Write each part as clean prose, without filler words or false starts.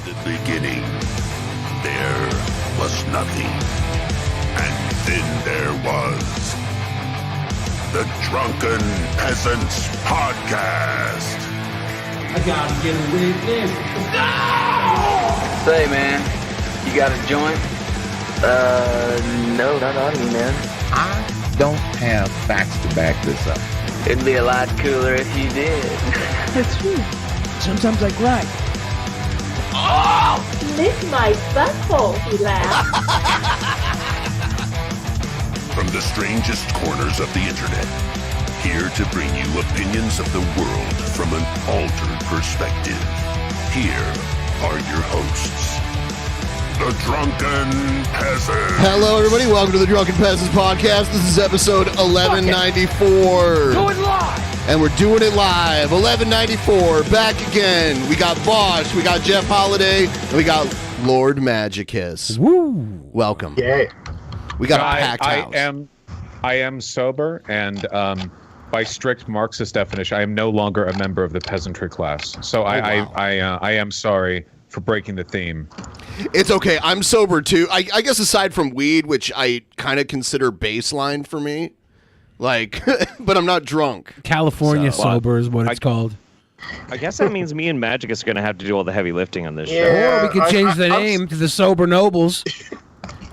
the beginning, there was nothing. And then there was the Drunken Peasants Podcast. I gotta get a witness. No! Say, man, you got a joint? No, not on me, man. I don't have facts to back this up. It'd be a lot cooler if you did. That's true. Sometimes I cry. Oh! Lick my butthole, he laughed. From the strangest corners of the internet, here to bring you opinions of the world from an altered perspective. Here are your hosts, the Drunken Peasants. Hello, everybody. Welcome to the Drunken Peasants Podcast. This is episode 1194. Do it live! And we're doing it live. 1194. Back again. We got Vaush, we got Jeff Holiday, and we got Lord Magicus. Woo! Welcome. Yay. We got a packed house. I am sober, and by strict Marxist definition, I am no longer a member of the peasantry class. So I am sorry for breaking the theme. It's okay. I'm sober too. I guess aside from weed, which I kind of consider baseline for me, like, but I'm not drunk. California sober is what it's called. I guess that means me and Magicus are going to have to do all the heavy lifting on this show. Or we could change the name to the Sober Nobles.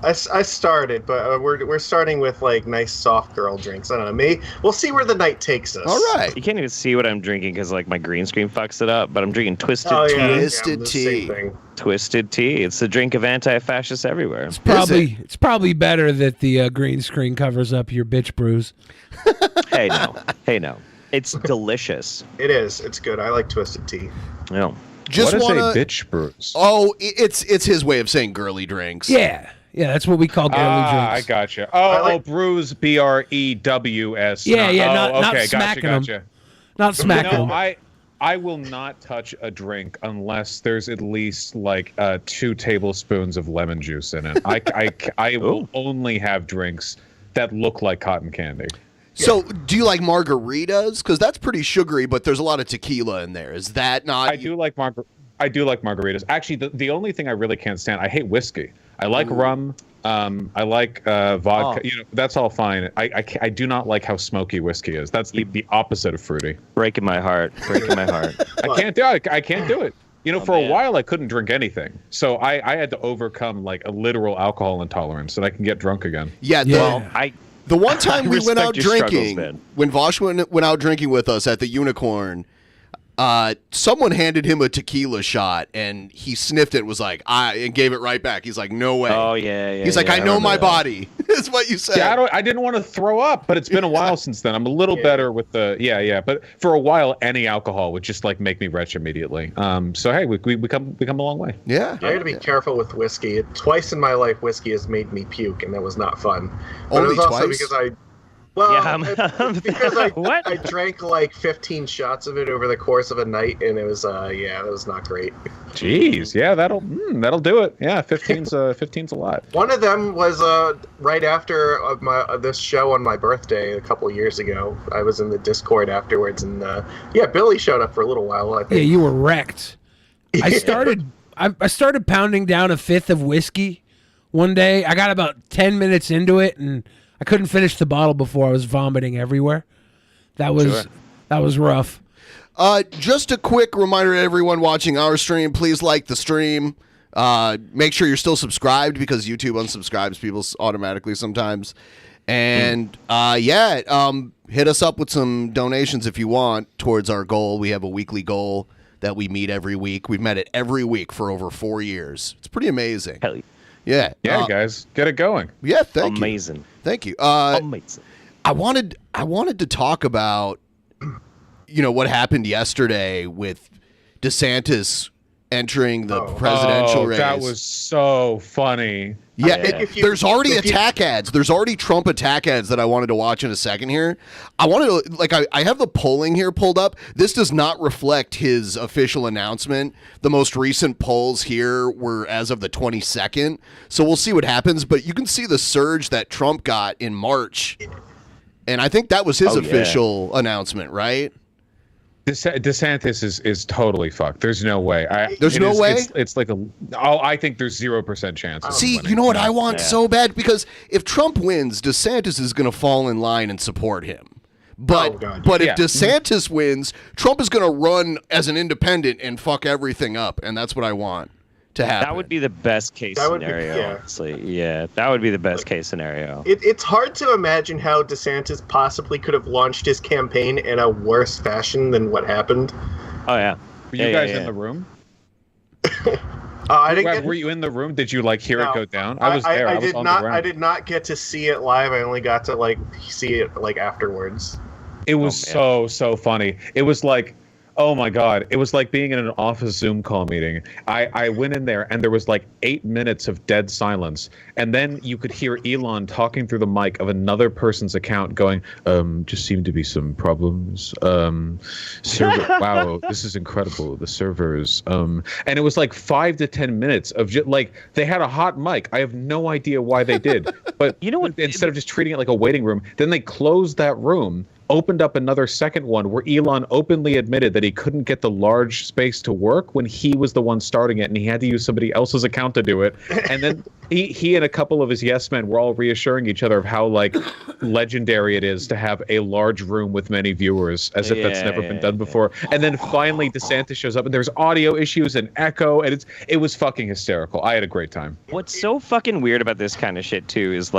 I started, but we're starting with like nice soft girl drinks. I don't know. Maybe we'll see where the night takes us. All right. You can't even see what I'm drinking because like my green screen fucks it up. But I'm drinking Twisted Tea. Twisted Tea. Twisted Tea. It's the drink of anti-fascists everywhere. It's probably better that the green screen covers up your bitch brews. Hey no. It's delicious. It is. It's good. I like Twisted Tea. Yeah. Just what is wanna... a bitch brews? Oh, it's his way of saying girly drinks. Yeah, that's what we call girly drinks. I gotcha. Oh, brews, BREWS. Not okay, smacking gotcha. them. Not smacking them. I will not touch a drink unless there's at least like 2 tablespoons of lemon juice in it. I will only have drinks that look like cotton candy. So, do you like margaritas? Because that's pretty sugary, but there's a lot of tequila in there. Is that not? I do like margaritas. Actually, the only thing I really can't stand, I hate whiskey. I like rum. I like vodka. Oh. That's all fine. I do not like how smoky whiskey is. That's the opposite of fruity. Breaking my heart. I can't do it. I can't do it. For a while I couldn't drink anything, so I had to overcome like a literal alcohol intolerance, so that I can get drunk again. The one time we went out drinking, struggles, when Vaush went out drinking with us at the Unicorn, someone handed him a tequila shot, and he sniffed it, was like, and gave it right back. He's like, no way. Oh, yeah. He's like, I know my body, is what you said. Yeah, I didn't want to throw up, but it's been a while since then. I'm a little better with the, but for a while, any alcohol would just like make me retch immediately. So, hey, we come a long way. Yeah. I got to be careful with whiskey. Twice in my life, whiskey has made me puke, and that was not fun. But Only it was also twice? because I drank like 15 shots of it over the course of a night, and it was that was not great. Jeez, yeah, that'll do it. Yeah, 15's a lot. One of them was right after this show on my birthday a couple of years ago. I was in the Discord afterwards, and Billy showed up for a little while. I think. Yeah, you were wrecked. I started pounding down a fifth of whiskey one day. I got about 10 minutes into it, and I couldn't finish the bottle before I was vomiting everywhere. That was rough. Just a quick reminder to everyone watching our stream, please like the stream. Make sure you're still subscribed because YouTube unsubscribes people automatically sometimes. And hit us up with some donations if you want towards our goal. We have a weekly goal that we meet every week. We've met it every week for over 4 years. It's pretty amazing. Hell yeah. Yeah, guys, get it going. Yeah, thank you. Amazing. Thank you. Amazing. I wanted to talk about, what happened yesterday with DeSantis entering the presidential race. That was so funny. Yeah, there's already attack ads. There's already Trump attack ads that I wanted to watch in a second here. I wanted to, I have the polling here pulled up. This does not reflect his official announcement. The most recent polls here were as of the 22nd. So we'll see what happens. But you can see the surge that Trump got in March. And I think that was his official announcement, right? DeSantis is totally fucked. There's no way. There's no way? It's like I think there's 0% chance. See, you know what I want so bad? Because if Trump wins, DeSantis is going to fall in line and support him. But if DeSantis wins, Trump is going to run as an independent and fuck everything up, and that's what I want to happen. That would be the best case scenario, honestly. Yeah, that would be the best case scenario. It's hard to imagine how DeSantis possibly could have launched his campaign in a worse fashion than what happened. Oh, yeah. Were you guys in the room? Were you in the room? Did you hear it go down? I was there. I was on the ground. I did not get to see it live. I only got to see it afterwards. It was so funny. It was like, oh my God. It was like being in an office Zoom call meeting. I went in there and there was 8 minutes of dead silence. And then you could hear Elon talking through the mic of another person's account going, just seemed to be some problems. Wow, this is incredible. The servers. And it was 5 to 10 minutes of just they had a hot mic. I have no idea why they did. But you know what? Instead of just treating it like a waiting room, then they closed that room, opened up another second one where Elon openly admitted that he couldn't get the large space to work when he was the one starting it and he had to use somebody else's account to do it. And then he and a couple of his yes men were all reassuring each other of how legendary it is to have a large room with many viewers, as if that's never been done before. And then finally DeSantis shows up and there's audio issues and echo, and it was fucking hysterical. I had a great time. What's so fucking weird about this kind of shit too is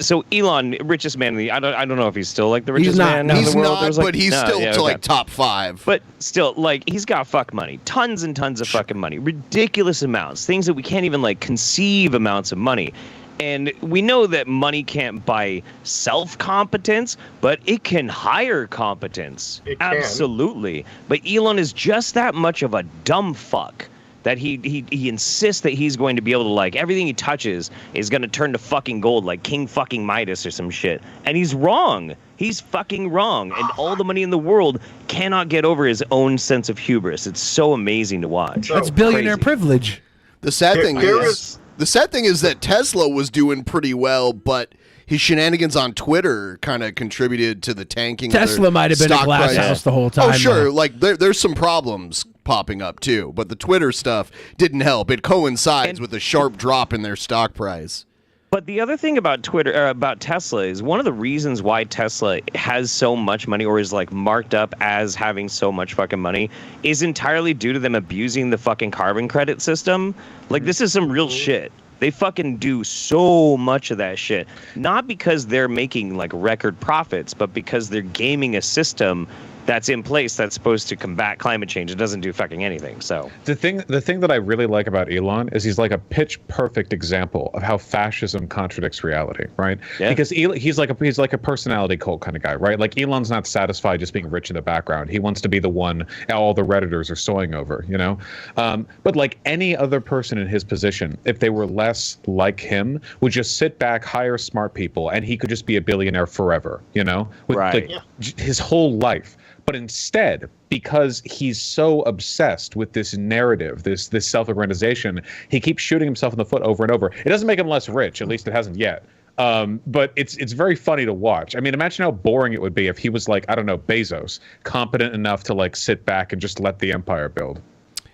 so Elon, richest man in the I don't know if he's still the richest man. He's not, but he's still top 5. But still, he's got fuck money, tons and tons of fucking money, ridiculous amounts, things that we can't even conceive amounts of money. And we know that money can't buy self-competence, but it can hire competence. It can. Absolutely. But Elon is just that much of a dumb fuck that he insists that he's going to be able to everything he touches is going to turn to fucking gold, like King fucking Midas or some shit. And he's wrong. He's fucking wrong. And all the money in the world cannot get over his own sense of hubris. It's so amazing to watch. That's billionaire privilege. The sad thing is that Tesla was doing pretty well, but his shenanigans on Twitter kind of contributed to the tanking. Tesla might have been a glass house the whole time. Oh, sure. There's some problems popping up too, but the Twitter stuff didn't help. It coincides with a sharp drop in their stock price. But the other thing about about Tesla is one of the reasons why Tesla has so much money or is marked up as having so much fucking money is entirely due to them abusing the fucking carbon credit system. This is some real shit. They fucking do so much of that shit. Not because they're making record profits, but because they're gaming a system that's in place that's supposed to combat climate change. It doesn't do fucking anything. So the thing that I really like about Elon is he's a pitch perfect example of how fascism contradicts reality, right? Yeah. Because he's like a personality cult kind of guy, right? Elon's not satisfied just being rich in the background. He wants to be the one all the Redditors are soying over, you know? But any other person in his position, if they were less like him, would just sit back, hire smart people, and he could just be a billionaire forever, you know? With his whole life. But instead, because he's so obsessed with this narrative, this self-aggrandization, he keeps shooting himself in the foot over and over. It doesn't make him less rich, at least it hasn't yet. But it's very funny to watch. I mean, imagine how boring it would be if he was I don't know, Bezos, competent enough to sit back and just let the empire build.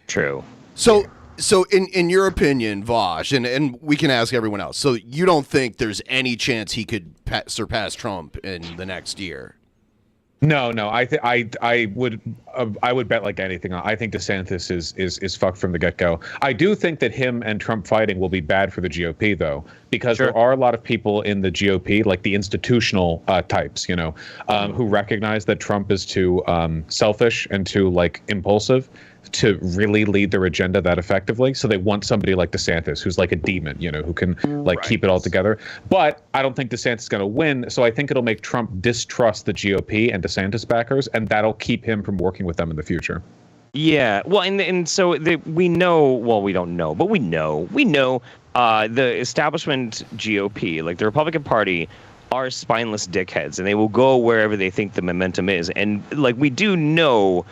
True. So in your opinion, Vaush, and we can ask everyone else, so you don't think there's any chance he could surpass Trump in the next year? No. I would bet anything. I think DeSantis is fucked from the get-go. I do think that him and Trump fighting will be bad for the GOP, though, because there are a lot of people in the GOP, the institutional types, you know, who recognize that Trump is too selfish and too impulsive to really lead their agenda that effectively. So they want somebody like DeSantis, who's a demon, you know, who can keep it all together. But I don't think DeSantis is going to win. So I think it'll make Trump distrust the GOP and DeSantis backers, and that'll keep him from working with them in the future. Yeah. Well, and so we know, well, we don't know, but we know the establishment GOP, the Republican Party, are spineless dickheads, and they will go wherever they think the momentum is. And we do know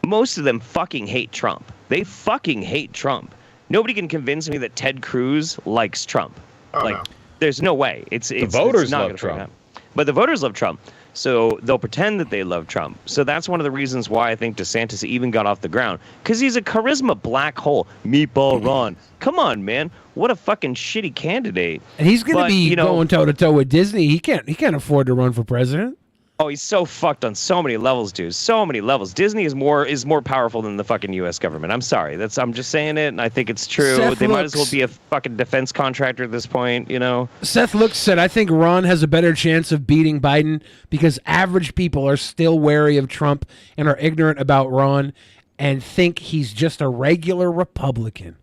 most of them fucking hate Trump. They fucking hate Trump. Nobody can convince me that Ted Cruz likes Trump. No. There's no way. The voters love Trump. But the voters love Trump. So they'll pretend that they love Trump. So that's one of the reasons why I think DeSantis even got off the ground, because he's a charisma black hole. Meatball Ron. Come on, man. What a fucking shitty candidate. And he's going to be going toe to toe with Disney. He can't afford to run for president. Oh, he's so fucked on so many levels, dude. So many levels. Disney is more powerful than the fucking U.S. government. I'm sorry. I'm just saying it, and I think it's true. They might as well be a fucking defense contractor at this point, you know? Seth Looks said, I think Ron has a better chance of beating Biden because average people are still wary of Trump and are ignorant about Ron and think he's just a regular Republican.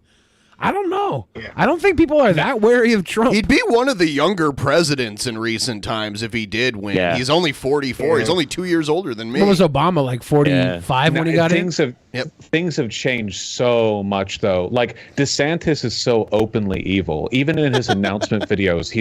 I don't know. Yeah. I don't think people are that wary of Trump. He'd be one of the younger presidents in recent times if he did win. Yeah. He's only 44. Yeah. He's only 2 years older than me. When was Obama, like 45 when he got in? Things have changed so much, though. Like, DeSantis is so openly evil. Even in his announcement videos,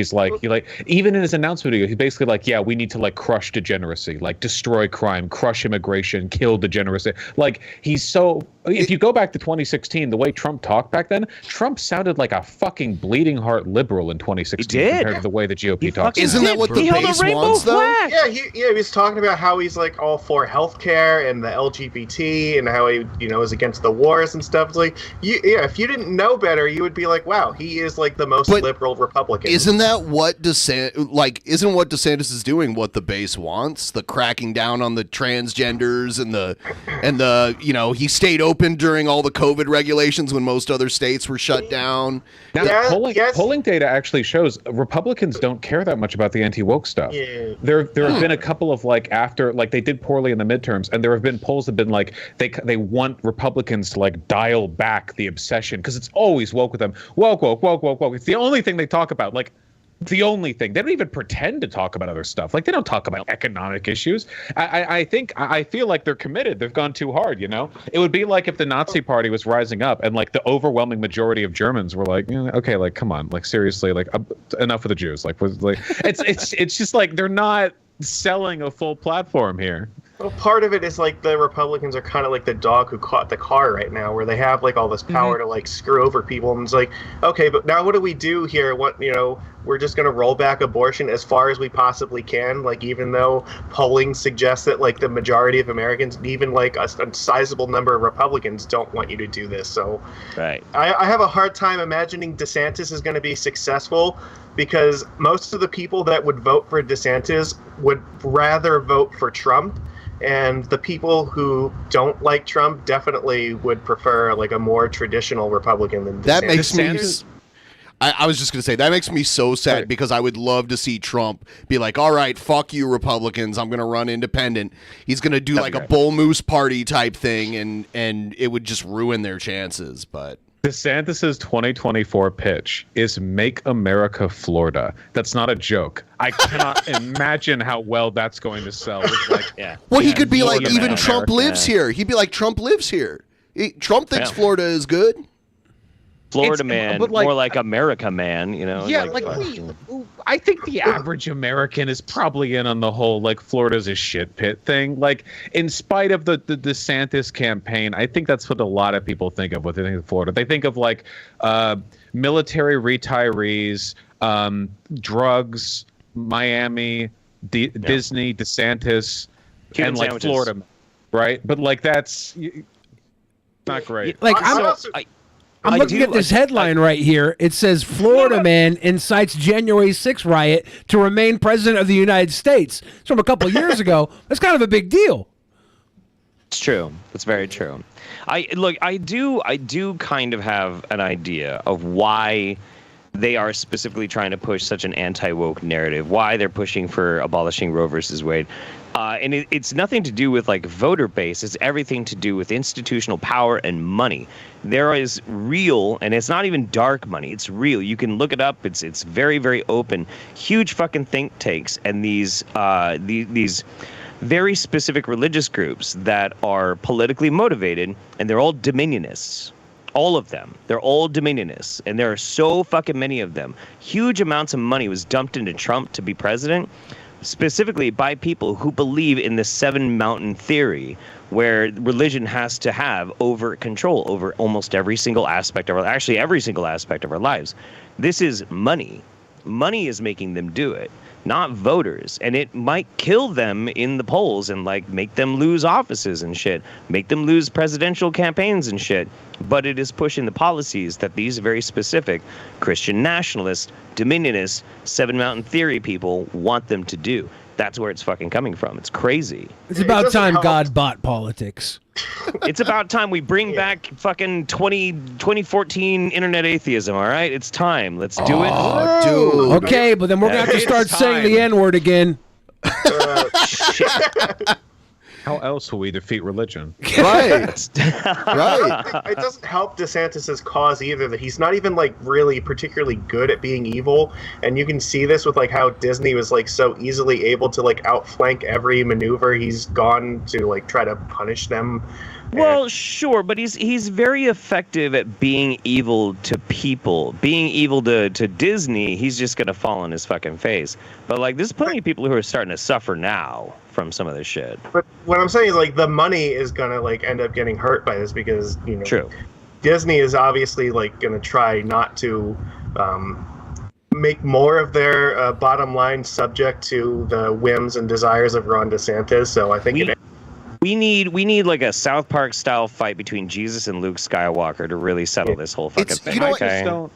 even in his announcement video, he's basically like, yeah, we need to, like, crush degeneracy, like, destroy crime, crush immigration, kill degeneracy. Like, he's so... If you go back to 2016, the way Trump talked back then, Trump sounded like a fucking bleeding heart liberal in 2016 compared to the way the GOP talks. Isn't that what the base wants, though? Yeah, he was talking about how he's like all for healthcare and the LGBT and how he, is against the wars and stuff. It's like, if you didn't know better, you would be like, wow, he is like the most liberal Republican. Isn't that what isn't what DeSantis is doing what the base wants? The cracking down on the transgenders and he stayed open during all the COVID regulations when most other states were shut down. Now, polling data actually shows Republicans don't care that much about the anti-woke stuff. Yeah. There have been a couple of they did poorly in the midterms, and there have been polls that have been like they want Republicans to like dial back the obsession because it's always woke with them. Woke. It's the only thing they talk about. Like, the only thing. They don't even pretend to talk about other stuff. Like, they don't talk about economic issues. I feel like they're committed. They've gone too hard, It would be like if the Nazi Party was rising up and like the overwhelming majority of Germans were like, okay, like, come on, like, seriously, like, enough of the Jews. It's just like they're not selling a full platform here. Well, part of it is like the Republicans are kind of like the dog who caught the car right now, where they have like all this power to like screw over people. And it's like, okay, but now what do we do here? We're just going to roll back abortion as far as we possibly can. Like, even though polling suggests that like the majority of Americans, even like a sizable number of Republicans, don't want you to do this. So right. I have a hard time imagining DeSantis is going to be successful, because most of the people that would vote for DeSantis would rather vote for Trump. And the people who don't like Trump definitely would prefer like a more traditional Republican than DeSantis. That makes me... I was just going to say, that makes me so sad because I would love to see Trump be like, all right, fuck you, Republicans. I'm going to run independent. He's going to do like a bull moose party type thing, and it would just ruin their chances. But DeSantis's 2024 pitch is "Make America Florida." That's not a joke. I cannot imagine how well that's going to sell. Well, he could be like, even Trump lives here. He'd be like, Trump lives here. Trump thinks Florida is good. Florida man, more like America man, Yeah, I think the average American is probably in on the whole, like, Florida's a shit pit thing. Like, in spite of the DeSantis campaign, I think that's what a lot of people think of when they think of Florida. They think of, like, military retirees, drugs, Miami, Disney, DeSantis, Cuban and, like, sandwiches. Florida, right? But, like, that's not great. Like, I'm looking at this headline right here. It says, Florida man incites January 6th riot to remain president of the United States. It's from a couple years ago. That's kind of a big deal. It's true. It's very true. I do kind of have an idea of why they are specifically trying to push such an anti-woke narrative, why they're pushing for abolishing Roe versus Wade. And it's nothing to do with like voter base. It's everything to do with institutional power and money. There is real, and it's not even dark money. It's real. You can look it up. It's very, very open. Huge fucking think tanks and these very specific religious groups that are politically motivated, and they're all dominionists. All of them. They're all dominionists, and there are so fucking many of them. Huge amounts of money was dumped into Trump to be president, specifically by people who believe in the Seven Mountain Theory, where religion has to have overt control over almost every single aspect of every single aspect of our lives. This is money. Money is making them do it. not voters. And it might kill them in the polls and like make them lose offices and shit, make them lose presidential campaigns and shit. But it is pushing the policies that these very specific Christian nationalists, dominionists, Seven Mountain Theory people want them to do. That's where it's fucking coming from. It's crazy. It's about time God bought politics. It's about time we bring back fucking 2014 internet atheism, all right? It's time. Let's do it. Dude. Okay, but then we're going to have to start saying the N-word again. Shit. How else will we defeat religion? Right. Right. It doesn't help DeSantis's cause either that he's not even like really particularly good at being evil, and you can see this with like how Disney was like so easily able to like outflank every maneuver he's gone to like try to punish them. Well, sure, but he's very effective at being evil to people. Being evil to Disney, he's just gonna fall on his fucking face. But like, there's plenty of people who are starting to suffer now from some of this shit. But what I'm saying is like the money is gonna like end up getting hurt by this because True. Disney is obviously like gonna try not to make more of their bottom line subject to the whims and desires of Ron DeSantis. So I think we need like a South Park style fight between Jesus and Luke Skywalker to really settle this whole fucking thing. You know what?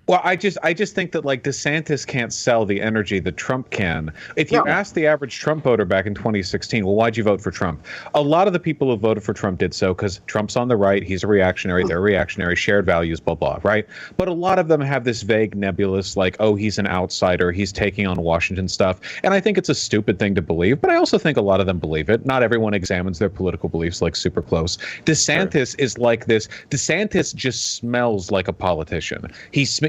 Well, I just think that like DeSantis can't sell the energy that Trump can. If you ask the average Trump voter back in 2016, well, why'd you vote for Trump? A lot of the people who voted for Trump did so because Trump's on the right, he's a reactionary, they're reactionary, shared values, blah, blah, right? But a lot of them have this vague nebulous like, oh, he's an outsider, he's taking on Washington stuff. And I think it's a stupid thing to believe, but I also think a lot of them believe it. Not everyone examines their political beliefs like super close. DeSantis is like this. DeSantis just smells like a politician.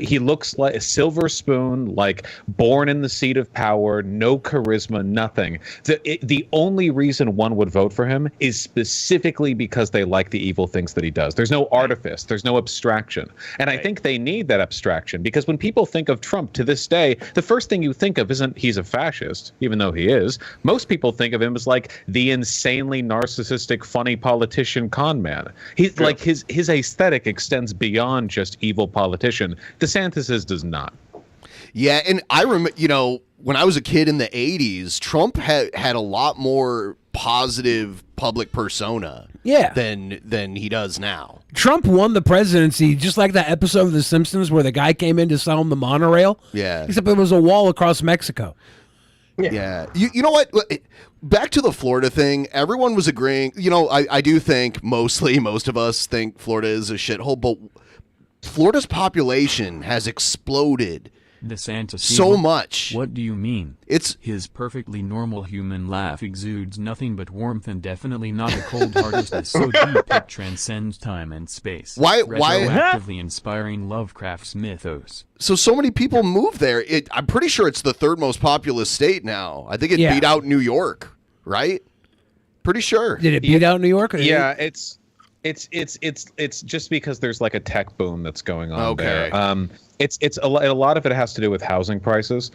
He looks like a silver spoon, like born in the seat of power, no charisma, nothing. The only reason one would vote for him is specifically because they like the evil things that he does. There's no artifice, there's no abstraction. And I think they need that abstraction because when people think of Trump to this day, the first thing you think of isn't he's a fascist, even though he is. Most people think of him as like the insanely narcissistic, funny politician con man. He's like his aesthetic extends beyond just evil politician. DeSantis does not. Yeah, and I remember, when I was a kid in the 80s, Trump had a lot more positive public persona than he does now. Trump won the presidency just like that episode of The Simpsons where the guy came in to sell him the monorail. Yeah. Except it was a wall across Mexico. Yeah. You know what? Back to the Florida thing, everyone was agreeing. I do think most of us think Florida is a shithole, but Florida's population has exploded DeSantis so much. What do you mean? It's his perfectly normal human laugh exudes nothing but warmth and definitely not a cold-heartedness so deep it transcends time and space. Why retroactively inspiring Lovecraft's mythos. So many people move there. I'm pretty sure it's the third most populous state now. I think it beat out New York, right? Pretty sure. Did it beat out New York? Yeah, it's just because there's like a tech boom that's going on there. It's a lot of it has to do with housing prices.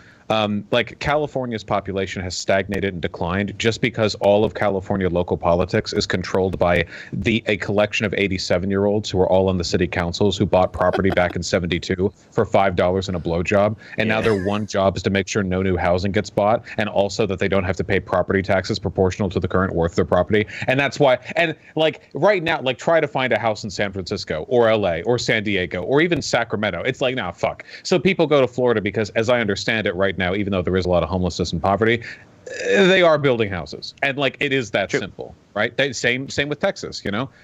Like California's population has stagnated and declined just because all of California local politics is controlled by a collection of 87-year-olds who are all on the city councils who bought property back in '72 for $5 and a blowjob, and now their one job is to make sure no new housing gets bought, and also that they don't have to pay property taxes proportional to the current worth of their property. And that's why. And like right now, like try to find a house in San Francisco or LA or San Diego or even Sacramento. It's like, nah, fuck. So people go to Florida because, as I understand it right now, even though there is a lot of homelessness and poverty, they are building houses, and like it is that simple, right? Same with Texas,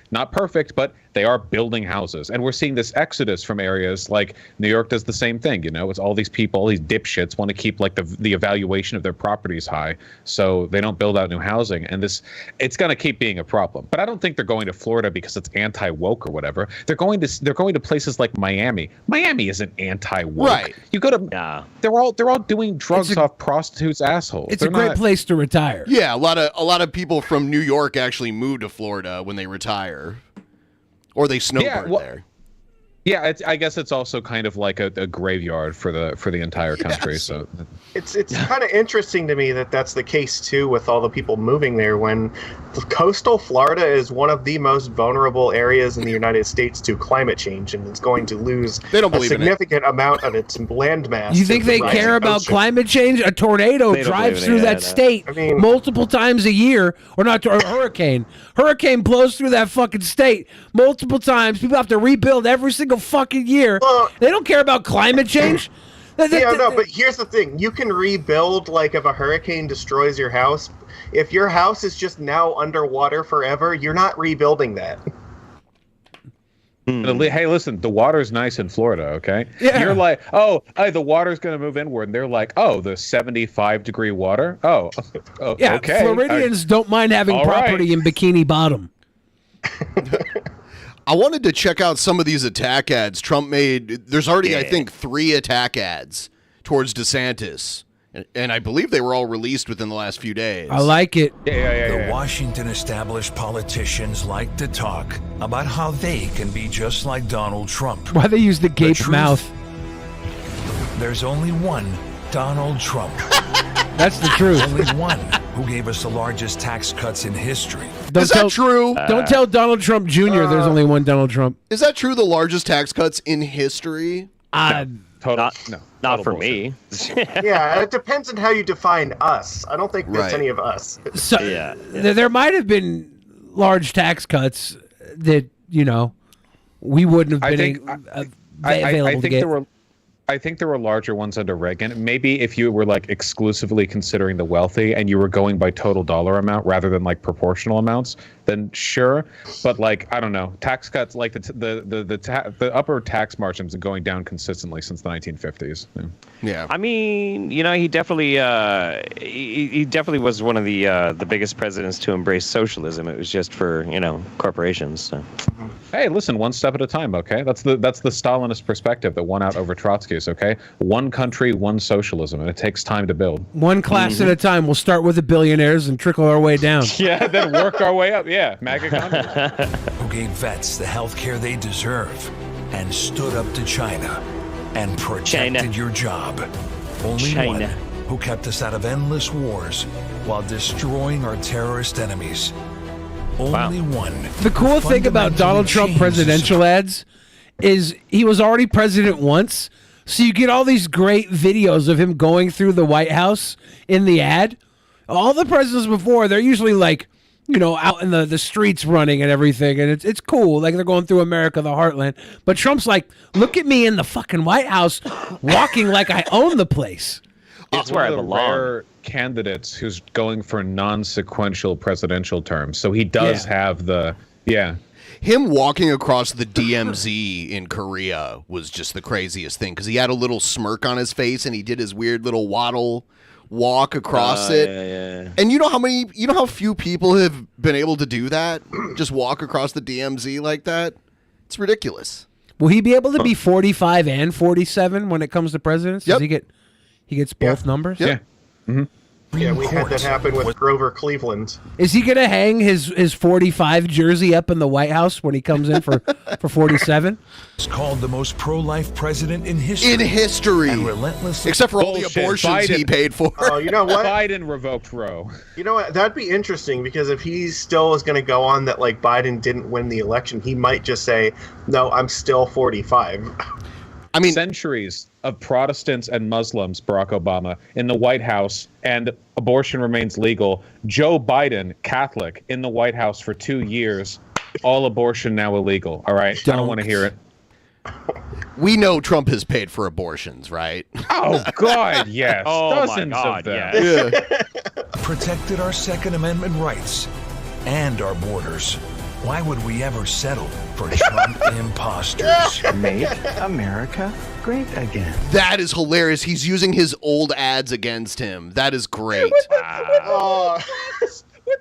not perfect, but they are building houses, and we're seeing this exodus from areas like New York does the same thing. It's all these people, these dipshits want to keep like the evaluation of their properties high, so they don't build out new housing, and it's going to keep being a problem. But I don't think they're going to Florida because it's anti-woke or whatever. They're going to places like Miami. Miami isn't anti-woke, right? You go to they're all doing drugs off prostitutes' assholes. It's a great place to retire. Yeah, a lot of people from New York actually move to Florida when they retire, or they snowboard there. Yeah, I guess it's also kind of like a graveyard for the entire country. Yes. So it's kind of interesting to me that that's the case too with all the people moving there. When coastal Florida is one of the most vulnerable areas in the United States to climate change, and it's going to lose a significant amount of its land mass. You think they care about climate change? A tornado drives through that state multiple times a year, or not? Or a hurricane. Hurricane blows through that fucking state multiple times. People have to rebuild every single fucking year. They don't care about climate change. But here's the thing: you can rebuild, like, if a hurricane destroys your house. If your house is just now underwater forever, you're not rebuilding that. Hey, listen, the water's nice in Florida, okay? Yeah. You're like, the water's going to move inward. And they're like, the 75-degree water? Yeah, okay. Floridians don't mind having property in Bikini Bottom. I wanted to check out some of these attack ads Trump made. There's already, I think, 3 attack ads towards DeSantis. And I believe they were all released within the last few days. I like it. The Washington established politicians like to talk about how they can be just like Donald Trump. Why they use the gape mouth? There's only one Donald Trump. That's the truth. Only one who gave us the largest tax cuts in history. Is that true? Don't tell Donald Trump Jr. There's only one Donald Trump. Is that true? The largest tax cuts in history? Not for me. Yeah, it depends on how you define us. I don't think that's any of us. So, there might have been large tax cuts that, we wouldn't have been available to get. I think there were larger ones under Reagan. Maybe if you were like exclusively considering the wealthy and you were going by total dollar amount rather than like proportional amounts, then sure. But like, I don't know, tax cuts, like the upper tax margins are going down consistently since the 1950s. Yeah. I mean, he definitely he definitely was one of the biggest presidents to embrace socialism. It was just for corporations. So. Hey, listen, one step at a time, okay? That's the Stalinist perspective that won out over Trotsky's. Okay, one country, one socialism, and it takes time to build. One class at a time. We'll start with the billionaires and trickle our way down. Yeah, then work our way up. Yeah, MAGA countries. Who gave vets the health care they deserve and stood up to China and protected your job. Only one who kept us out of endless wars while destroying our terrorist enemies. Only one. The cool thing about Donald Trump presidential ads is he was already president once. So you get all these great videos of him going through the White House in the ad. All the presidents before, they're usually like, out in the streets running and everything. And it's cool. Like they're going through America, the heartland. But Trump's like, look at me in the fucking White House walking like I own the place. It's where I belong. Rare candidates who's going for non-sequential presidential terms. So he does have the, Him walking across the DMZ in Korea was just the craziest thing because he had a little smirk on his face and he did his weird little waddle walk across it. Yeah. And you know how few people have been able to do that? Just walk across the DMZ like that? It's ridiculous. Will he be able to be 45 and 47 when it comes to presidents? Yep. Does he gets both numbers? Yep. Yeah. Mm-hmm. Yeah, we had that happen with Grover Cleveland. Is he going to hang his 45 jersey up in the White House when he comes in for 47? It's called the most pro-life president in history. In history. And relentlessly. Except for all the abortions he paid for. Oh, you know what? Biden revoked Roe. You know what? That'd be interesting because if he still is going to go on that like Biden didn't win the election, he might just say, no, I'm still 45. I mean, centuries of Protestants and Muslims, Barack Obama, in the White House, and abortion remains legal. Joe Biden, Catholic, in the White House for 2 years, all abortion now illegal. All right, I don't want to hear it. We know Trump has paid for abortions, right? Oh, God, yes. Dozens of them. Yes. Yeah. Protected our Second Amendment rights and our borders. Why would we ever settle for Trump imposters? Make America great again. That is hilarious. He's using his old ads against him. That is great.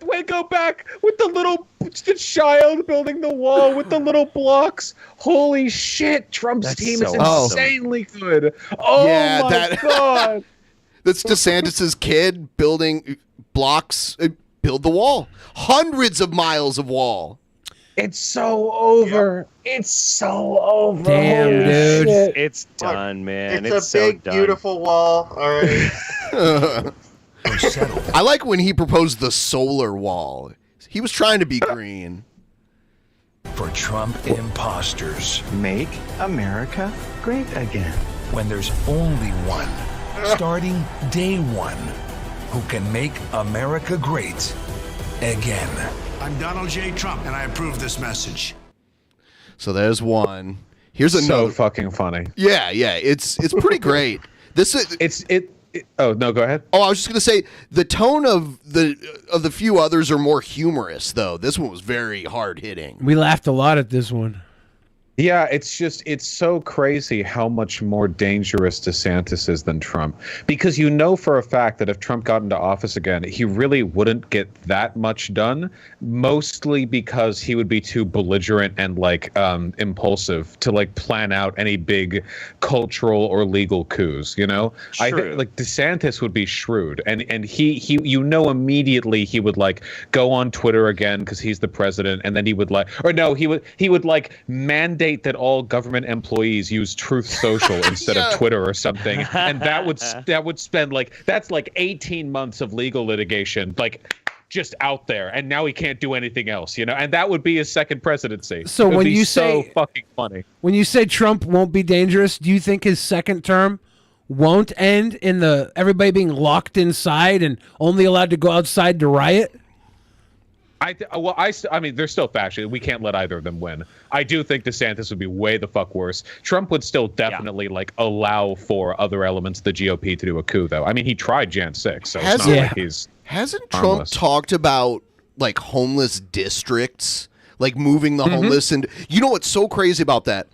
Wait, go back with the child building the wall with the little blocks. Holy shit, Trump's team is insanely good. Oh, yeah, my God. That's DeSantis's kid building blocks, build the wall. Hundreds of miles of wall. It's so over. Yep. It's so over. Damn, dude. It's done, man. It's a big, beautiful wall. All right. I like when he proposed the solar wall. He was trying to be green. For Trump imposters. Make America great again. When there's only one, starting day one, who can make America great again. I'm Donald J. Trump, and I approve this message. So there's one. Here's a so note. fucking funny. Yeah, it's pretty great. This is Oh no, go ahead. Oh, I was just gonna say the tone of the few others are more humorous, though. This one was very hard hitting. We laughed a lot at this one. Yeah, it's so crazy how much more dangerous DeSantis is than Trump. Because you know for a fact that if Trump got into office again, he really wouldn't get that much done, mostly because he would be too belligerent and impulsive to plan out any big cultural or legal coups, you know? I think DeSantis would be shrewd and he immediately he would go on Twitter again because he's the president, and then he would he would mandate that all government employees use Truth Social instead of Twitter or something, and that would spend that's 18 months of legal litigation just out there, and now he can't do anything else, you know, and that would be his second presidency. So when you say fucking funny, when you say Trump won't be dangerous, do you think his second term won't end in everybody being locked inside and only allowed to go outside to riot? I mean, they're still fascist. We can't let either of them win. I do think DeSantis would be way the fuck worse. Trump would still definitely allow for other elements of the GOP to do a coup, though. I mean, he tried Jan 6, so it's not like he's hasn't harmless. Trump talked about homeless districts, moving the homeless, and you know what's so crazy about that?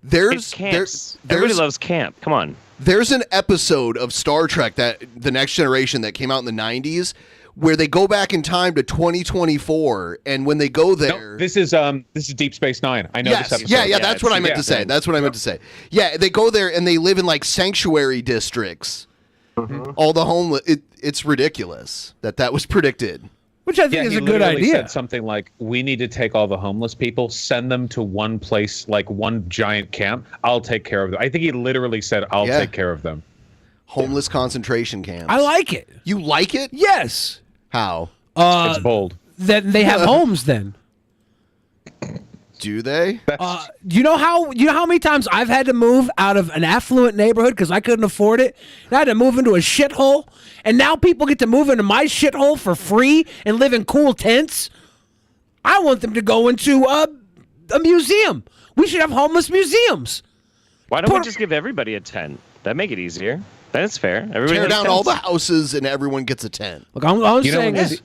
Everybody loves camp. Come on. There's an episode of Star Trek, that The Next Generation, that came out in the 90s. Where they go back in time to 2024, and when they go there, no, this is Deep Space Nine. I know this episode. Yeah, that's what I meant to say. That's what I meant to say. Yeah, they go there and they live in sanctuary districts. All the homeless. It's ridiculous that was predicted. Which I think is a good idea. Said something like, "We need to take all the homeless people, send them to one place, one giant camp. I'll take care of them." I think he literally said, "I'll take care of them." Homeless concentration camps. I like it. You like it? Yes. How? It's bold. Then they have homes then. Do they? Do you know how many times I've had to move out of an affluent neighborhood because I couldn't afford it? And I had to move into a shithole, and now people get to move into my shithole for free and live in cool tents. I want them to go into a museum. We should have homeless museums. Why don't we just give everybody a tent? That'd make it easier. Then it's fair. Everybody tear down tents. all the houses and everyone gets a tent. Look, I'm saying is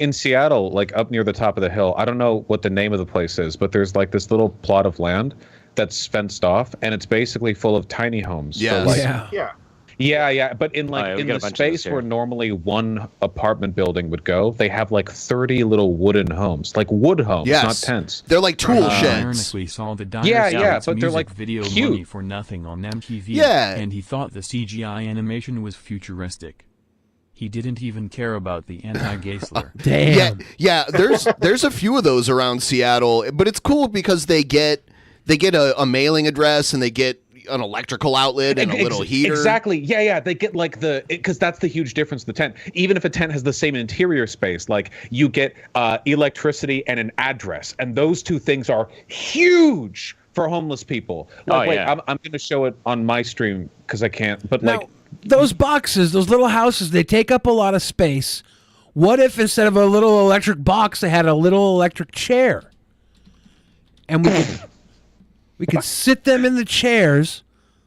in Seattle, up near the top of the hill, I don't know what the name of the place is, but there's this little plot of land that's fenced off, and it's basically full of tiny homes. Yes. Yeah. But in in the space where normally one apartment building would go, they have 30 little wooden homes, wood homes, not tents. They're like tool sheds. Ironically saw the Yeah, but they're video cute. money for nothing on MTV. Yeah. And he thought the CGI animation was futuristic. He didn't even care about the anti-gay slur. Damn. Yeah. There's a few of those around Seattle, but it's cool because they get a mailing address and they get an electrical outlet and a little heater. Exactly. Yeah. They get because that's the huge difference in the tent. Even if a tent has the same interior space, you get electricity and an address, and those two things are huge for homeless people. I'm going to show it on my stream because I can't. But now, those boxes, those little houses, they take up a lot of space. What if instead of a little electric box, they had a little electric chair, and we could sit them in the chairs.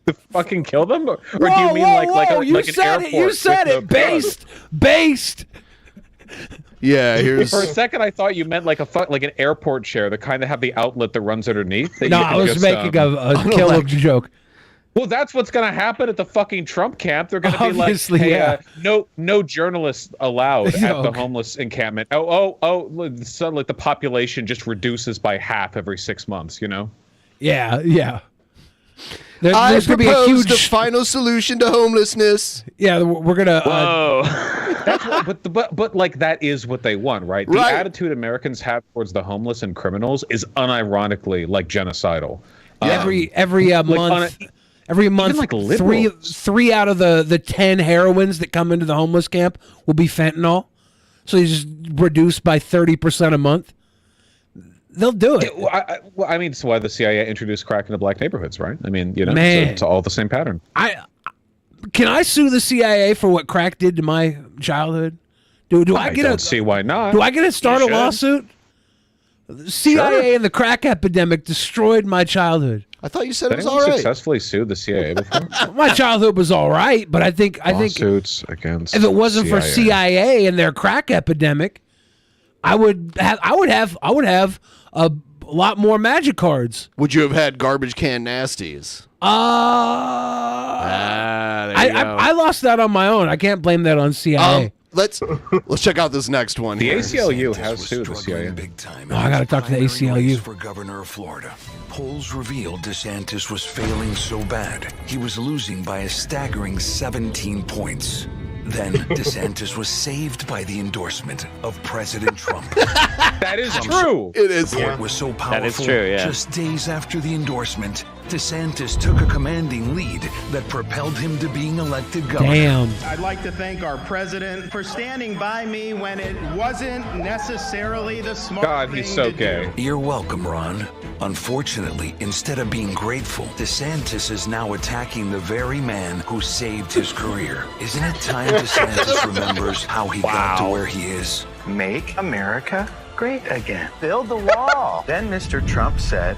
To fucking kill them? Or whoa, do you mean like you an said airport? It, you said it. Based. Yeah, here's. For a second, I thought you meant like an airport chair, the kind that have the outlet that runs underneath. No, I was making a Caleb joke. Well, that's what's going to happen at the fucking Trump camp. They're going to be like, hey, no journalists allowed at the homeless encampment. So like the population just reduces by half every 6 months, you know? Yeah. I propose the final solution to homelessness. Yeah, we're gonna. Whoa. but like that is what they want, right? The attitude Americans have towards the homeless and criminals is unironically like genocidal. Every month. Every month, like three out of the 10 heroines that come into the homeless camp will be fentanyl. So you just reduce by 30% a month. They'll do it. I mean, it's why the CIA introduced crack into black neighborhoods, right? I mean, it's all the same pattern. Can I sue the CIA for what crack did to my childhood? Do I don't see why not. Do I get to start a lawsuit? The CIA and the crack epidemic destroyed my childhood. I thought you said it was Anyone all right. successfully sued the CIA before? My childhood was all right, but I think lawsuits against if it wasn't for CIA and their crack epidemic, I would have a lot more magic cards. Would you have had garbage can nasties? I lost that on my own. I can't blame that on CIA. Let's check out this next one. The ACLU has sued the CIA. Oh, I got to talk to the ACLU. For governor of Florida, polls revealed DeSantis was failing so bad he was losing by a staggering 17 points. Then DeSantis was saved by the endorsement of President Trump. That is true. It is. The report was so powerful. That is true, yeah. Just days after the endorsement, DeSantis took a commanding lead that propelled him to being elected governor. Damn. I'd like to thank our president for standing by me when it wasn't necessarily the smart God, he's so gay. You're welcome, Ron. Unfortunately, instead of being grateful, DeSantis is now attacking the very man who saved his career. Isn't it time DeSantis remembers how he got to where he is? Make America great again. Build the wall. Then Mr. Trump said,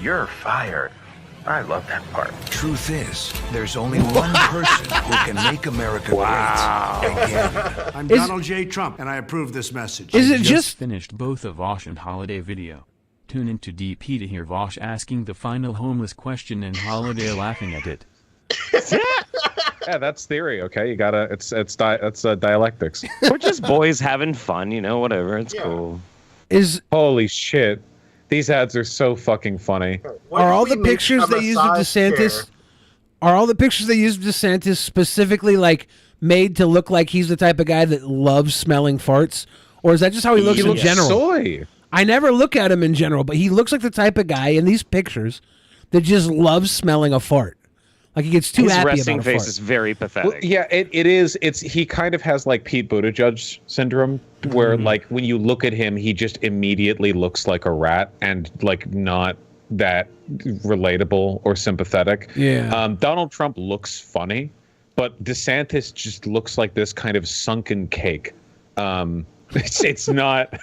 "You're fired." I love that part. Truth is, there's only one person who can make America great again. I'm Donald J. Trump, and I approve this message. Is it just finished both a Vaush and Holiday video? Tune into DP to hear Vaush asking the final homeless question and Holiday laughing at it. Yeah, that's theory. Okay, you gotta. It's dialectics. We're just boys having fun, whatever. It's cool. Holy shit. These ads are so fucking funny. Are all the pictures they use of DeSantis? Are all the pictures they use of DeSantis specifically like made to look like he's the type of guy that loves smelling farts, or is that just how he looks in general? Soy. I never look at him in general, but he looks like the type of guy in these pictures that just loves smelling a fart. Like he gets too His happy resting about a face fart. is very pathetic. Well, yeah, it is. He kind of has like Pete Buttigieg syndrome, where like when you look at him, he just immediately looks like a rat and like not that relatable or sympathetic. Yeah. Donald Trump looks funny, but DeSantis just looks like this kind of sunken cake. It's not.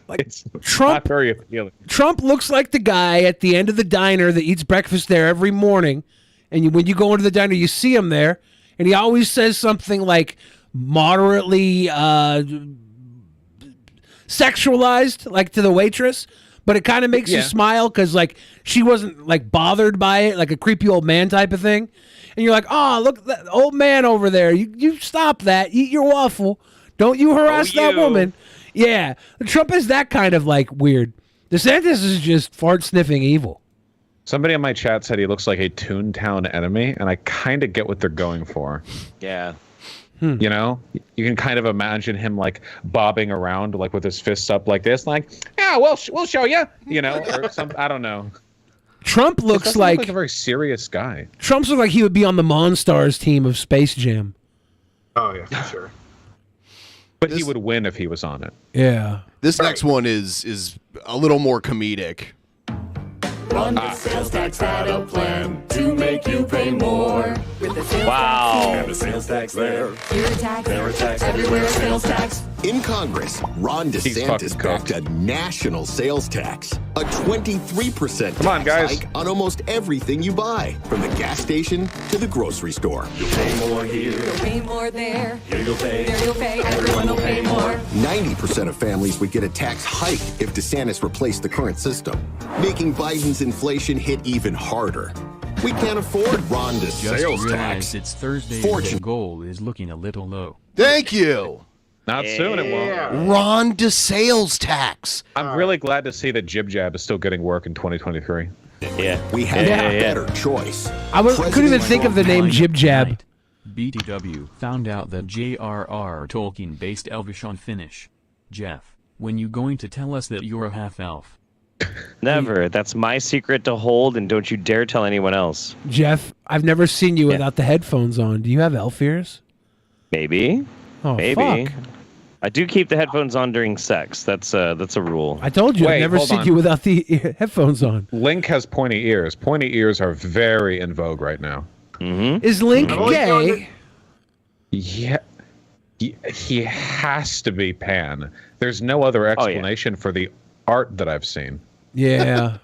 It's not very appealing. Trump looks like the guy at the end of the diner that eats breakfast there every morning. And when you go into the diner, you see him there. And he always says something like moderately sexualized, like to the waitress. But it kind of makes you smile because like she wasn't like bothered by it, like a creepy old man type of thing. And you're like, oh, look at that old man over there. You stop that. Eat your waffle. Don't you harass that woman. Yeah. Trump is that kind of like weird. DeSantis is just fart sniffing evil. Somebody in my chat said he looks like a Toontown enemy, and I kind of get what they're going for. Yeah. You know, you can kind of imagine him like bobbing around, like with his fists up like this, like, yeah, we'll show you, or some. I don't know. Trump looks like a very serious guy. Trump's look like he would be on the Monstars team of Space Jam. Oh yeah, for sure. But he would win if he was on it. Yeah. This next one is a little more comedic. Run the sales tax battle plan to make you pay more. With the sales Wow. tax, and the sales tax there. Here a tax, there a tax, everywhere sales tax. In Congress, Ron DeSantis backed a national sales tax, a 23% tax hike on almost everything you buy, from the gas station to the grocery store. You'll pay more here. You'll pay more there. Here you'll pay. There you'll pay. Everyone will pay more. 90% of families would get a tax hike if DeSantis replaced the current system, making Biden's inflation hit even harder. We can't afford Ron DeSantis sales tax. It's Thursday. The goal is looking a little low. Thank you. Not soon, it won't. Ron DeSantis tax. I'm really glad to see that Jib Jab is still getting work in 2023. Yeah. We have a better choice. Couldn't even think of the name Jib Jab. BTW found out that J.R.R. Tolkien based Elvish on Finnish. Jeff, when you going to tell us that you're a half-elf? Never. That's my secret to hold, and don't you dare tell anyone else. Jeff, I've never seen you without the headphones on. Do you have elf ears? Maybe. Oh, Maybe. fuck. I do keep the headphones on during sex. That's a rule. I told you, I've never hold seen on. you without the headphones on. Link has pointy ears. Pointy ears are very in vogue right now. Mm-hmm. Is Link gay? Yeah. He has to be pan. There's no other explanation for the art that I've seen. Yeah.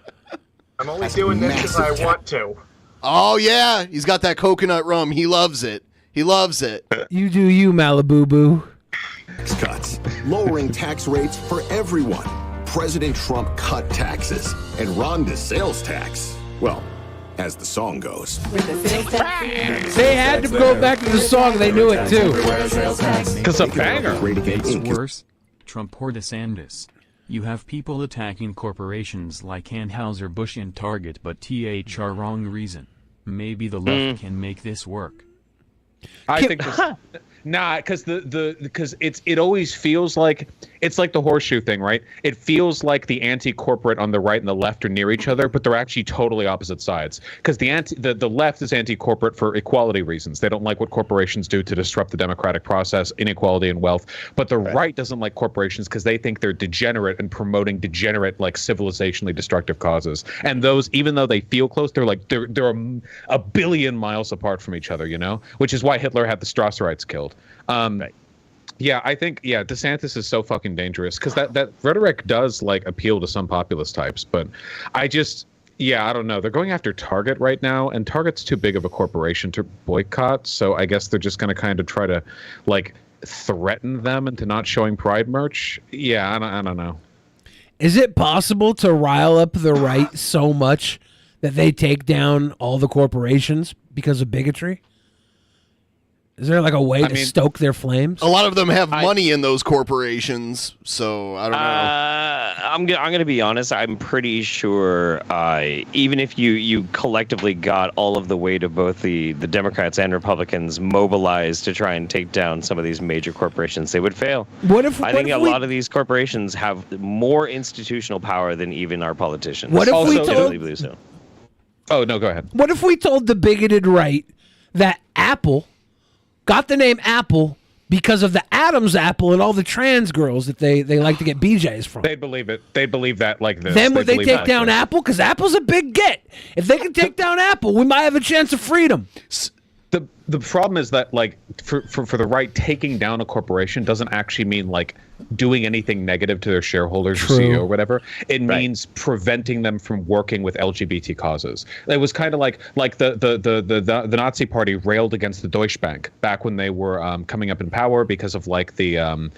I'm only doing this because I want to. Oh yeah, he's got that coconut rum. He loves it. He loves it. You do you, Malibu Boo. Tax cuts, lowering tax rates for everyone. President Trump cut taxes, and Ron DeSantis tax. Well, as the song goes. They had to go back to the song. They knew it too. Because a banger. It's worse. Trump or DeSantis. You have people attacking corporations like Anheuser-Busch and Target, but THR wrong reason. Maybe the left can make this work. I think because because it always feels like it's like the horseshoe thing, right? It feels like the anti-corporate on the right and the left are near each other, but they're actually totally opposite sides. Because the left is anti-corporate for equality reasons. They don't like what corporations do to disrupt the democratic process, inequality and wealth. But the right doesn't like corporations because they think they're degenerate and promoting degenerate, like civilizationally destructive causes. And those, even though they feel close, they're a billion miles apart from each other, you know? Which is why Hitler had the Strasserites killed. Yeah, I think DeSantis is so fucking dangerous because that rhetoric does like appeal to some populist types, but I don't know. They're going after Target right now, and Target's too big of a corporation to boycott, so I guess they're just going to kind of try to like threaten them into not showing Pride merch. Yeah, I don't know. Is it possible to rile up the right so much that they take down all the corporations because of bigotry? Is there like a way to stoke their flames? A lot of them have money in those corporations, so I don't know. I'm gonna be honest. I'm pretty sure even if you collectively got all of the weight of both the Democrats and Republicans mobilized to try and take down some of these major corporations, they would fail. I think a lot of these corporations have more institutional power than even our politicians. What if we told? Believe so. Oh no, go ahead. What if we told the bigoted right that Apple got the name Apple because of the Adam's apple and all the trans girls that they like to get BJs from? They'd believe it. They'd believe that like this. Then would they take down Apple? Because Apple's a big get. If they can take down Apple, we might have a chance of freedom. The problem is that like for the right, taking down a corporation doesn't actually mean like doing anything negative to their shareholders or CEO or whatever. It means preventing them from working with LGBT causes. It was kind of like the Nazi Party railed against the Deutsche Bank back when they were coming up in power because of like the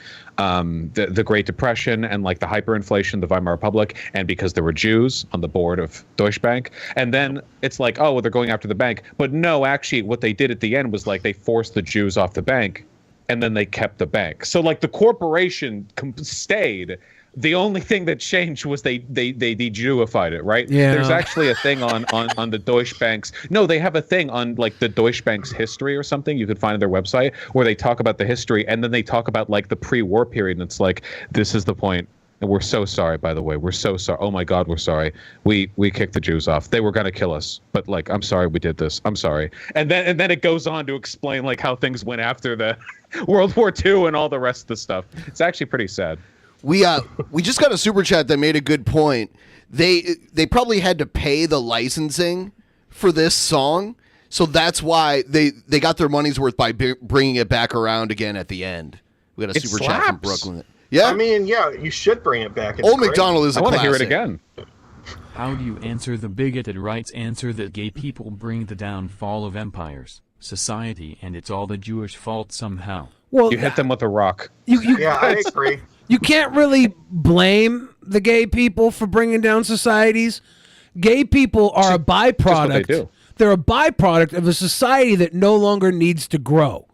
Great Depression and like the hyperinflation, the Weimar Republic, and because there were Jews on the board of Deutsche Bank. And then it's like, oh, well, they're going after the bank. But no, actually, what they did at the end was like they forced the Jews off the bank, and then they kept the bank. So like the corporation stayed. The only thing that changed was they de-Jewified it, right? Yeah. There's actually a thing on the Deutsche Bank's. No, they have a thing on like the Deutsche Bank's history or something. You could find on their website where they talk about the history, and then they talk about like the pre-war period. And it's like, this is the point. And we're so sorry, by the way. We're so sorry. Oh my God, we're sorry. We kicked the Jews off. They were gonna kill us, but like, I'm sorry we did this. I'm sorry. And then it goes on to explain like how things went after the World War II and all the rest of the stuff. It's actually pretty sad. We just got a super chat that made a good point. They probably had to pay the licensing for this song, so that's why they got their money's worth by bringing it back around again at the end. We got a super chat from Brooklyn. Yeah, I mean, yeah, you should bring it back. It's Old great. McDonald is a classic. I want to hear it again. How do you answer the bigoted right's answer that gay people bring the downfall of empires, society, and it's all the Jewish fault somehow? Well, you hit them with a rock. Yeah, I agree. You can't really blame the gay people for bringing down societies. Gay people are a byproduct. They're a byproduct of a society that no longer needs to grow.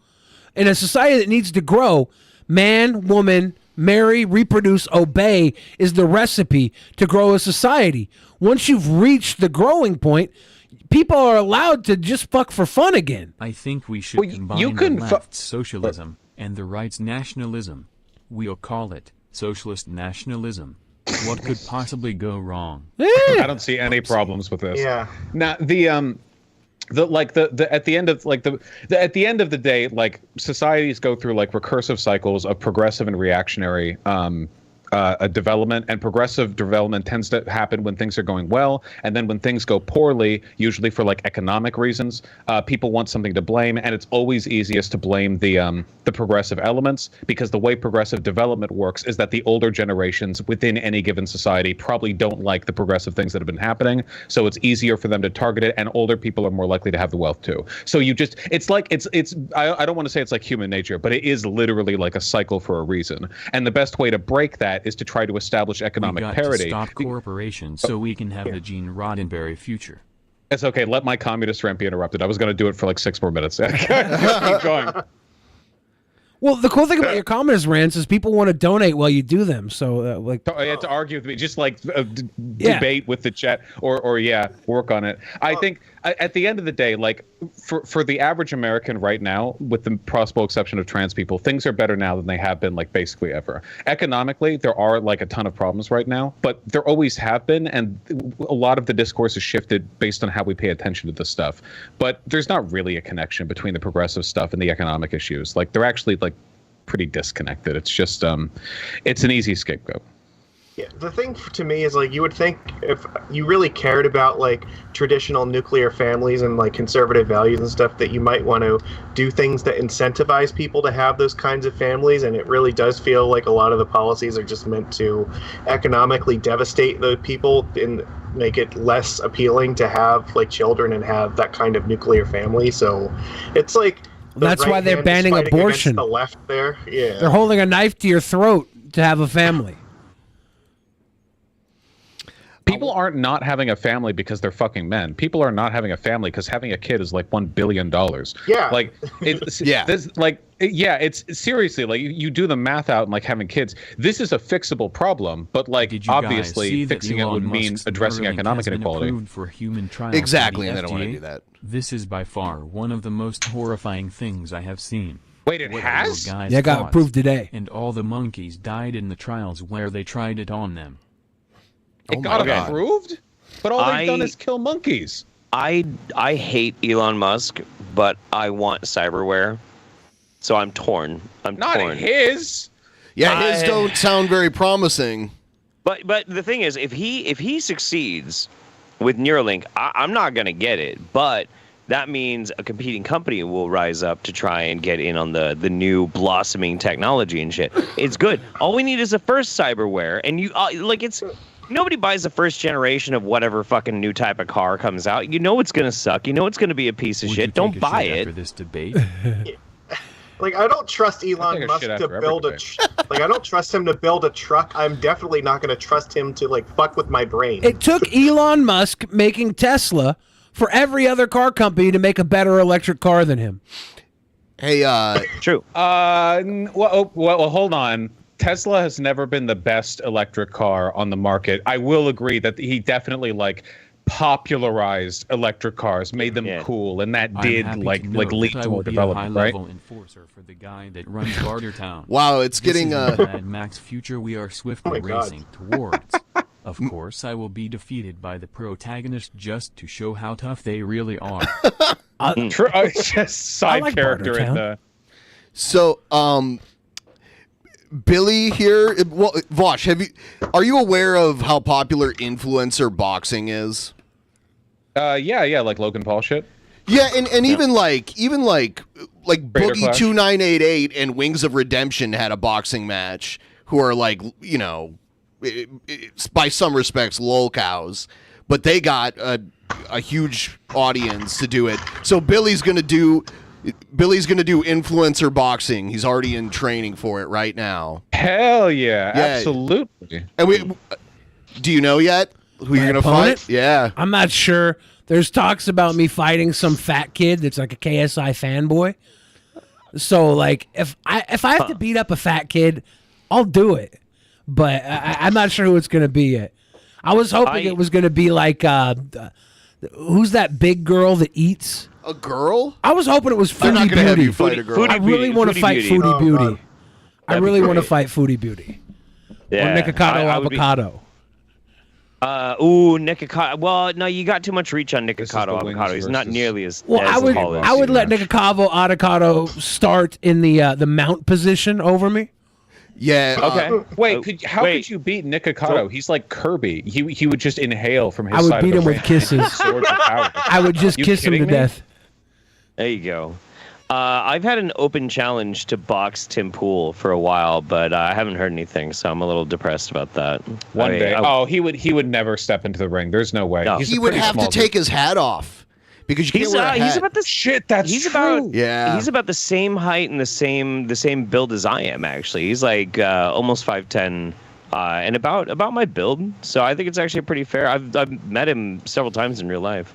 In a society that needs to grow, man, woman, marry, reproduce, obey is the recipe to grow a society. Once you've reached the growing point, people are allowed to just fuck for fun again. I think we should combine the left's socialism and the right's nationalism. We'll call it socialist nationalism. What could possibly go wrong? I don't see any problems with this. Yeah. Now at the end of the day, like societies go through like recursive cycles of progressive and reactionary development, and progressive development tends to happen when things are going well, and then when things go poorly, usually for like economic reasons, people want something to blame, and it's always easiest to blame the progressive elements, because the way progressive development works is that the older generations within any given society probably don't like the progressive things that have been happening, so it's easier for them to target it, and older people are more likely to have the wealth too. So you just, it's like, I don't want to say it's like human nature, but it is literally like a cycle for a reason, and the best way to break that is to try to establish economic parity. To stop corporations so we can have the Gene Roddenberry future. It's okay. Let my communist rant be interrupted. I was going to do it for like 6 more minutes. Just keep going. Well, the cool thing about your communist rants is people want to donate while you do them. So, I had to argue with me, just like debate with the chat, or work on it. I think at the end of the day, like for the average American right now, with the possible exception of trans people, things are better now than they have been like basically ever. Economically, there are like a ton of problems right now, but there always have been, and a lot of the discourse has shifted based on how we pay attention to this stuff. But there's not really a connection between the progressive stuff and the economic issues. Like they're actually like pretty disconnected. It's just it's an easy scapegoat. Yeah, the thing to me is like you would think if you really cared about like traditional nuclear families and like conservative values and stuff, that you might want to do things that incentivize people to have those kinds of families, and it really does feel like a lot of the policies are just meant to economically devastate the people and make it less appealing to have like children and have that kind of nuclear family. So it's like that's why they're banning abortion. The left there, yeah, they're holding a knife to your throat to have a family. People aren't not having a family because they're fucking men. People are not having a family because having a kid is like $1 billion. Yeah. Like, it's, it's seriously, like you do the math out and like having kids. This is a fixable problem, but like obviously fixing it would mean addressing economic inequality. For human trials exactly, by the and they don't want to do that. This is by far one of the most horrifying things I have seen. Wait, it has? Yeah, it got approved today. And all the monkeys died in the trials where they tried it on them. It got approved? But all they've done is kill monkeys. I hate Elon Musk, but I want cyberware. So I'm torn. Not his. Yeah, his don't sound very promising. But the thing is, if he succeeds with Neuralink, I'm not gonna get it. But that means a competing company will rise up to try and get in on the new blossoming technology and shit. It's good. All we need is a first cyberware, and you it's. Nobody buys the first generation of whatever fucking new type of car comes out. You know it's gonna suck. You know it's gonna be a piece of shit. Don't buy it. After this debate. Like I don't trust Elon Musk to build I don't trust him to build a truck. I'm definitely not gonna trust him to like fuck with my brain. It took Elon Musk making Tesla for every other car company to make a better electric car than him. Hey, true. Well, hold on. Tesla has never been the best electric car on the market. I will agree that he definitely like popularized electric cars, made them cool, and that did like lead to more development, right? Enforcer for the guy that runs Bartertown. Wow, it's getting Mad Max future we are swiftly racing towards. Of course, I will be defeated by the protagonist just to show how tough they really are. Just side character in the. So, Billy here. Well, Vaush, are you aware of how popular influencer boxing is? Yeah, like Logan Paul shit. Yeah, and even like Boogie 2988 and Wings of Redemption had a boxing match. Who are like, you know, by some respects, lol cows, but they got a huge audience to do it. So Billy's gonna do influencer boxing. He's already in training for it right now. Hell yeah, absolutely. And do you know yet who you're gonna fight? Yeah, I'm not sure. There's talks about me fighting some fat kid that's like a KSI fanboy. So like, if I have to beat up a fat kid, I'll do it. But I'm not sure who it's gonna be yet. I was hoping it was gonna be like Who's that big girl that eats? A girl? I was hoping it was I'm not Foodie gonna have Beauty. you fight a girl. I really want to fight Foodie Beauty. I really want to fight Foodie Beauty. Yeah, Or Nikocado I would be- Avocado. Nikocado. Well, no, you got too much reach on Nikocado Avocado. He's not nearly as. Well, as polished. I would let Nikocado Avocado start in the mount position over me. Yeah. Okay. Wait, how could you beat Nikocado? He's like Kirby. He would just inhale from his I would side beat of him the with ring. kisses. Swords of power. I would just You kiss him to kidding me? death. There you go. I've had an open challenge to box Tim Pool for a while, but I haven't heard anything, so I'm a little depressed about that. One day. He would never step into the ring. There's no way. No. He would have to take his hat off because you can't wear a hat. He's about the shit. That's he's true. About he's about the same height and the same build as I am. Actually, he's like almost 5'10", and about my build. So I think it's actually pretty fair. I've met him several times in real life.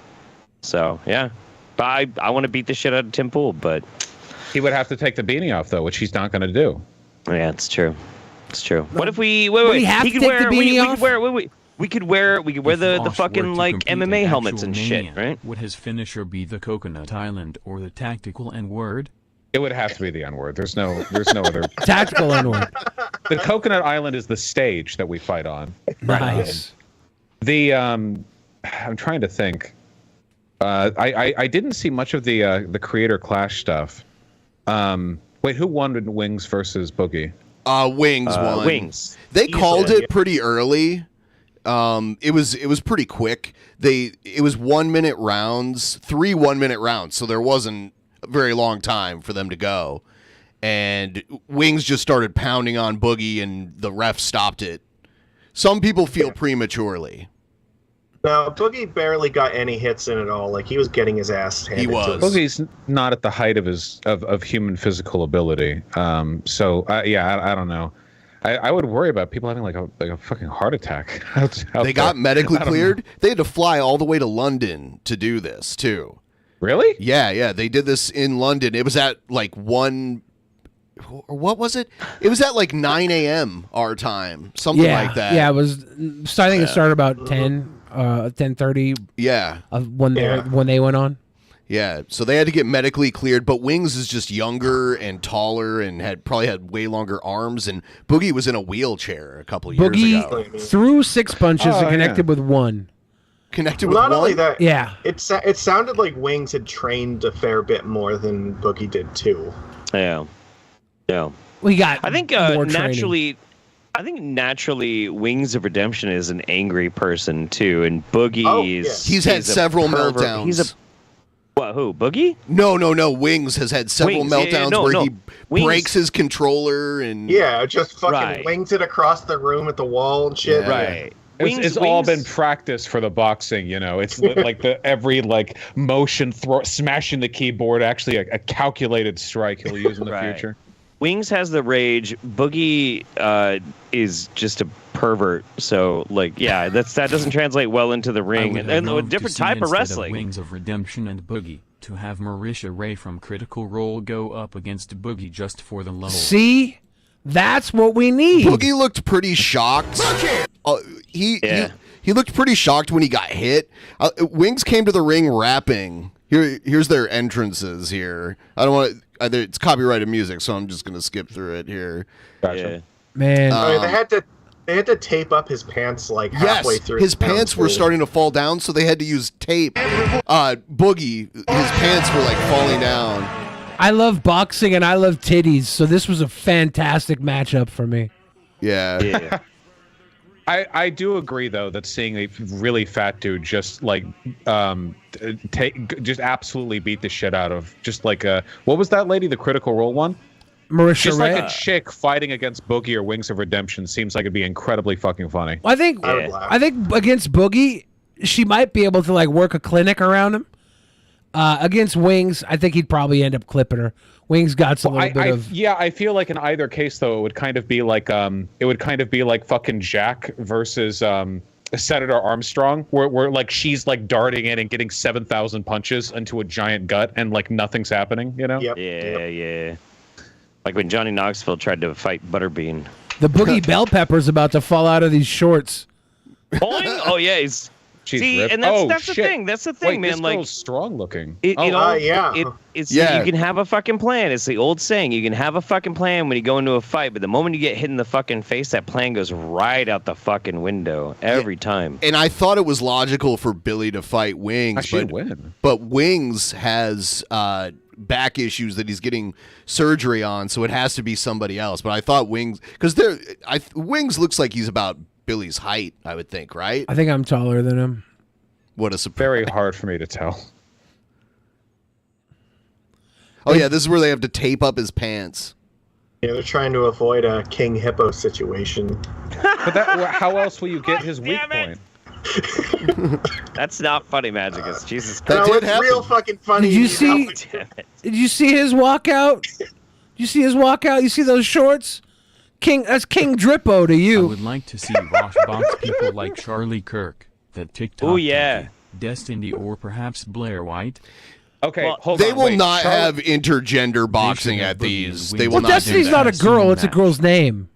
So yeah. But I want to beat the shit out of Tim Pool, but he would have to take the beanie off though, which he's not going to do. Yeah, it's true. It's true. What if we wait? We have he to could take wear, the beanie off? We could wear the Vaush fucking were to like compete MMA in helmets actual and mania, shit, right? Would his finisher be the Coconut Island or the tactical N-word? It would have to be the N-word. There's no other tactical N-word. The Coconut Island is the stage that we fight on. Nice. I'm trying to think. I didn't see much of the creator clash stuff. Wait, who won in Wings versus Boogie? Wings won. Wings. They called it pretty early. It was pretty quick. It was 1 minute rounds, 3 1-minute rounds, so there wasn't a very long time for them to go. And Wings just started pounding on Boogie, and the ref stopped it. Some people feel prematurely. No, Boogie barely got any hits in at all. Like he was getting his ass handed to him. Boogie's not at the height of his of human physical ability. I don't know. I would worry about people having like a fucking heart attack. They got medically cleared. They had to fly all the way to London to do this too. Really? Yeah. They did this in London. It was at like what was it? It was at like 9 a.m. our time, something like that. Yeah, it was. So I think it started about 10:30. Yeah, when they went on. Yeah, so they had to get medically cleared. But Wings is just younger and taller and probably had way longer arms. And Boogie was in a wheelchair a couple of years ago. Boogie threw 6 punches and connected with 1. Connected with Not 1? only that, Yeah. it sounded like Wings had trained a fair bit more than Boogie did too. Yeah. We got. I think more naturally. I think naturally, Wings of Redemption is an angry person too, and Boogie is. He's had several pervert. meltdowns. He's a what? Who? Boogie? No. Wings has had several Wings, meltdowns where he Wings- breaks his controller and Yeah, just fucking Right. wings it across the room at the wall and shit. Yeah. Right. It's all been practice for the boxing, you know. It's like every motion smashing the keyboard, actually a calculated strike he'll use in the future. Wings has the rage. Boogie is just a pervert. So that doesn't translate well into the ring, and a different type of wrestling. Wings of Redemption and Boogie to have Marisha Ray from Critical Role go up against Boogie just for the lulz. See, that's what we need. Boogie looked pretty shocked. He looked pretty shocked when he got hit. Wings came to the ring rapping. Here's their entrances here. I don't want to. It's copyrighted music, so I'm just gonna skip through it here. Gotcha. Man, they had to tape up his pants halfway through. His pants were starting to fall down, so they had to use tape. Boogie, his pants were falling down. I love boxing and I love titties, so this was a fantastic matchup for me. Yeah. I do agree though that seeing a really fat dude just just absolutely beat the shit out of what was that lady, the Critical Role one? Marisha just Ray. like a chick fighting against Boogie or Wings of Redemption seems like it'd be incredibly fucking funny. I think against Boogie, she might be able to work a clinic around him. Against Wings, I think he'd probably end up clipping her. Wings got a little bit of. Yeah, I feel like in either case though, it would kind of be like fucking Jack versus Senator Armstrong, where she's darting in and getting 7,000 punches into a giant gut and nothing's happening, you know? Yep. Yeah. Like when Johnny Knoxville tried to fight Butterbean. The Boogie Bell Pepper's about to fall out of these shorts. Boing! Oh yeah, She's See, ripped. and that's Oh, that's the shit. thing. That's the Wait, thing, man. this Like, girl's strong looking. it's you can have a fucking plan. It's the old saying. You can have a fucking plan when you go into a fight, but the moment you get hit in the fucking face, that plan goes right out the fucking window every time. And I thought it was logical for Billy to fight Wings, should win. But Wings has back issues that he's getting surgery on, so it has to be somebody else. But I thought Wings, because Wings looks like he's about Billy's height, I would think, right? I think I'm taller than him. What a surprise. Very hard for me to tell. Oh yeah, this is where they have to tape up his pants. Yeah, they're trying to avoid a King Hippo situation. But how else will you get his weak point? That's not funny, Magicus. Jesus No, Christ. it's real fucking funny. Did you see? Did you see his walkout? Did you see his walkout? You see those shorts? That's King Drippo to you. I would like to see Vaush box people like Charlie Kirk, that TikTok Ooh, yeah. junkie, Destiny, or perhaps Blair White. Okay, hold they on. will wait, not Charlie- have intergender boxing at these. They will not Destiny's do not that. a girl. It's a girl's name.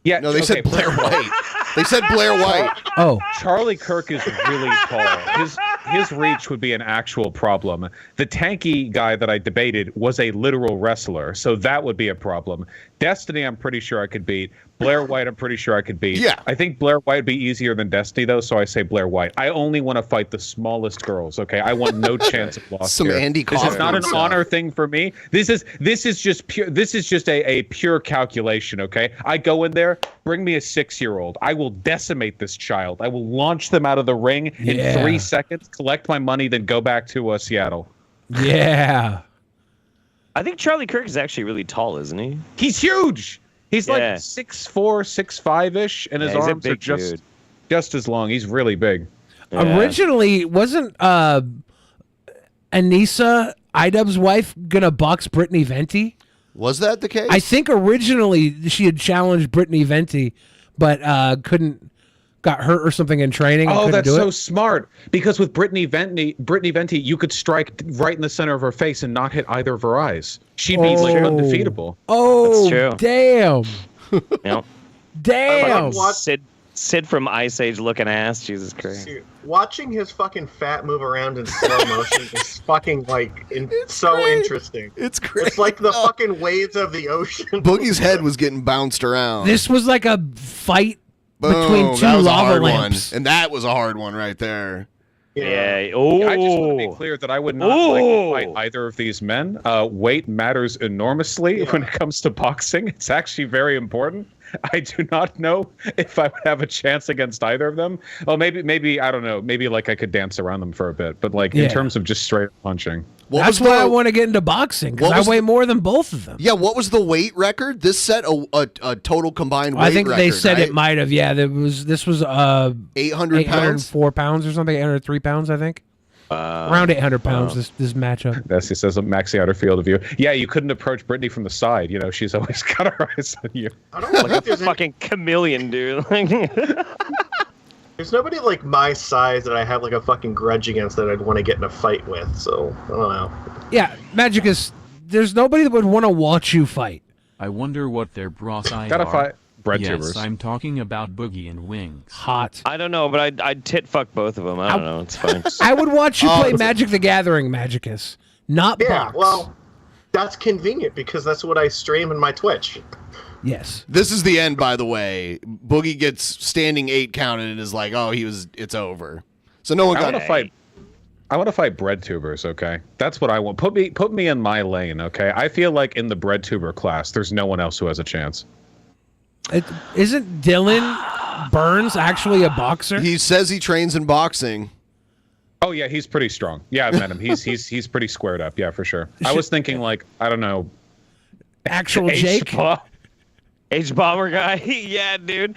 Yeah, No, they okay, said Blair White. They said Blair White. Oh. Charlie Kirk is really tall. His reach would be an actual problem. The tanky guy that I debated was a literal wrestler, so that would be a problem. Destiny, I'm pretty sure I could beat. Blair White, I'm pretty sure I could beat. Yeah. I think Blair White would be easier than Destiny, though, so I say Blair White. I only want to fight the smallest girls, okay? I want no chance of loss Some here. Andy This is not an Kaufman honor thing for me. This is just pure. This is just a pure calculation, okay? I go in there, bring me a 6-year-old. I will decimate this child. I will launch them out of the ring in 3 seconds, collect my money, then go back to Seattle. Yeah. I think Charlie Kirk is actually really tall, isn't he? He's huge. He's like Yeah. 6'4", 6'5"-ish, and his Yeah, he's a arms are big dude. just as long. He's really big. Originally, wasn't Anissa, Idubbb's wife, gonna box Brittany Venti? Was that the case? I think originally she had challenged Brittany Venti, but got hurt or something in training. And Oh, couldn't that's do so it. smart. Because with Brittany Venti, you could strike right in the center of her face and not hit either of her eyes. She'd be like undefeatable. Oh, That's true. damn. Yep. Damn. Sid from Ice Age looking ass. Jesus Christ. Dude, watching his fucking fat move around in slow motion is fucking so interesting. It's great. It's like the fucking waves of the ocean. Boogie's head was getting bounced around. This was like a fight Boom, between two that was a lava hard lamps. one. And that was a hard one right there. Yeah. Oh. I just want to be clear that I would not like to fight either of these men. Weight matters enormously when it comes to boxing. It's actually very important. I do not know if I would have a chance against either of them. Well, maybe I don't know. Maybe like I could dance around them for a bit, but like in terms of just straight punching. That's why I want to get into boxing, because I weigh more than both of them. Yeah, what was the weight record? This set a total combined weight I think record, they said right? it might have. Yeah, this was 800 pounds? 804 pounds or something, 803 pounds, I think. Around 800 pounds, this matchup. That's just says a maxi outer field of view. Yeah, you couldn't approach Brittany from the side. You know, she's always got her eyes on you. I don't think Like a there's fucking chameleon, dude. There's nobody like my size that I have like a fucking grudge against that I'd want to get in a fight with. So I don't know. Yeah, Magicus, there's nobody that would want to watch you fight. I wonder what their bros eyes Gotta are. fight bread yes, tubers. I'm talking about Boogie and Wings. Hot. I don't know, but I'd tit fuck both of them. I don't know. It's fine. I would watch you play Magic the Gathering, Magicus, not Yeah, box. well, that's convenient because that's what I stream in my Twitch. Yes. This is the end, by the way. Boogie gets standing 8 counted and is like, "Oh, it's over." So no one I got want to fight. I want to fight bread tubers. Okay, that's what I want. Put me in my lane. Okay, I feel like in the bread tuber class, there's no one else who has a chance. Isn't Dylan Burns actually a boxer? He says he trains in boxing. Oh yeah, he's pretty strong. Yeah, I've met him. He's pretty squared up. Yeah, for sure. I was thinking like I don't know, actual Jake. H-bomber guy. Yeah, dude.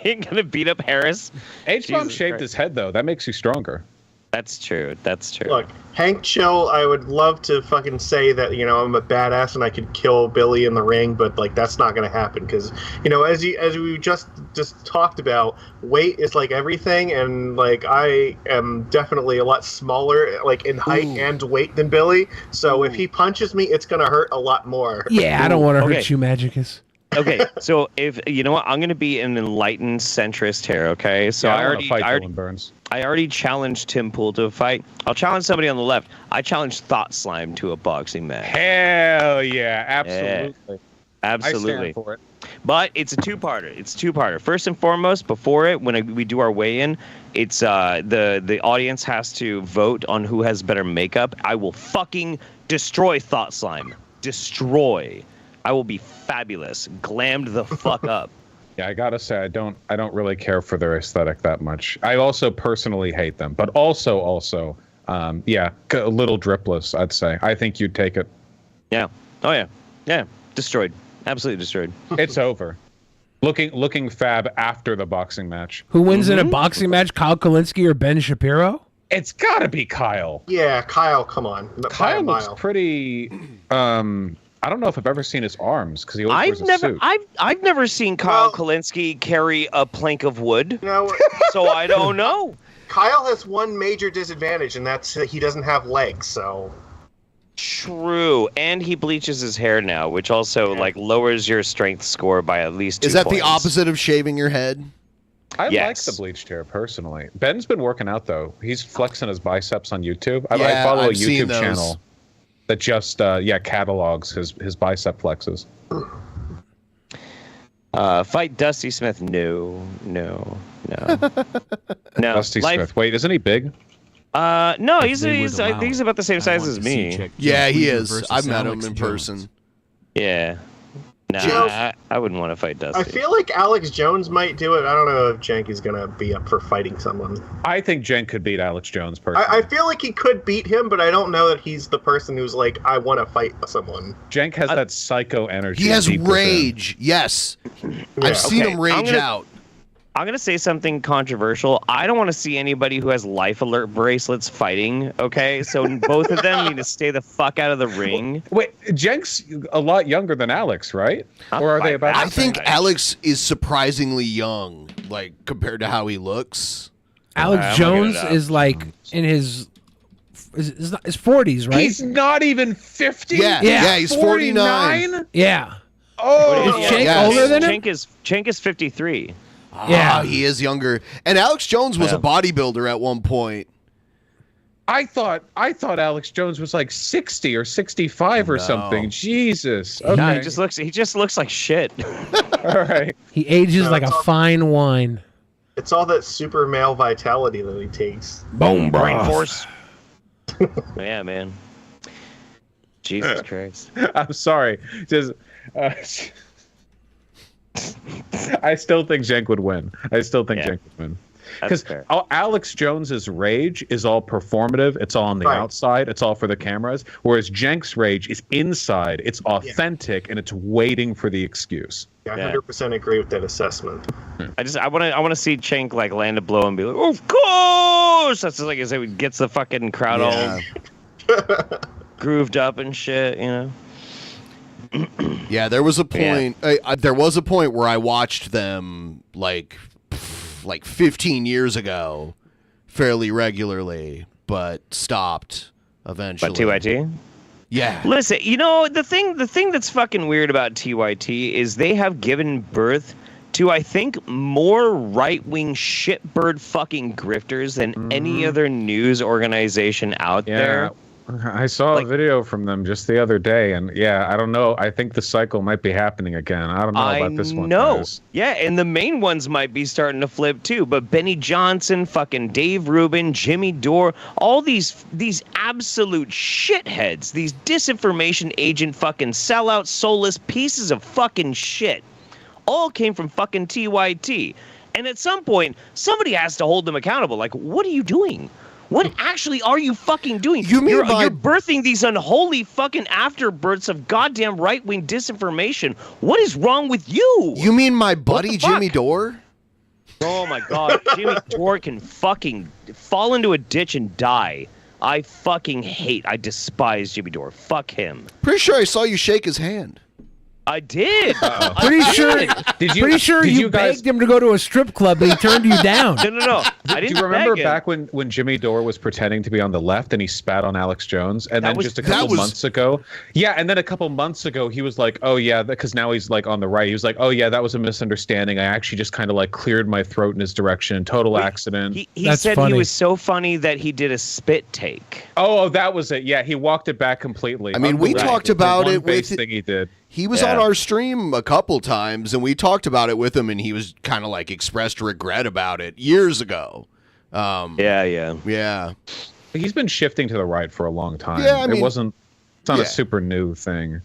Ain't gonna beat up Harris. H-bomb shaved his head though. That makes you stronger. That's true. That's true. Look, Hank Chill, I would love to fucking say that, I'm a badass and I could kill Billy in the ring, but like that's not going to happen because, as we just talked about, weight is like everything, and like I am definitely a lot smaller, like in height and weight than Billy. So if he punches me, it's going to hurt a lot more. Yeah, I don't want to hurt you, Magicus. Okay, so if you know what, I'm gonna be an enlightened centrist here. Okay, so Yeah, I wanna fight Dylan Burns. I already challenged Tim Pool to a fight. I'll challenge somebody on the left. I challenged Thought Slime to a boxing match. Hell yeah, absolutely. Yeah, absolutely. I stand for it. But it's a two-parter. First and foremost, before it, when we do our weigh-in, it's the audience has to vote on who has better makeup. I will fucking destroy Thought Slime. Destroy. I will be fabulous. Glammed the fuck up. Yeah, I gotta say, I don't really care for their aesthetic that much. I also personally hate them, but also, yeah, a little dripless, I'd say. I think you'd take it. Yeah. Oh yeah. Yeah. Destroyed. Absolutely destroyed. It's over. Looking fab after the boxing match. Who wins in a boxing match, Kyle Kalinske or Ben Shapiro? It's gotta be Kyle. Yeah, Kyle, come on. Kyle looks pretty. I don't know if I've ever seen his arms because he always wears a suit. I've never seen Kyle Kalinske carry a plank of wood. No, so I don't know. Kyle has one major disadvantage, and that's that he doesn't have legs. So true, and he bleaches his hair now, which also like lowers your strength score by at least 2 Is that points. the opposite of shaving your head? I like the bleached hair personally. Ben's been working out though. He's flexing his biceps on YouTube. I follow a YouTube channel that just catalogs his bicep flexes. Fight Dusty Smith? No. Dusty Smith. Wait, isn't he big? No, he's I think he's about the same size as me. Yeah, he is. I've met him in person. Yeah. Nah, I wouldn't want to fight Dusty. I feel like Alex Jones might do it. I don't know if Cenk is going to be up for fighting someone. I think Cenk could beat Alex Jones personally. I feel like he could beat him, but I don't know that he's the person who's like, I want to fight someone. Cenk has that psycho energy. He has rage. Yes. I've seen him rage out. I'm going to say something controversial. I don't want to see anybody who has life alert bracelets fighting, okay? So both of them need to stay the fuck out of the ring. Wait, Cenk's a lot younger than Alex, right? Or are they about I think Alex is surprisingly young, like, compared to how he looks. Alex Jones is like in his 40s, right? He's not even 50? Yeah, he's 49. Yeah. Oh, is Cenk older than him? Cenk is 53. Yeah, he is younger. And Alex Jones was a bodybuilder at one point. I thought Alex Jones was like 60 or 65 or something. Jesus. Okay. No, he just looks like shit. All right. He ages like a fine wine. It's all that super male vitality that he takes. Boom, brain force. Yeah, man. Jesus Christ. I'm sorry. Just I still think Cenk would win. Cenk would win. Because Alex Jones's rage is all performative. It's all on the outside. It's all for the cameras. Whereas Cenk's rage is inside. It's authentic and it's waiting for the excuse. Yeah, I 100% agree with that assessment. I want to see Cenk like land a blow and be like, of course. That's just like as it gets the fucking crowd all grooved up and shit, you know. Yeah, there was a point. There was a point where I watched them like 15 years ago, fairly regularly, but stopped eventually. But TYT? Yeah. Listen, you know the thing that's fucking weird about TYT is they have given birth to, I think, more right-wing shitbird fucking grifters than any other news organization out there. I saw a video from them just the other day, and I don't know. I think the cycle might be happening again. I don't know about this one. Yeah, and the main ones might be starting to flip too. But Benny Johnson, fucking Dave Rubin, Jimmy Dore, all these absolute shitheads, these disinformation agent fucking sellout, soulless pieces of fucking shit, all came from fucking TYT. And at some point, somebody has to hold them accountable. Like, what are you doing? What actually are you fucking doing? You're birthing these unholy fucking afterbirths of goddamn right-wing disinformation. What is wrong with you? You mean my buddy Jimmy Dore? Oh my God, Jimmy Dore can fucking fall into a ditch and die. I fucking despise Jimmy Dore. Fuck him. Pretty sure I saw you shake his hand. I did. Pretty sure you guys begged him to go to a strip club, but he turned you down. No. I Do didn't you remember beg him. back when Jimmy Dore was pretending to be on the left and he spat on Alex Jones? And then just a couple months ago. Yeah, and then a couple months ago, he was like, oh, yeah, because now he's like on the right. He was like, oh, yeah, that was a misunderstanding. I actually just kind of like cleared my throat in his direction. Total accident. He said he was so funny that he did a spit take. Oh, that was it. Yeah, he walked it back completely. I mean, we talked about it with thing he did. He was on our stream a couple times, and we talked about it with him, and he was kind of like expressed regret about it years ago. Yeah. He's been shifting to the right for a long time. Yeah, I mean, it's not a super new thing.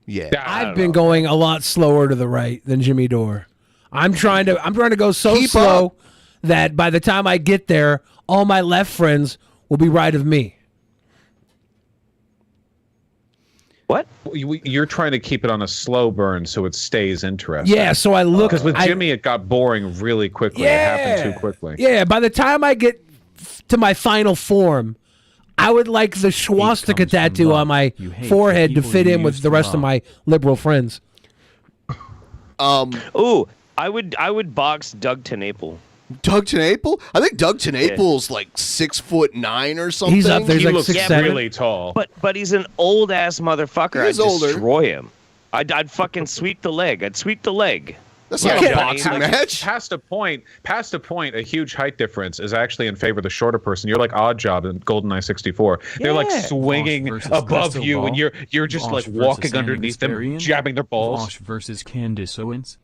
Yeah, I've been going a lot slower to the right than Jimmy Dore. I'm trying to go so slow that by the time I get there, all my left friends will be right of me. What? You're trying to keep it on a slow burn so it stays interesting. Yeah, so I look... Because with Jimmy, it got boring really quickly. Yeah. It happened too quickly. Yeah, by the time I get to my final form, I would like the swastika tattoo on my forehead to fit in with the rest of my liberal friends. Ooh, I would box Doug TenNapel. Doug TenNapel? I think Doug TenNapel's like 6'9" or something. He's up there. He's He like looks 6'7". really tall. But he's an old ass motherfucker. He is I'd older. destroy him. I'd fucking sweep the leg. I'd sweep the leg. That's not a boxing match. Past a point, a huge height difference is actually in favor of the shorter person. You're like Oddjob in GoldenEye 64. They're like swinging above you, and you're just like walking underneath them, jabbing their balls. Vaush versus Candace Owens.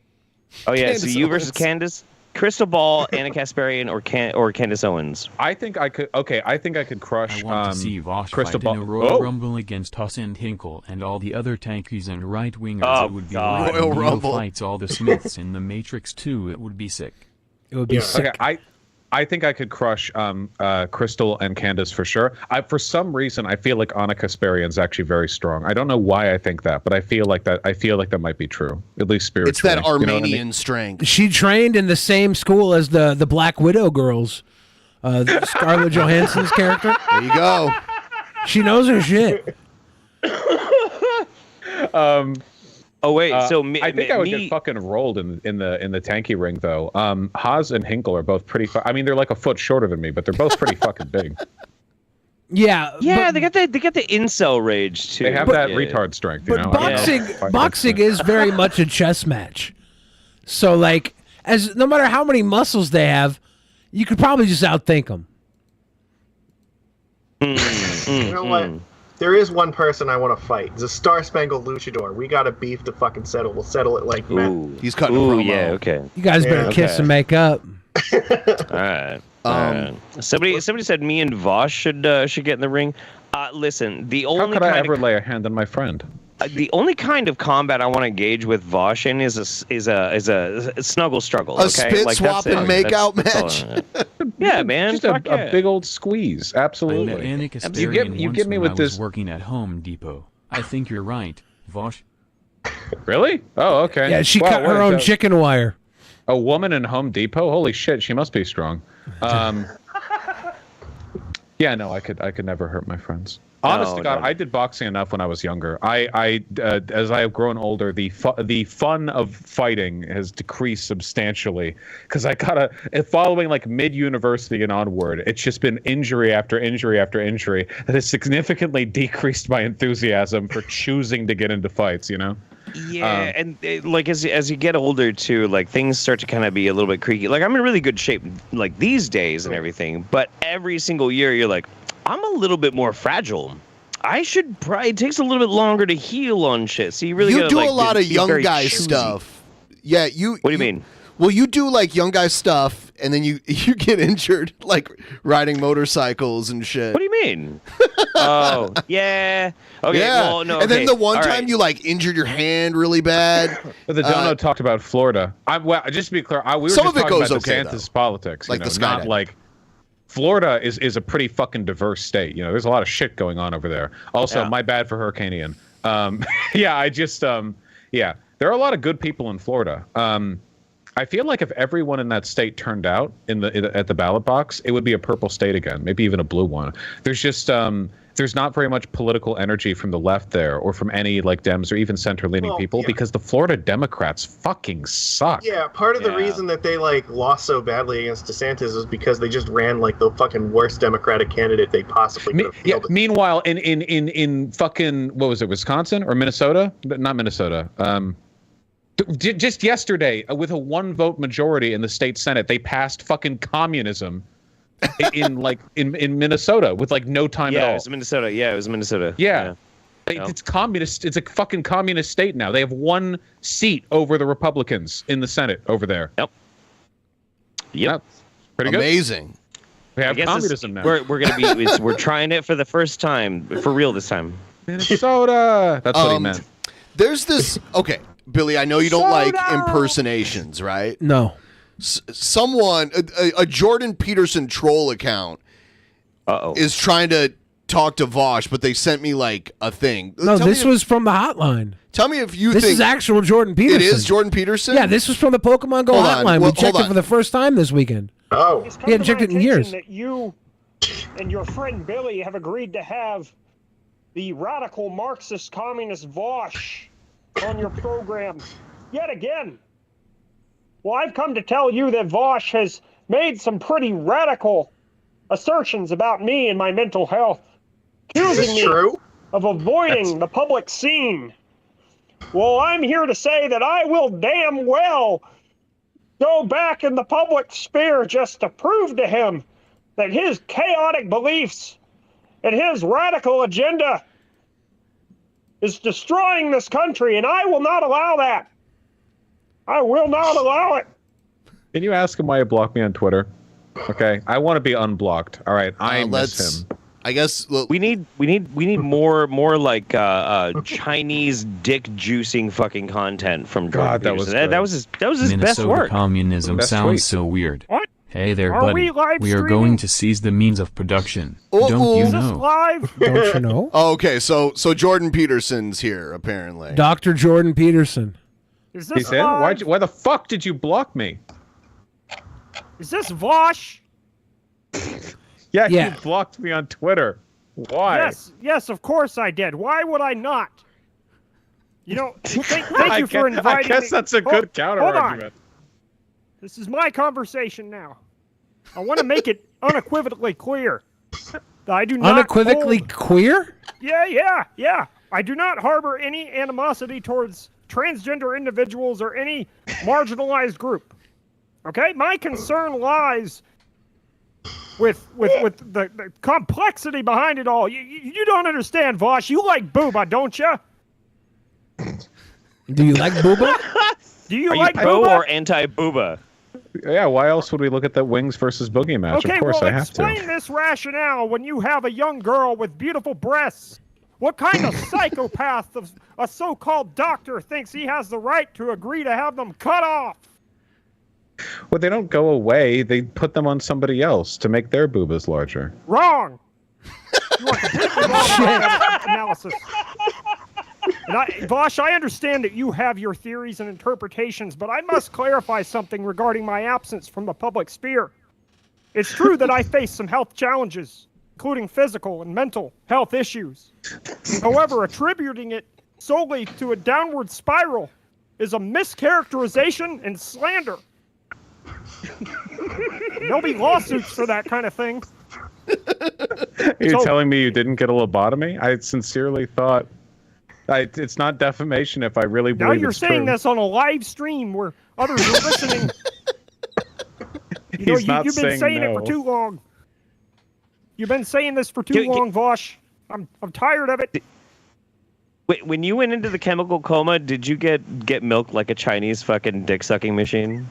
Oh yeah, Candace so you Owens. versus Candace, Crystal Ball, Anna Kasparian, or Candace Owens. I think I could. Okay, I think I could crush. I want to see Vaush Crystal fight Ball. in a Royal Rumble against Huss and Hinkle and all the other tankies and right-wingers. It would be like Royal Neo Rumble. fights all the Smiths in The Matrix 2. It would be sick. It would be sick. Okay, I think I could crush Crystal and Candace for sure. For some reason, I feel like Anna Kasparian is actually very strong. I don't know why I think that, but I feel like that might be true, at least spiritually. It's that Armenian You know what I mean? strength. She trained in the same school as the Black Widow girls. Scarlett Johansson's character. There you go. She knows her shit. Oh wait, so I think I would get fucking rolled in the tanky ring though. Haas and Hinkle are both pretty. I mean, they're like a foot shorter than me, but they're both pretty fucking big. Yeah, they got the incel rage too. They have that retard strength. You know? Boxing is very much a chess match. So like, no matter how many muscles they have, you could probably just outthink them. You know what? There is one person I want to fight. It's a Star Spangled Luchador. We got a beef to fucking settle. We'll settle it like men. He's cutting a promo. Yeah, okay. You guys better kiss and make up. All right. Somebody said me and Vaush should get in the ring. Listen, the only How could I ever lay a hand on my friend? The only kind of combat I want to engage with Vaush in is a snuggle struggle. A okay? spit like, swap and make out match. Yeah, man. Just a big old squeeze. Absolutely. I met Anna Kasparian You once get me when with I this. was working at Home Depot. I think you're right, Vaush. Really? Oh, okay. Yeah, she Wow, cut what her is own that? chicken wire. A woman in Home Depot? Holy shit, she must be strong. Yeah, no, I could never hurt my friends. Honest to God, I did boxing enough when I was younger. As I have grown older, the fun of fighting has decreased substantially because following like mid-university and onward, it's just been injury after injury after injury that has significantly decreased my enthusiasm for choosing to get into fights. You know. Yeah, and like as you get older too, like things start to kind of be a little bit creaky. Like I'm in really good shape, like these days and everything. But every single year, you're like, I'm a little bit more fragile. I should probably. It takes a little bit longer to heal on shit. So you really You gotta, do like, a lot of be young very guy choosy. stuff. Yeah, you. What do you mean? Well, you do like young guy stuff, and then you get injured, like riding motorcycles and shit. What do you mean? Oh, yeah. Okay. Yeah. Well, no. And then okay, the one all time right. you like injured your hand really bad. But the dono talked about Florida. Well, just to be clear, we were Some just of it talking goes about okay, DeSantis though. politics. Like the not skydive. like Florida is a pretty fucking diverse state. You know, there's a lot of shit going on over there. Also, my bad for Hurricane Ian. Yeah, there are a lot of good people in Florida. I feel like if everyone in that state turned out at the ballot box, it would be a purple state again, maybe even a blue one. There's just there's not very much political energy from the left there, or from any like Dems or even center-leaning people, because the Florida Democrats fucking suck. Yeah, part of the reason that they like lost so badly against DeSantis is because they just ran like the fucking worst Democratic candidate they possibly could have fielded. Meanwhile, in fucking what was it, Wisconsin or Minnesota? Not Minnesota. Just yesterday, with a 1-vote majority in the state Senate, they passed fucking communism in Minnesota with like no time at all. Yeah, it was Minnesota. Yeah, it was Minnesota. Yeah. It's communist. It's a fucking communist state now. They have 1 seat over the Republicans in the Senate over there. Yep. Pretty good. Amazing. We have communism now. We're gonna be. We're trying it for the first time, for real this time. Minnesota. That's what he meant. There's this. Okay, Billy. I know you don't like impersonations, right? No. Someone, a Jordan Peterson troll account, is trying to talk to Vaush, but they sent me like a thing. No, this was from the hotline. Tell me if you think... This is actual Jordan Peterson. It is Jordan Peterson? Yeah, this was from the Pokemon Go hotline. We checked it for the first time this weekend. Oh. He hadn't checked it in years. That you and your friend Billy have agreed to have the radical Marxist communist Vaush on your program yet again. Well, I've come to tell you that Vaush has made some pretty radical assertions about me and my mental health, accusing me of avoiding the public scene. Well, I'm here to say that I will damn well go back in the public sphere just to prove to him that his chaotic beliefs and his radical agenda is destroying this country, and I will not allow that. I will not allow it. Can you ask him why he blocked me on Twitter? Okay, I want to be unblocked. All right, I miss him. I guess we need more like Chinese dick juicing fucking content from Jordan Peterson. That was his Minnesota best work. Communism sounds so weird. What? Hey there, Are buddy. we are going to seize the means of production. Don't you know? Live? Don't you know? Oh, okay, so Jordan Peterson's here apparently. Dr. Jordan Peterson. Is this He's in? Why the fuck did you block me? Is this Vaush? Yeah, you blocked me on Twitter. Why? Yes, of course I did. Why would I not? You know, thank you for inviting me. I guess that's a good counter argument. This is my conversation now. I want to make it unequivocally clear that I do not unequivocally queer? Yeah. I do not harbor any animosity towards transgender individuals or any marginalized group. Okay? My concern lies with the complexity behind it all. You don't understand, Vaush. You like booba, don't you? Do you like booba? Do you Are like you pro booba? or anti-booba? Yeah, why else would we look at the Wings versus Boogie match? Okay, Of course well, I have to. explain this rationale when you have a young girl with beautiful breasts. What kind of psychopath of a so-called doctor thinks he has the right to agree to have them cut off? Well, they don't go away. They put them on somebody else to make their boobas larger. Wrong. You are completely wrong about that analysis. And Vaush, I understand that you have your theories and interpretations, but I must clarify something regarding my absence from the public sphere. It's true that I face some health challenges, including physical and mental health issues. However, attributing it solely to a downward spiral is a mischaracterization and slander. There'll be lawsuits for that kind of thing. You're telling me you didn't get a lobotomy? I sincerely thought... it's not defamation if I really believe it's true. Now you're saying this on a live stream where others are listening. You've been saying it for too long. You've been saying this for too long, Vaush. I'm tired of it. Wait, when you went into the chemical coma, did you get milked like a Chinese fucking dick-sucking machine?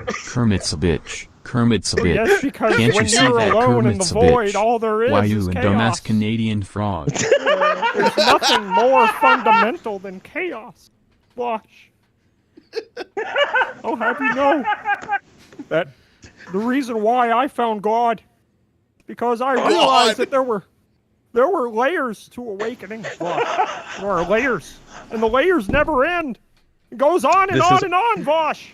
Kermit's a bitch. Kermit's a bitch. Yes, because Can't when you see you're that alone in Kermit's the a bitch? void, all there is Why you is a chaos. dumbass Canadian frog? There's nothing more fundamental than chaos, Vaush. I'll have you know that the reason why I found God, because I realized that there were layers to awakening. Vaush. There are layers, and the layers never end. It goes on and on and on, Vaush.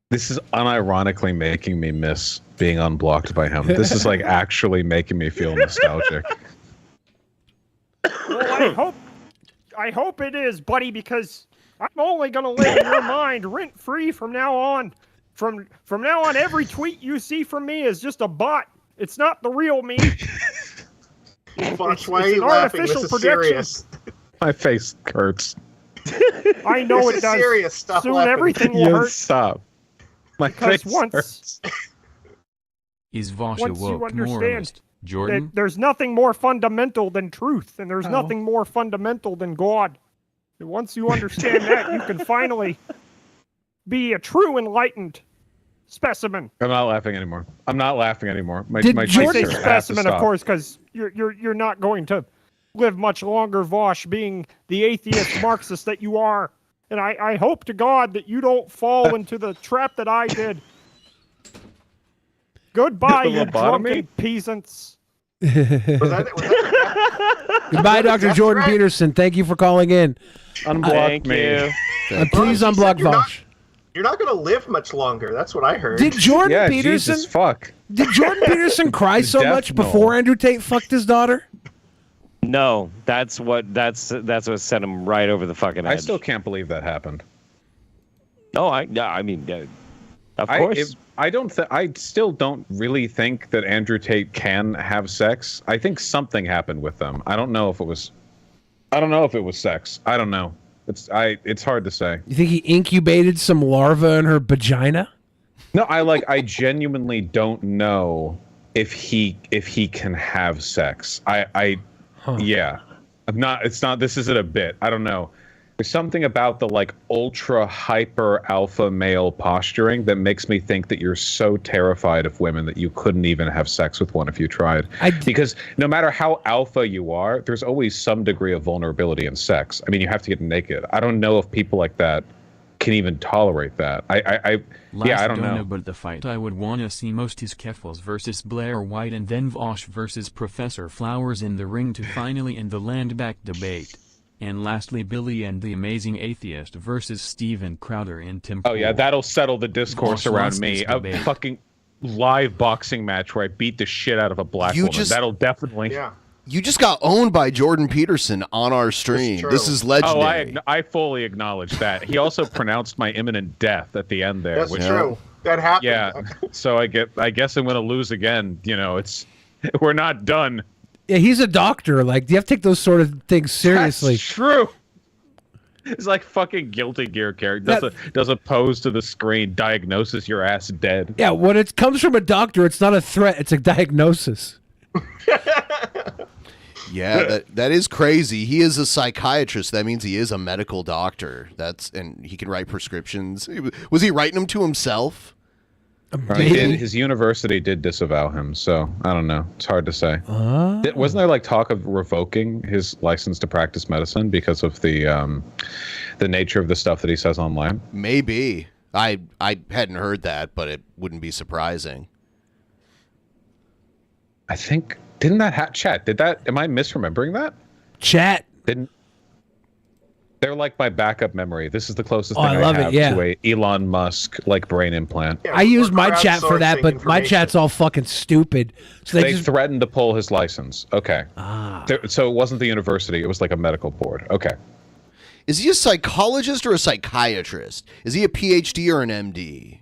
This is unironically making me miss being unblocked by him. This is like actually making me feel nostalgic. Well, I hope it is, buddy, because I'm only gonna live in your mind rent-free from now on. From now on, every tweet you see from me is just a bot. It's not the real me. Vaush, why are you laughing? This is serious. My face hurts. I know This it is does. serious. Stop Soon laughing. everything will hurt. Stop. My Because face once hurts. Is Vaush Once you awoke understand moralist? Jordan? that there's nothing more fundamental than truth, and there's Oh. nothing more fundamental than God. And once you understand that, you can finally be a true enlightened specimen. I'm not laughing anymore. I'm not laughing anymore. My I face say hurts. I have to specimen, of stop. course, because you're not going to live much longer, Vaush, being the atheist Marxist that you are. And I hope to God that you don't fall into the trap that I did. Goodbye, The you lobotomy? drunken peasants. Goodbye, Dr. Jordan Peterson. Thank you for calling in. Unblock me. Please unblock Vaush. You're not going to live much longer. That's what I heard. Did Jordan Peterson? Jesus fuck. Did Jordan Peterson cry so Death much knell. before Andrew Tate fucked his daughter? No, that's what sent him right over the fucking edge. I still can't believe that happened. No, I mean, of course. I still don't really think that Andrew Tate can have sex. I think something happened with them. I don't know if it was sex. I don't know. It's hard to say. You think he incubated some larva in her vagina? No, I genuinely don't know if he can have sex. Yeah. This isn't a bit. I don't know. There's something about the like ultra hyper alpha male posturing that makes me think that you're so terrified of women that you couldn't even have sex with one if you tried. Because no matter how alpha you are, there's always some degree of vulnerability in sex. I mean, you have to get naked. I don't know if people like that can even tolerate that. I don't know. But the fight I would want to see most is Keffels versus Blair White and then Vaush versus Professor Flowers in the ring to finally end the land back debate. And lastly, Billy and the Amazing Atheist versus Steven Crowder in Tim. Oh yeah, that'll settle the discourse Vaush around lost me. this A debate. fucking live boxing match where I beat the shit out of a black You woman. just- That'll definitely. Yeah. You just got owned by Jordan Peterson on our stream. This is legendary. Oh, I fully acknowledge that. He also pronounced my imminent death at the end there. That's which, true. That happened. Yeah. So I guess I'm gonna lose again. You know, we're not done. Yeah, he's a doctor. Like, you have to take those sort of things seriously. That's true. It's like fucking Guilty Gear character. Does a pose to the screen, diagnoses your ass dead. Yeah, when it comes from a doctor, it's not a threat; it's a diagnosis. Yeah, that is crazy. He is a psychiatrist. That means he is a medical doctor. And he can write prescriptions. Was he writing them to himself? His university did disavow him, so I don't know. It's hard to say. Wasn't there like talk of revoking his license to practice medicine because of the nature of the stuff that he says online? Maybe. I hadn't heard that, but it wouldn't be surprising. I think didn't that chat? Did that? Am I misremembering that? Chat didn't. They're like my backup memory. This is the closest Oh, thing I I love it, have yeah. to a Elon Musk like brain implant. I use my chat for that, but my chat's all fucking stupid. So They just threatened to pull his license. Okay. So it wasn't the university. It was like a medical board. Okay. Is he a psychologist or a psychiatrist? Is he a PhD or an MD?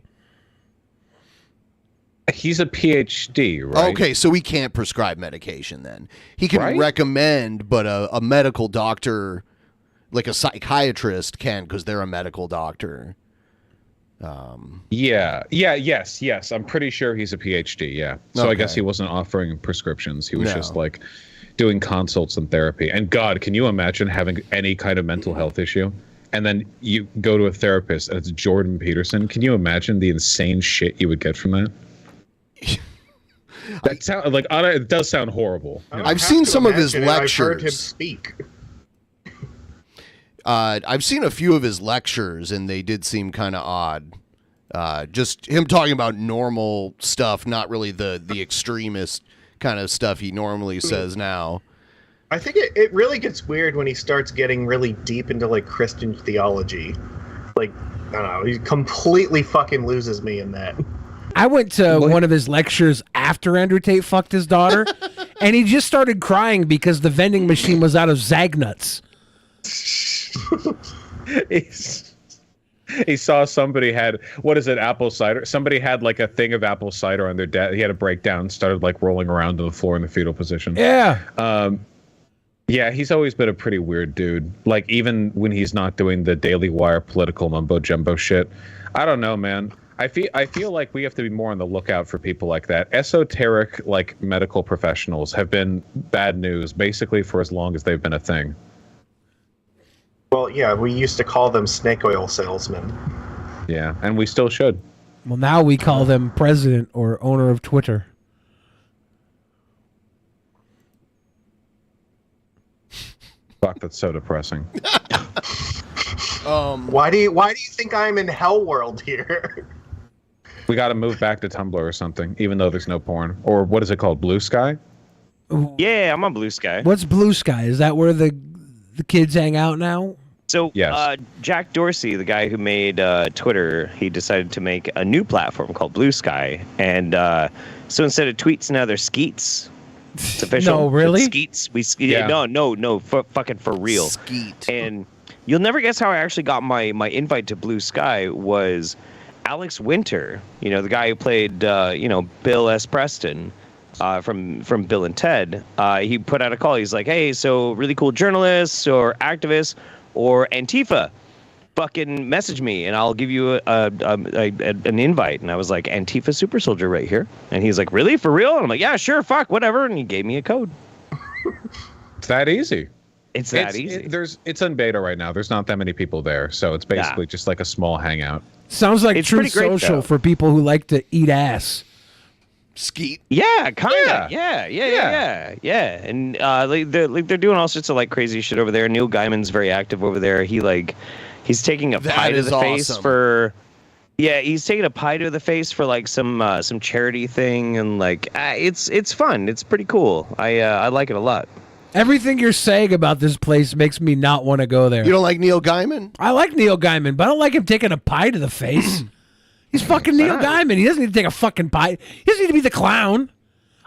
He's a PhD, right? Okay, so he can't prescribe medication then. He can Right? recommend, but a medical doctor, like a psychiatrist, can because they're a medical doctor. Yes. I'm pretty sure he's a PhD. Yeah. So I Okay. guess he wasn't offering prescriptions. He was No. just like doing consults and therapy. And God, can you imagine having any kind of mental health issue? And then you go to a therapist and it's Jordan Peterson. Can you imagine the insane shit you would get from that? That sound like it does sound horrible. you know? I've seen some of his I've heard him lectures. speak. I've seen a few of his lectures, and they did seem kind of odd. Just him talking about normal stuff, not really the extremist kind of stuff he normally says now. I think it really gets weird when he starts getting really deep into like Christian theology. Like I don't know. He completely fucking loses me in that. I went to one of his lectures after Andrew Tate fucked his daughter, and he just started crying because the vending machine was out of Zagnuts. He saw somebody had, what is it, apple cider? Somebody had like a thing of apple cider on their desk. He had a breakdown, started like rolling around on the floor in the fetal position. Yeah. Yeah, he's always been a pretty weird dude. Like, even when he's not doing the Daily Wire political mumbo jumbo shit. I don't know, man. I feel like we have to be more on the lookout for people like that. Esoteric, like, medical professionals have been bad news basically for as long as they've been a thing. Well, yeah, we used to call them snake oil salesmen. Yeah, and we still should. Well, now we call them president or owner of Twitter. Fuck, that's so depressing. Why do you think I'm in hell world here? We got to move back to Tumblr or something, even though there's no porn. Or what is it called? Blue Sky? Yeah, I'm on Blue Sky. What's Blue Sky? Is that where the kids hang out now? So, Jack Dorsey, the guy who made Twitter, he decided to make a new platform called Blue Sky. And so instead of tweets, now they're skeets. It's official. No, really? It's skeets. No, fucking for real. Skeet. And you'll never guess how I actually got my invite to Blue Sky was Alex Winter, the guy who played, Bill S. Preston from Bill and Ted. He put out a call. He's like, hey, so really cool journalists or activists or Antifa, fucking message me and I'll give you an invite. And I was like, Antifa super soldier right here. And he's like, really? For real? And I'm like, yeah, sure, fuck, whatever. And he gave me a code. It's that easy. It's that easy. It's in beta right now. There's not that many people there, so it's basically just like a small hangout. Sounds like It's True pretty great, Social though. for people who like to eat ass. Skeet. Yeah, kind of. Yeah. And they're doing all sorts of like crazy shit over there. Neil Gaiman's very active over there. He's taking a pie to the face for. Yeah, he's taking a pie to the face for like some charity thing, and like it's fun. It's pretty cool. I like it a lot. Everything you're saying about this place makes me not want to go there. You don't like Neil Gaiman? I like Neil Gaiman, but I don't like him taking a pie to the face. He's fucking Neil Gaiman. He doesn't need to take a fucking pie. He doesn't need to be the clown.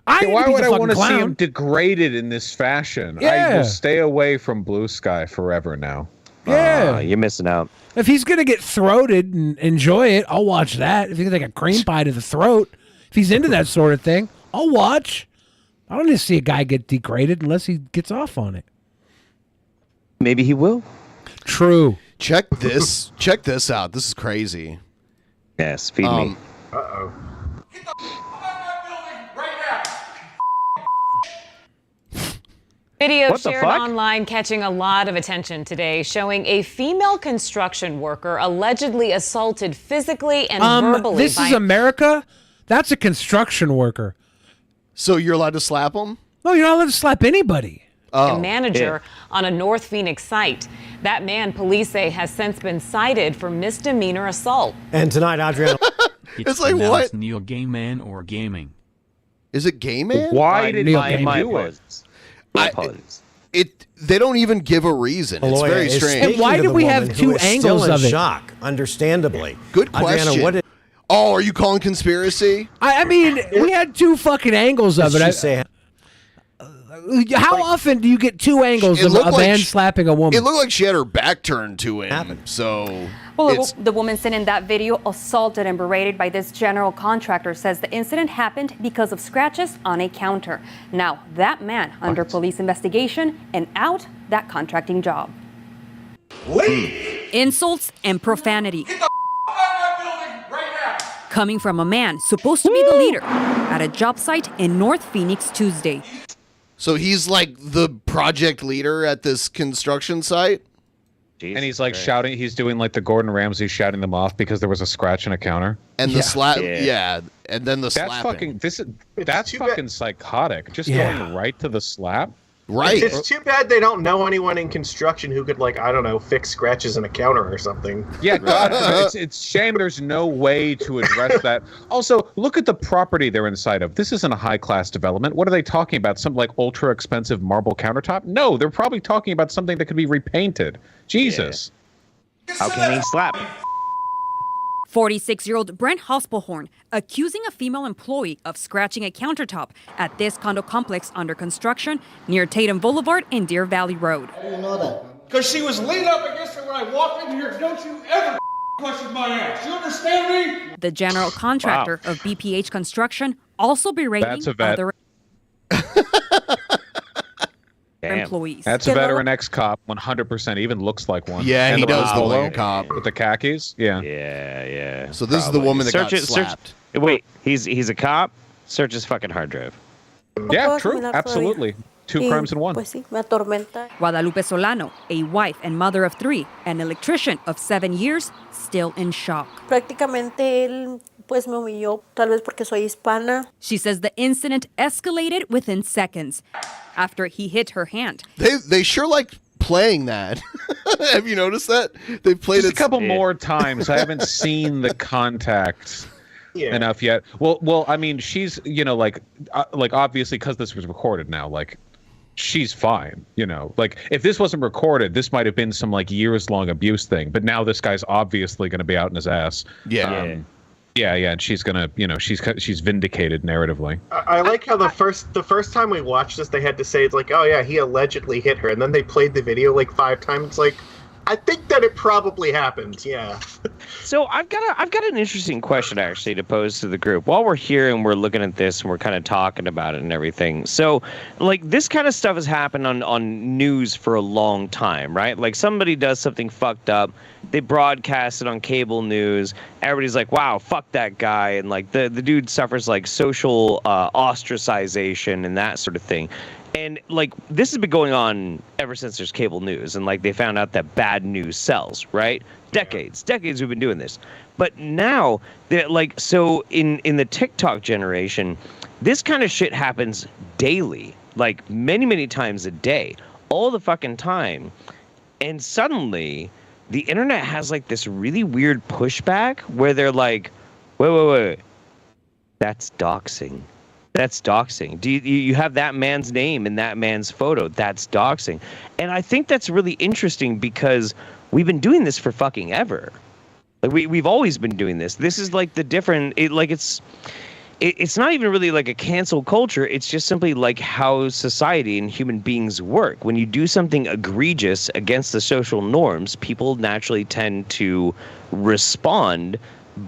Why would I want to see him degraded in this fashion? Yeah. I will stay away from Blue Sky forever now. Yeah. You're missing out. If he's going to get throated and enjoy it, I'll watch that. If he's going to take a cream pie to the throat, if he's into that sort of thing, I'll watch. I don't need to see a guy get degraded unless he gets off on it. Maybe he will. True. Check this out. This is crazy. Yes, feed me. Uh-oh. Video What the shared fuck? online catching a lot of attention today, showing a female construction worker allegedly assaulted physically and verbally. This is America? That's a construction worker. So you're allowed to slap them? No, you're not allowed to slap anybody. a manager on a North Phoenix site. That man, police say, has since been cited for misdemeanor assault. And tonight, Adriana. It's like, what? Neil Gaiman or gaming? Is it Gay Man? Why did Neil he Gaiman do it? They don't even give a reason. It's Aloya very is strange. speaking why to do the we woman have who two is angles still in of it? shock, understandably. Good Adriana, question. what did Oh, are you calling conspiracy? I mean, we had two fucking angles of it. How often do you get two angles of a man slapping a woman? It looked like she had her back turned to him. So, Well, the woman seen in that video, assaulted and berated by this general contractor, says the incident happened because of scratches on a counter. Now, that man under police investigation and out that contracting job. Insults and profanity. Coming from a man supposed to be the leader at a job site in North Phoenix Tuesday. So he's like the project leader at this construction site? And he's like shouting, he's doing like the Gordon Ramsay shouting them off because there was a scratch in a counter. And the slap, and then the That's slapping. That's fucking psychotic. Just going right to the slap. Right. It's too bad they don't know anyone in construction who could, like, I don't know, fix scratches in a counter or something. Yeah, God, it's shame there's no way to address that. Also, look at the property they're inside of. This isn't a high-class development. What are they talking about? Some, like, ultra-expensive marble countertop? No, they're probably talking about something that could be repainted. Jesus. How can he slap? 46-year-old Brent Hospelhorn accusing a female employee of scratching a countertop at this condo complex under construction near Tatum Boulevard and Deer Valley Road. How do you know that? Because she was leaned up against it when I walked in here. Don't you ever question my ass. You understand me? The general contractor of BPH Construction also berating That's a vet. other employees. That's a veteran ex-cop, 100%. Even looks like one. Yeah, and he the does look polo like a cop. with the khakis. Yeah. Yeah. So this is the woman that got slapped. Wait, he's a cop? Search his fucking hard drive. Yeah, true. Absolutely. Two crimes in one. Guadalupe Solano, a wife and mother of 3, an electrician of 7 years, still in shock. Prácticamente él pues me humilló, tal vez porque soy hispana. She says the incident escalated within seconds after he hit her hand. They sure like playing that. Have you noticed that? They've played Just it a couple more times. I haven't seen the contact enough yet. Well, I mean, she's, like obviously because this was recorded now, like she's fine, like if this wasn't recorded, this might have been some like years long abuse thing, but now this guy's obviously going to be out in his ass. And she's gonna, she's vindicated narratively. I like how the first time we watched this, they had to say it's like, oh yeah, he allegedly hit her, and then they played the video like 5 times. It's like, I think that it probably happened. Yeah. So I've got an interesting question actually to pose to the group while we're here and we're looking at this and we're kind of talking about it and everything. So like this kind of stuff has happened on news for a long time, right? Like somebody does something fucked up, they broadcast it on cable news. Everybody's like, wow, fuck that guy. And like the dude suffers like social ostracization and that sort of thing. And like this has been going on ever since there's cable news, and like they found out that bad news sells, right? Decades we've been doing this. But now they're like, so in the TikTok generation, this kind of shit happens daily, like many times a day, all the fucking time. And suddenly the internet has like this really weird pushback where they're like, wait, that's doxing. That's doxing. Do you have that man's name and that man's photo? That's doxing. And I think that's really interesting because we've been doing this for fucking ever. Like we've always been doing this. This is like the different. It's not even really like a cancel culture. It's just simply like how society and human beings work. When you do something egregious against the social norms, people naturally tend to respond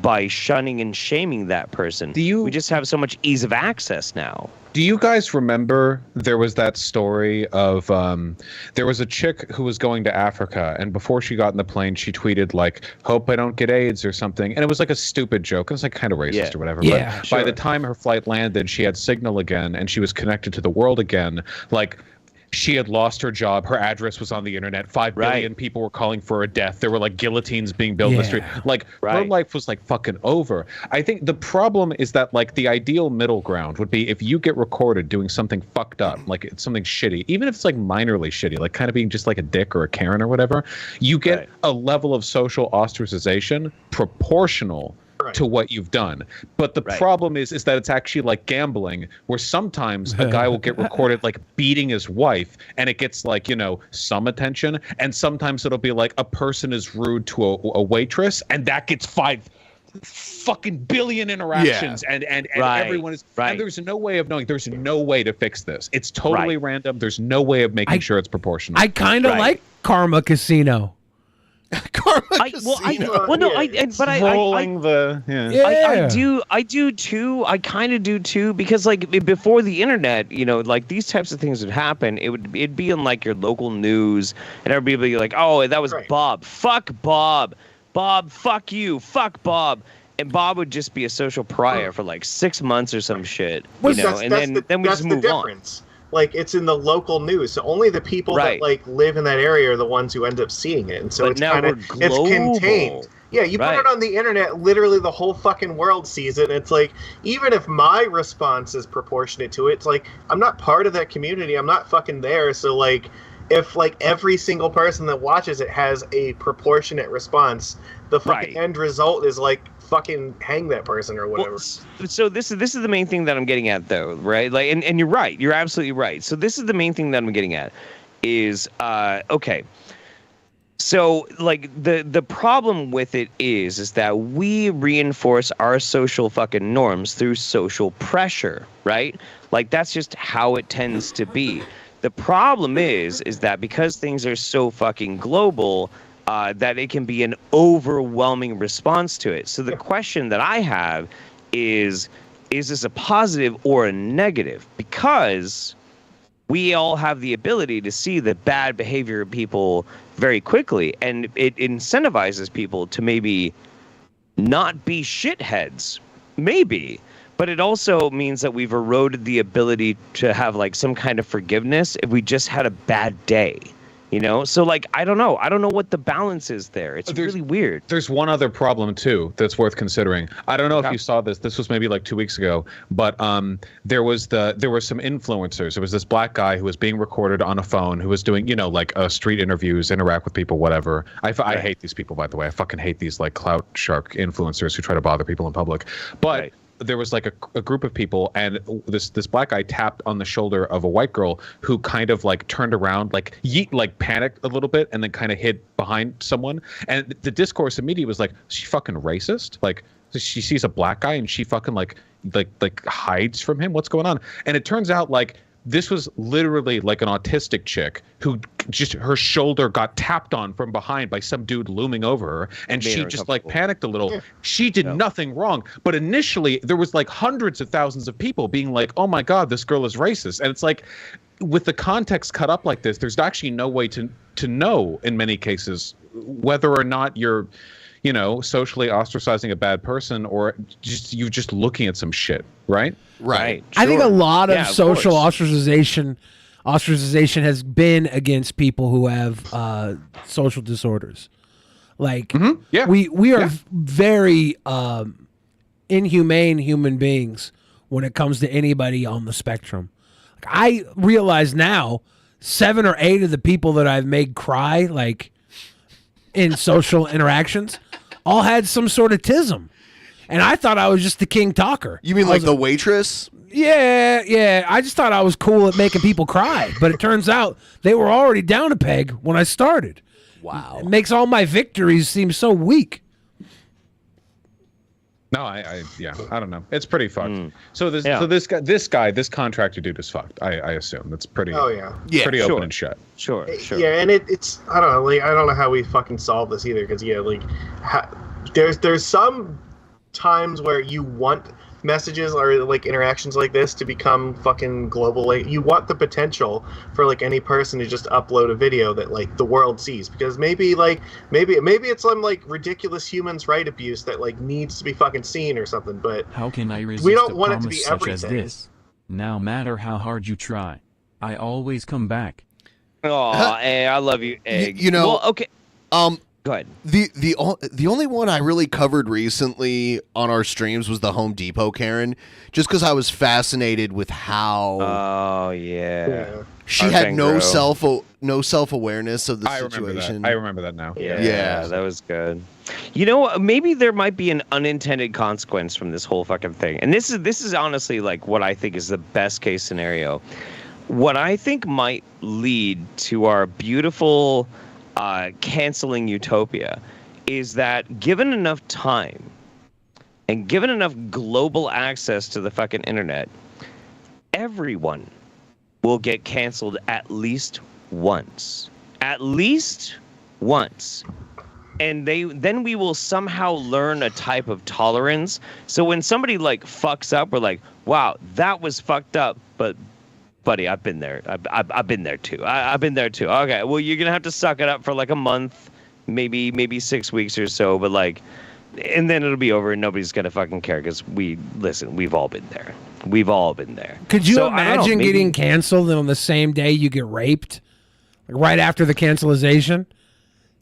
by shunning and shaming that person. We just have so much ease of access now. Do you guys remember there was that story of there was a chick who was going to Africa, and before she got in the plane, she tweeted like, "Hope I don't get AIDS" or something, and it was like a stupid joke. It was like kind of racist or whatever. Yeah, but by the time her flight landed, she had signal again, and she was connected to the world again. Like, she had lost her job. Her address was on the internet. 5 billion people were calling for her death. There were like guillotines being built in the street. Like her life was like fucking over. I think the problem is that like the ideal middle ground would be if you get recorded doing something fucked up, like it's something shitty, even if it's like minorly shitty, like kind of being just like a dick or a Karen or whatever, you get a level of social ostracization proportional to what you've done. But the problem is that it's actually like gambling, where sometimes a guy will get recorded like beating his wife and it gets like, some attention, and sometimes it'll be like a person is rude to a waitress and that gets 5 fucking billion interactions and everyone is and there's no way of knowing. There's no way to fix this. It's totally random. There's no way of making sure it's proportional. I kind of like Karma Casino. I do too. I kind of do too, because like before the internet, like these types of things would happen. It'd be in like your local news, and everybody would be like, "Oh, that was Bob. Fuck Bob. Bob, fuck you. Fuck Bob." And Bob would just be a social pariah for like 6 months or some shit, and then we just move on. Like, it's in the local news, so only the people that like live in that area are the ones who end up seeing it, and so it's kind of it's contained. Yeah, you put it on the internet, literally the whole fucking world sees it, and it's like, even if my response is proportionate to it, it's like, I'm not part of that community, I'm not fucking there, so like, if like every single person that watches it has a proportionate response, the fucking end result is like, fucking hang that person or whatever. Well, so this is the main thing that I'm getting at, though, right? Like, and you're right. You're absolutely right. So this is the main thing that I'm getting at is okay. So, like, the problem with it is that we reinforce our social fucking norms through social pressure, right? Like, that's just how it tends to be. The problem is that because things are so fucking global, that it can be an overwhelming response to it. So the question that I have is this a positive or a negative? Because we all have the ability to see the bad behavior of people very quickly, and it incentivizes people to maybe not be shitheads, maybe, but it also means that we've eroded the ability to have like some kind of forgiveness if we just had a bad day. You know, so like I don't know what the balance is there. It's really weird. There's one other problem too that's worth considering. I don't know if you saw this. This was maybe like 2 weeks ago, but there were some influencers. There was this black guy who was being recorded on a phone who was doing like street interviews, interact with people, whatever. I hate these people, by the way. I fucking hate these like clout shark influencers who try to bother people in public. But there was like a group of people, and this black guy tapped on the shoulder of a white girl who kind of like turned around, like panicked a little bit, and then kind of hid behind someone. And the discourse immediately was like, is she fucking racist? Like she sees a black guy and she fucking like hides from him. What's going on? And it turns out like this was literally like an autistic chick who just her shoulder got tapped on from behind by some dude looming over her, and she just like panicked a little. She did nothing wrong, but initially there was like hundreds of thousands of people being like, "Oh my God, this girl is racist," and it's like, with the context cut up like this, there's actually no way to know in many cases whether or not you're socially ostracizing a bad person or you're just looking at some shit, right? Right. I think a lot of social ostracization has been against people who have social disorders. Like, we are very inhumane human beings when it comes to anybody on the spectrum. Like, I realize now 7 or 8 of the people that I've made cry, like in social interactions, all had some sort of tism. And I thought I was just the king talker. You mean like the waitress? Yeah. I just thought I was cool at making people cry. But it turns out they were already down a peg when I started. Wow. It makes all my victories seem so weak. No, I don't know. It's pretty fucked. So this contractor dude is fucked. I assume that's pretty. Oh yeah. Pretty open and shut. Sure. Yeah, and it's I don't know. Like I don't know how we fucking solve this either. Because there's some times where you want messages or like interactions like this to become fucking global. Like you want the potential for like any person to just upload a video that like the world sees, because maybe it's some like ridiculous human's right abuse that like needs to be fucking seen or something. But how can I resist we don't a want it to promise be such as everything. this? No matter how hard you try, I always come back. Oh, I love you, Egg. Well, okay. Go ahead. The only one I really covered recently on our streams was the Home Depot Karen, just because I was fascinated with how. Oh yeah. She had no self-awareness of the situation. I remember that now. Yeah, that was good. Maybe there might be an unintended consequence from this whole fucking thing. And this is honestly like what I think is the best case scenario. What I think might lead to our beautiful canceling utopia is that given enough time and given enough global access to the fucking internet, everyone will get canceled at least once. At least once. And then we will somehow learn a type of tolerance. So when somebody like fucks up, we're like, wow, that was fucked up, but buddy, I've been there. I've been there too. I've been there too. Okay, well, you're gonna have to suck it up for like a month, maybe 6 weeks or so. But like, and then it'll be over, and nobody's gonna fucking care because we've all been there. We've all been there. Could you imagine getting canceled and on the same day you get raped, like right after the cancelization?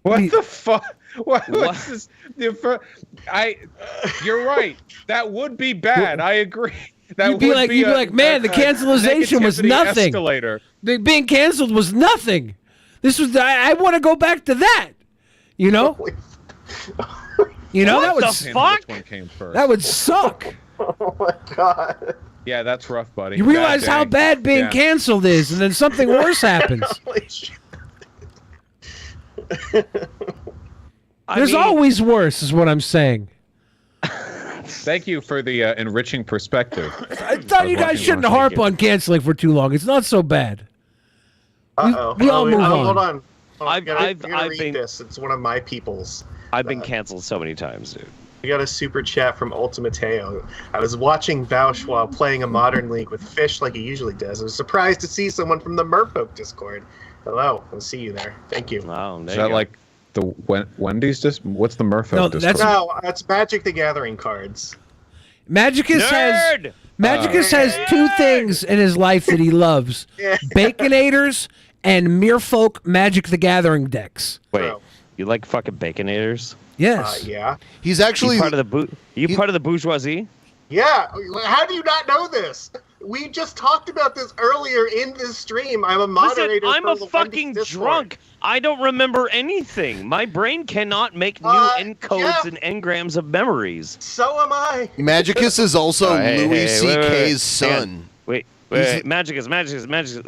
What the fuck? What's this? You're right. That would be bad. I agree. You'd be like, man, the cancelization was nothing. Escalator. Being canceled was nothing. This was I want to go back to that. That would fuck? Which one came first? That would suck. Oh my God. Yeah, that's rough, buddy. You realize how bad being canceled is, and then something worse happens. There's always worse, is what I'm saying. Thank you for the enriching perspective. I thought you guys shouldn't harp on canceling for too long. It's not so bad. We all move on. Hold on. I've read this. It's one of my people's. I've been canceled so many times, dude. We got a super chat from Ultimateo. I was watching Vaush while playing a Modern League with Fish like he usually does. I was surprised to see someone from the Merfolk Discord. Hello, I'll see you there. Thank you. Wow, Is that like the Wendy's? What's the Merfolk Discord? That's Magic the Gathering cards. Magicus has two things in his life that he loves: Baconators and Merfolk Magic the Gathering decks. Wait, you like fucking Baconators? Yes. Yeah. He's actually part of the bourgeoisie. Yeah. How do you not know this? We just talked about this earlier in this stream. I'm a moderator. Listen, I'm for a the fucking Wendy's drunk. Discord. I don't remember anything. My brain cannot make new encodes and engrams of memories. So am I. Magicus is also Louis C.K.'s son. Wait, Magicus,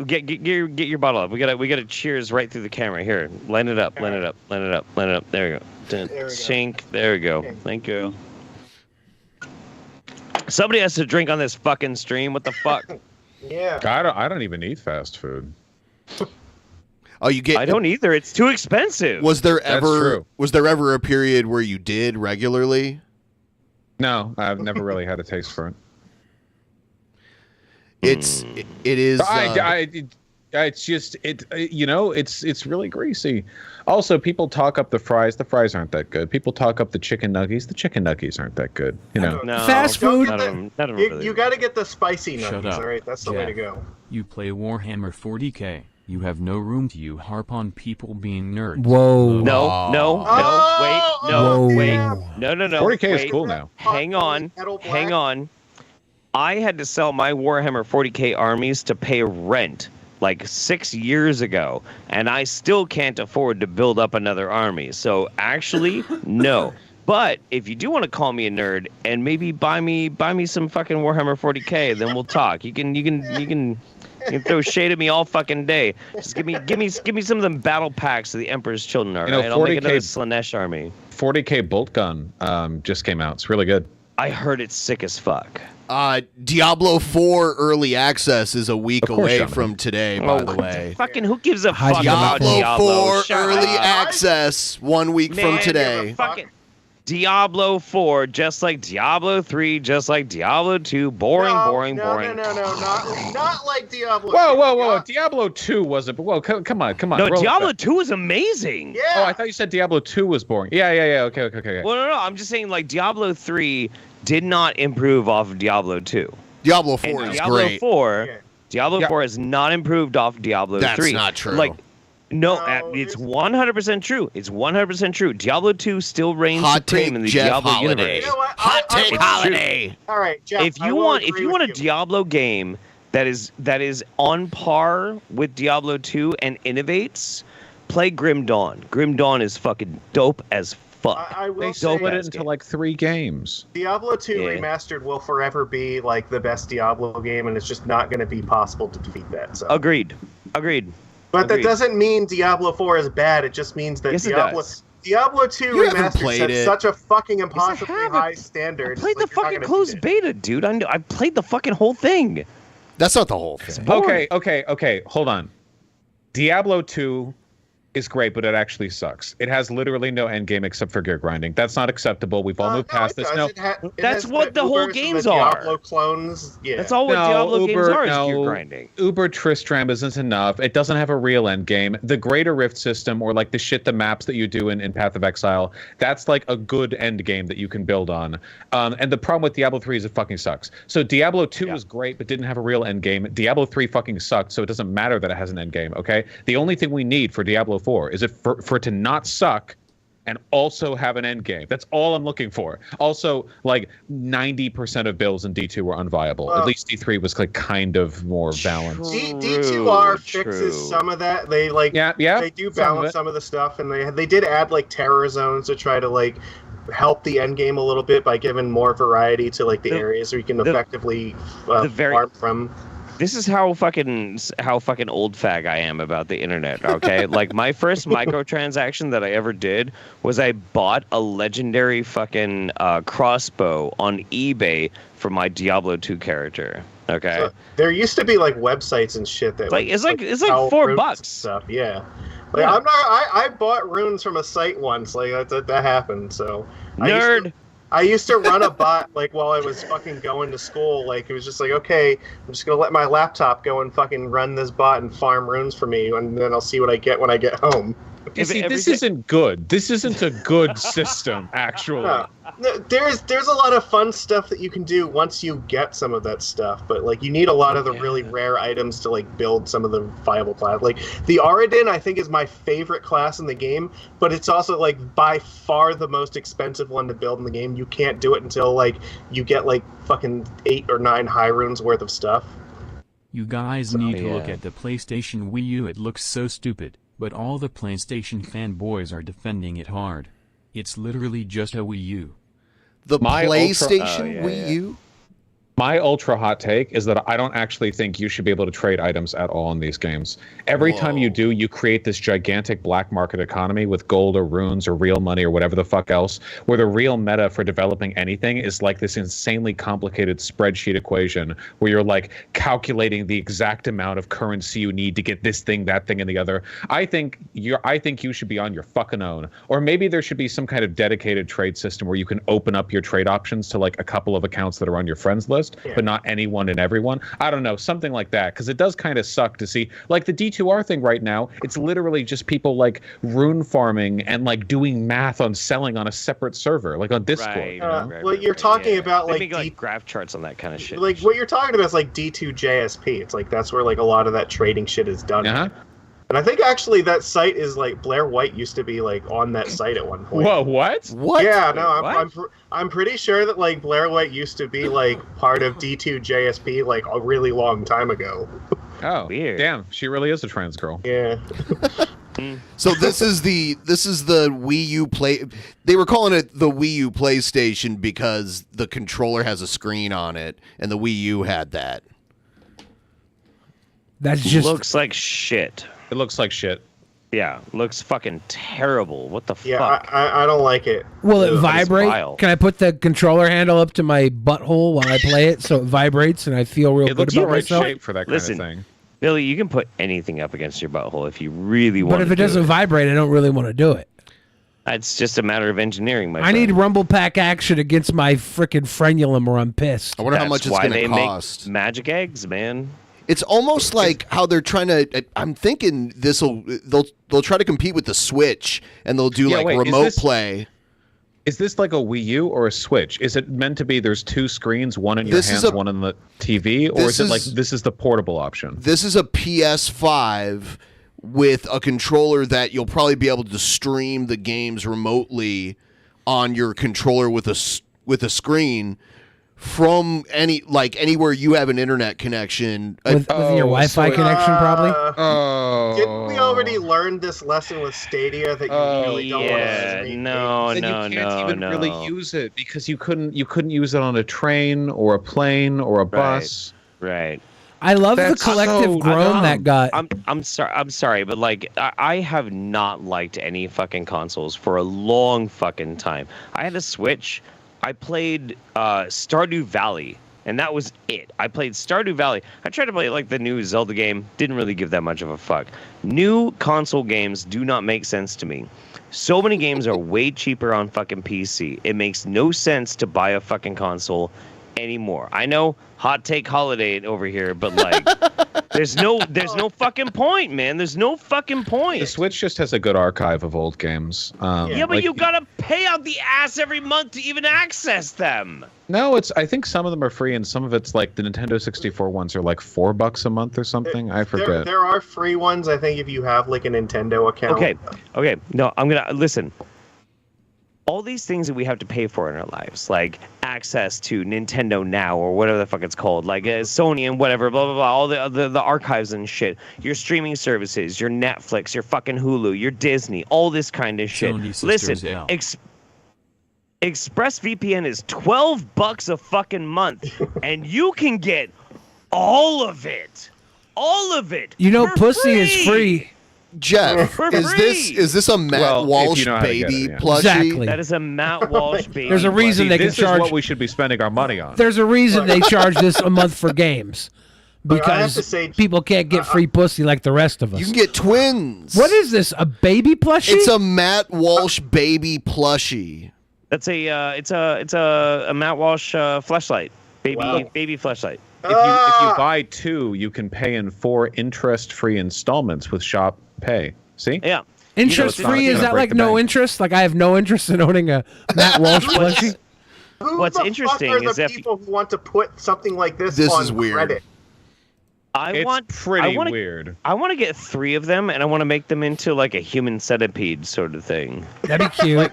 get your bottle up. We gotta cheers right through the camera. Here, line it up. There we go. Shink. There we go. Thank you. Somebody has to drink on this fucking stream. What the fuck? Yeah. I don't even eat fast food. Oh, you get? I don't either. It's too expensive. Was there ever a period where you did regularly? No, I've never really had a taste for it. It is. It's just it's really greasy. Also, people talk up the fries. The fries aren't that good. People talk up the chicken nuggets. The chicken nuggets aren't that good. No, fast food. You got to get the spicy nuggets. All right, that's the way to go. You play Warhammer 40k. You have no room to harp on people being nerds. Whoa. No. Wait. No. 40k is cool now. Hang on. I had to sell my Warhammer 40k armies to pay rent like 6 years ago, and I still can't afford to build up another army. So actually, no. But if you do want to call me a nerd and maybe buy me some fucking Warhammer 40k, then we'll talk. You can throw shade at me all fucking day. Just give me some of them battle packs of the Emperor's Children. All right, I'll make another Slanesh army. 40k bolt gun just came out. It's really good. I heard it's sick as fuck. Diablo 4 early access is a week away from today, by the way. Fucking who gives a fuck about Diablo 4 early access 1 week from today. Diablo 4, just like Diablo 3, just like Diablo 2, boring. No, not like Diablo. Whoa! Diablo 2 wasn't. Whoa, come on. No, Diablo 2 is amazing. Yeah. Oh, I thought you said Diablo 2 was boring. Yeah. Okay. Well, no. I'm just saying, like, Diablo 3 did not improve off of Diablo 2. Diablo 4 is great. Diablo 4 has not improved off of Diablo 3. That's not true. Like, no, it's 100% true. It's 100% true. Diablo 2 still reigns supreme in the Diablo universe. You know what? Hot take Holiday. All right, Jeff. If you want a Diablo game that is on par with Diablo 2 and innovates, play Grim Dawn. Grim Dawn is fucking dope as fuck. They split it into like 3 games. Diablo 2 Remastered will forever be like the best Diablo game, and it's just not going to be possible to defeat that. So. Agreed. But that doesn't mean Diablo 4 is bad. It just means that Diablo 2 Remastered set such a fucking impossibly high standard. I played the fucking closed beta, dude. I played the fucking whole thing. That's not the whole thing. Okay. Hold on. Diablo 2 is great, but it actually sucks. It has literally no end game except for gear grinding. That's not acceptable. We've all moved past this. No, that's what the whole games are. Diablo clones. Yeah. That's all what Diablo games are is gear grinding. Uber Tristram isn't enough. It doesn't have a real end game. The Greater Rift system, or like the maps that you do in Path of Exile, that's like a good end game that you can build on. And the problem with Diablo 3 is it fucking sucks. So Diablo 2 was great, but didn't have a real end game. Diablo 3 fucking sucked, so it doesn't matter that it has an end game, okay? The only thing we need for Diablo 4 is for it to not suck and also have an end game. That's all I'm looking for. Also, like 90% of builds in D2 were unviable. At least D3 was like kind of more balanced. D2R fixes some of that. They they do balance some of the stuff, and they did add like terror zones to try to like help the end game a little bit by giving more variety to like the areas where you can effectively farm from. This is how fucking old fag I am about the internet. Okay, like my first microtransaction that I ever did was I bought a legendary fucking crossbow on eBay for my Diablo 2 character. Okay. So there used to be like websites and shit that it's like sell $4 runes and stuff. Yeah. Like Yeah. I bought runes from a site once. Like that happened. So Nerd. I used to run a bot like while I was fucking going to school. Like it was just like, okay, I'm just gonna let my laptop go and fucking run this bot and farm runes for me, and then I'll see what I get when I get home. You see, this isn't good. This isn't a good system, actually. No, there's a lot of fun stuff that you can do once you get some of that stuff, but like you need a lot of the really rare items to like build some of the viable class. Like the Auradin, I think, is my favorite class in the game, but it's also like by far the most expensive one to build in the game. You can't do it until like you get like fucking 8 or 9 high runes worth of stuff. You guys need to look at the PlayStation Wii U. It looks so stupid, but all the PlayStation fanboys are defending it hard. It's literally just a Wii U. The PlayStation Wii U? My ultra hot take is that I don't actually think you should be able to trade items at all in these games. Every time you do, you create this gigantic black market economy with gold or runes or real money or whatever the fuck else, where the real meta for developing anything is like this insanely complicated spreadsheet equation where you're like calculating the exact amount of currency you need to get this thing, that thing, and the other. I think you should be on your fucking own. Or maybe there should be some kind of dedicated trade system where you can open up your trade options to like a couple of accounts that are on your friends list. But not anyone and everyone. I don't know, something like that, because it does kind of suck to see like the D2R thing right now. It's literally just people like rune farming and like doing math on selling on a separate server, like on Discord. Right, well, you're talking about They like make graph charts on that kind of shit. like what you're talking about is like D2 JSP. It's like that's where like a lot of that trading shit is done. And I think actually that site is like Blair White used to be like on that site at one point. Whoa, what? What? Yeah, no, I'm pretty sure that like Blair White used to be like part of D2 JSP like a really long time ago. Oh, weird. Damn, she really is a trans girl. Yeah. So this is the Wii U play. They were calling it the Wii U PlayStation because the controller has a screen on it, and the Wii U had that. That's just looks like shit. It looks like shit. Yeah, looks fucking terrible. What the Yeah, fuck? I don't like it. Will it Ugh, vibrate? it's vile. Can I put the controller handle up to my butthole while I play it so it vibrates and I feel real good about myself? For that Listen, kind of thing. Billy, you can put anything up against your butthole if you really want But if to it doesn't vibrate, I don't really want to do it. It's just a matter of engineering, my I friend. need Rumble Pack action against my frickin' frenulum or I'm pissed. I wonder how much it's why going they to cost. make magic eggs, man. It's almost like how they're trying to. I'm thinking they'll try to compete with the Switch and they'll do like remote play. Is this like a Wii U or a Switch? Is it meant to be there's two screens, one in your hands, one in the TV, or is it like this is the portable option? This is a PS5 with a controller that you'll probably be able to stream the games remotely on your controller with a screen from anywhere you have an internet connection. With your Wi-Fi connection, probably. Didn't we already learn this lesson with Stadia that you really don't want to stream? Then you can't even really use it because you couldn't use it on a train or a plane or a bus. Right. I love the collective groan that got. I'm sorry, but like I have not liked any fucking consoles for a long fucking time. I had a Switch. I played Stardew Valley, and that was it. I played Stardew Valley. I tried to play like the new Zelda game. Didn't really give that much of a fuck. New console games do not make sense to me. So many games are way cheaper on fucking PC. It makes no sense to buy a fucking console anymore. I know, hot take Holiday over here, but like there's no fucking point, man. There's no fucking point. The Switch just has a good archive of old games. Yeah, but you gotta pay out the ass every month to even access them. No, I think some of them are free, and some of it's like the Nintendo 64 ones are like $4 a month or something. I forget. There are free ones, I think, if you have like a Nintendo account. Okay. No, I'm gonna listen. All these things that we have to pay for in our lives, like access to Nintendo Now or whatever the fuck it's called, like Sony and whatever, blah, blah, blah, all the archives and shit, your streaming services, your Netflix, your fucking Hulu, your Disney, all this kind of shit. Listen, ExpressVPN is $12 a fucking month, and you can get All of it. All of it. You know, for pussy free. is free. Jeff, For is this a Matt Walsh baby plushie? Exactly. That is a Matt Walsh baby. There's a reason they can this charge. is what we should be spending our money on. There's a reason they charge this a month for games. Look, I have Because to say- people can't get free pussy like the rest of us. You can get twins. What is this? A baby plushie? It's a Matt Walsh baby plushie. That's it's a Matt Walsh fleshlight. Baby fleshlight. If you buy 2, you can pay in 4 interest-free installments with Shop Pay. See? Yeah. Interest free? Is that like no interest? Like I have no interest in owning a Matt Walsh plushie? What's the interesting fuck are is the if people who want to put something like this This on is weird. credit? Pretty weird. I want to get 3 of them, and I want to make them into like a human centipede sort of thing. That'd be cute.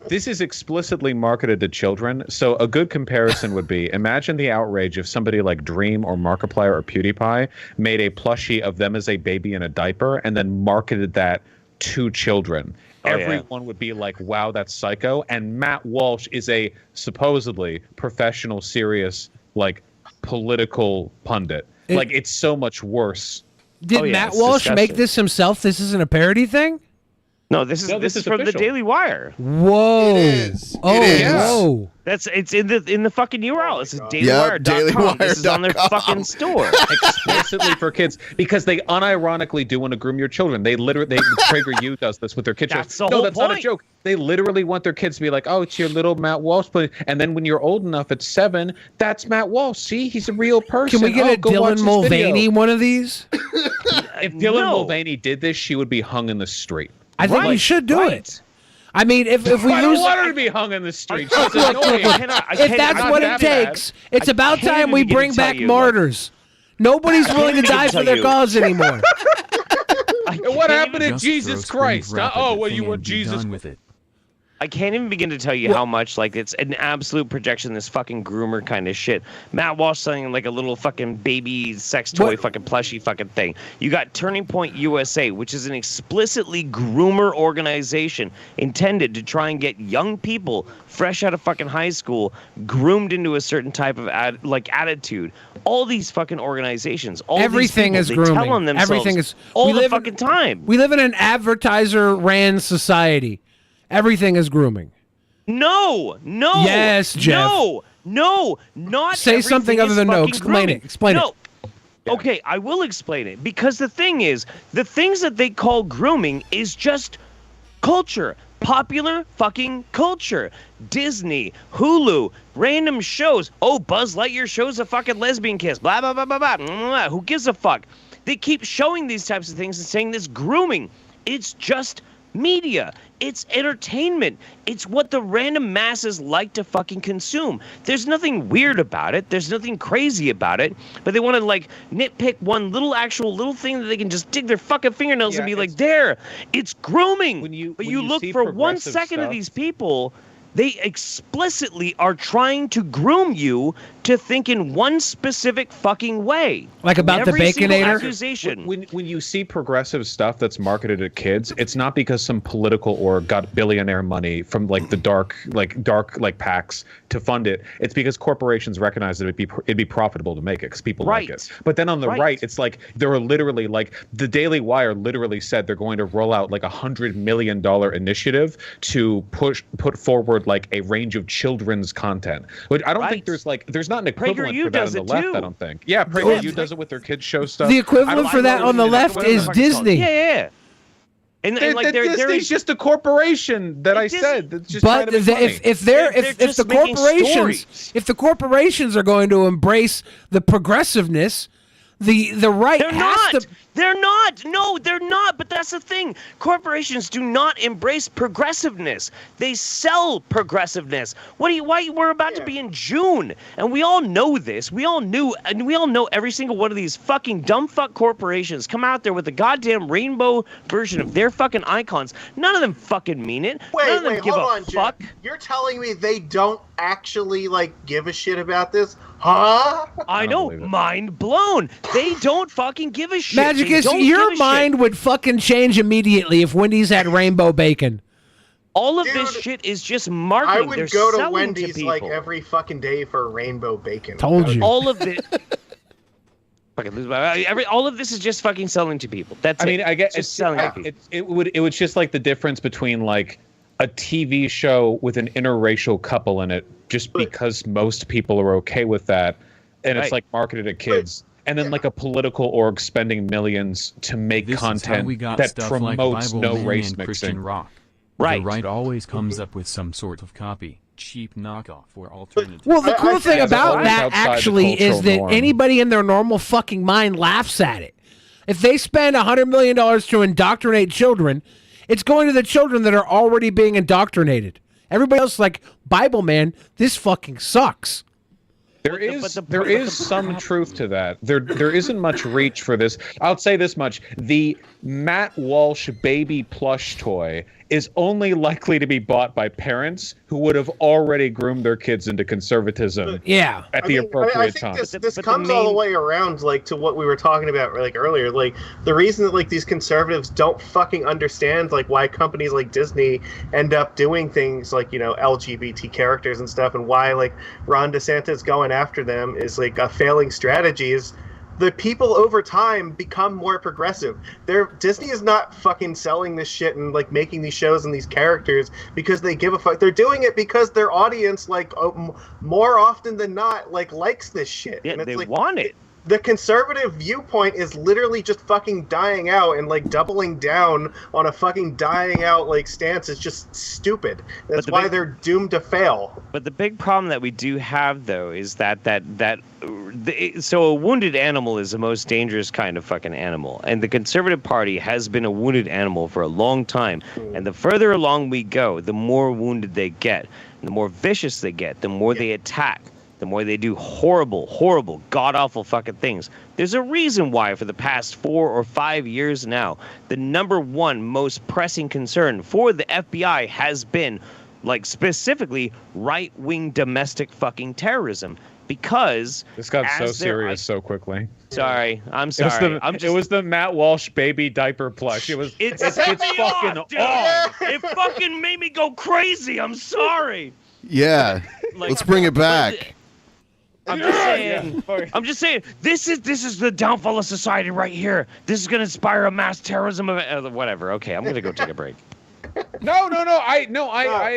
This is explicitly marketed to children, so a good comparison would be, imagine the outrage if somebody like Dream or Markiplier or PewDiePie made a plushie of them as a baby in a diaper and then marketed that to children. Everyone would be like, wow, that's psycho. And Matt Walsh is a supposedly professional, serious, like political pundit. Like, it's so much worse. Did Matt Walsh make this himself? This isn't a parody thing? No, this is from the Daily Wire. Whoa. It is. Oh, It is. whoa. It's in the fucking URL. It's dailywire.com. This is on their fucking store. Explicitly for kids, because they unironically do want to groom your children. PragerU does this with their kids. That's the No, whole that's not a point. joke. They literally want their kids to be like, oh, it's your little Matt Walsh. And then when you're old enough at 7, that's Matt Walsh. See, he's a real person. Can we get a go watch Dylan his Mulvaney video. one of these? If Dylan Mulvaney did this, she would be hung in the street. I think we should do it. I mean, if we I don't lose, want her to be hung in the street. Look, She's annoying. if that's what it takes, it's about time we bring back martyrs. Nobody's willing to die for their cause anymore. What happened to Just Jesus throw Christ? Spring Rapid Oh, the well, thing you were and be Jesus. done with it. I can't even begin to tell you how much like it's an absolute projection. This fucking groomer kind of shit. Matt Walsh selling like a little fucking baby sex toy, fucking plushy fucking thing. You got Turning Point USA, which is an explicitly groomer organization intended to try and get young people fresh out of fucking high school groomed into a certain type of attitude. All these fucking organizations, Everything these is people, they grooming. tell on themselves Everything is all we the live fucking time. We live in an advertiser-ran society. Everything is grooming. No. Yes, Jeff. No, not Say something everything other than is no. fucking Explain grooming. it. Explain No. it. Okay, I will explain it, because the thing is, the things that they call grooming is just culture. Popular fucking culture. Disney, Hulu, random shows. Oh, Buzz Lightyear shows a fucking lesbian kiss. Blah, blah, blah, blah, blah. Blah. Who gives a fuck? They keep showing these types of things and saying this grooming. It's just media. It's entertainment. It's what the random masses like to fucking consume. There's nothing weird about it. There's nothing crazy about it. But they want to like nitpick one little thing that they can just dig their fucking fingernails and be like, there, it's grooming. But you look see for 1 progressive second of stuff- these people, they explicitly are trying to groom you to think in one specific fucking way. Like about the Every single Baconator? accusation. When you see progressive stuff that's marketed at kids, it's not because some political org got billionaire money from like the dark PACs to fund it. It's because corporations recognize that it'd be profitable to make it because people like it. But then on the right, it's like there are literally like the Daily Wire literally said they're going to roll out like $100 million initiative to put forward like a range of children's content. Which I don't think there's not an equivalent PragerU for that on does the it left. too. I don't think. Yeah, PragerU does it with their kids show stuff. The equivalent for that on the left is Disney. Yeah. And like Disney's just a corporation that I said. That's just But trying to make money. if the corporations are going to embrace the progressiveness, the right has to. They're not. No, they're not. But that's the thing. Corporations do not embrace progressiveness. They sell progressiveness. Why we're about to be in June, and we all know this. We all knew, and we all know every single one of these fucking dumb fuck corporations come out there with the goddamn rainbow version of their fucking icons. None of them fucking mean it. None of them give hold a on, fuck. Jeff. You're telling me they don't actually give a shit about this? Huh? I know. Mind blown. They don't fucking give a shit. They Magicus, don't your give a mind shit. would fucking change immediately if Wendy's had rainbow bacon. All of this shit is just marketing. I would They're go to selling Wendy's people. every fucking day for rainbow bacon. Told you. All of it. fucking lose my all of this is just fucking selling to people. That's it. I guess it's selling to people. It was just like the difference between like a TV show with an interracial couple in it, just because most people are okay with that, and it's like marketed at kids. And then like a political org spending millions to make content that promotes like no Bible race and mixing. Christian rock. Right. The right always comes up with some sort of copy, cheap knockoff, or alternative. Well, the cool thing about that actually is that anybody in their normal fucking mind laughs at it. If they spend $100 million to indoctrinate children, it's going to the children that are already being indoctrinated. Everybody else is like, Bible man, this fucking sucks. There is some truth to that. There isn't much reach for this. I'll say this much: the Matt Walsh baby plush toy is only likely to be bought by parents who would have already groomed their kids into conservatism. Yeah, at the appropriate time. This comes all the way around, like, to what we were talking about, like, earlier. Like, the reason that, like, these conservatives don't fucking understand, like, why companies like Disney end up doing things like, you know, LGBT characters and stuff, and why, like, Ron DeSantis going after them is, like, a failing strategy is the people over time become more progressive. Disney is not fucking selling this shit and like making these shows and these characters because they give a fuck. They're doing it because their audience, like, more often than not, like, likes this shit. Yeah, and it's they like, want it. The conservative viewpoint is literally just fucking dying out, and like doubling down on a fucking dying out like stance is just stupid. That's why they're doomed to fail. But the big problem that we do have, though, is that so a wounded animal is the most dangerous kind of fucking animal, and the Conservative Party has been a wounded animal for a long time. And the further along we go, the more wounded they get, and the more vicious they get, the more they attack. The more they do horrible, horrible, god-awful fucking things. There's a reason why for the past 4 or 5 years now, the #1 most pressing concern for the FBI has been, like, specifically right-wing domestic fucking terrorism. Because this got so serious so quickly. Sorry, I'm sorry. It was the Matt Walsh baby diaper plush. It's fucking off. It fucking made me go crazy. I'm sorry. Yeah, let's bring it back. I'm just saying. This is the downfall of society right here. This is gonna inspire a mass terrorism event. Whatever. Okay, I'm gonna go take a break. No. I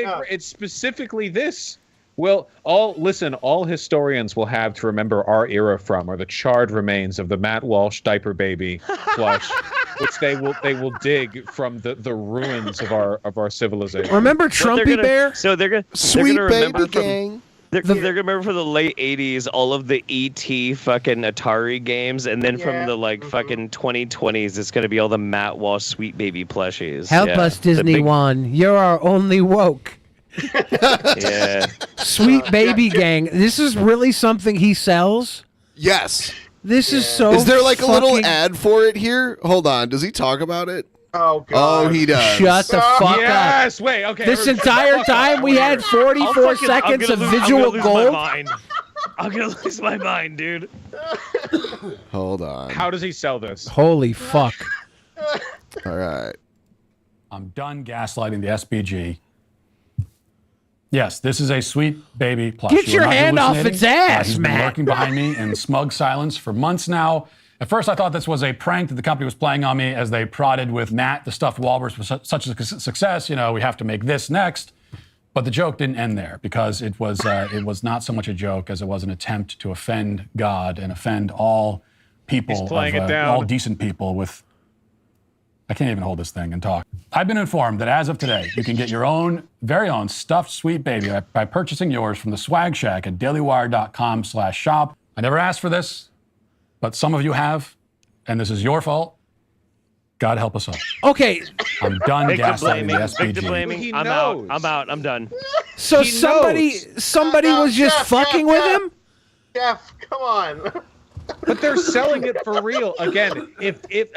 agree. It's specifically this. Well, all historians will have to remember our era from are the charred remains of the Matt Walsh diaper baby plush, which they will dig from the ruins of our civilization. Remember Trumpy Bear? So they're gonna Sweet remember baby gang. They're gonna remember from the late '80s all of the ET fucking Atari games, and then from the fucking 2020s, it's gonna be all the Matt Walsh sweet baby plushies. Help us, Disney One. You're our only woke. Yeah. Sweet baby gang. This is really something he sells? Yes. This is so. Is there like a little ad for it here? Hold on. Does he talk about it? Oh God. Oh, he does. Shut the fuck up. Yes. Wait. Okay. This entire time we had 44 seconds of visual gold. I'm gonna lose my mind, dude. Hold on. How does he sell this? Holy fuck. All right. I'm done gaslighting the SBG. Yes, this is a sweet baby plush. Get your hand off its ass, he's Matt. been lurking behind me in smug silence for months now. At first, I thought this was a prank that the company was playing on me as they prodded with Matt, the stuffed walrus, was such a success. You know, we have to make this next. But the joke didn't end there because it was not so much a joke as it was an attempt to offend God and offend all people, He's playing it down. all decent people with. I can't even hold this thing and talk. I've been informed that as of today, you can get your very own stuffed sweet baby by purchasing yours from the Swag Shack at dailywire.com/shop. I never asked for this, but some of you have, and this is your fault. God help us all. Okay. I'm done gaslighting the SPG. Blaming. I'm out. I'm done. So somebody was just fucking with him? Jeff, come on. But they're selling it for real. Again, if it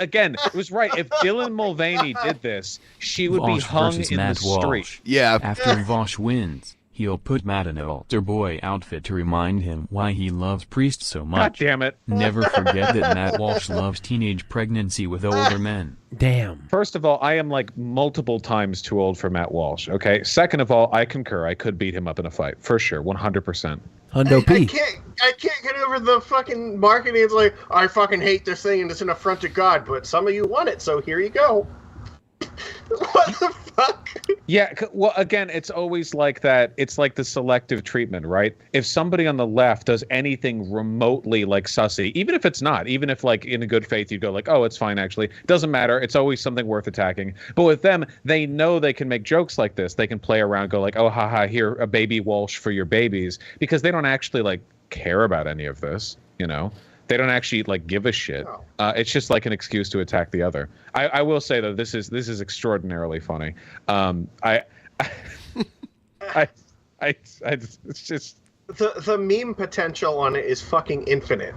was right. If Dylan Mulvaney did this, she would be Vaush hung versus in Matt the Walsh. street. Yeah. After Vaush wins, he'll put Matt in an altar boy outfit to remind him why he loves priests so much. God damn it. Never forget that Matt Walsh loves teenage pregnancy with older men. Damn. First of all, I am like multiple times too old for Matt Walsh. Okay. Second of all, I concur. I could beat him up in a fight for sure, 100%. Hundo P. I can't get over the fucking marketing. It's like, I fucking hate this thing and it's an affront to God, but some of you want it, so here you go. What the fuck? Yeah, well, again, it's always like that. It's like the selective treatment, right? If somebody on the left does anything remotely like sussy, even if it's not, even if like in good faith you go like, oh, it's fine actually, doesn't matter. It's always something worth attacking. But with them, they know they can make jokes like this. They can play around, go like, oh, haha, here, a baby Walsh for your babies, because they don't actually like care about any of this, you know? They don't actually like give a shit. It's just like an excuse to attack the other. I will say though, this is extraordinarily funny. It's just the meme potential on it is fucking infinite.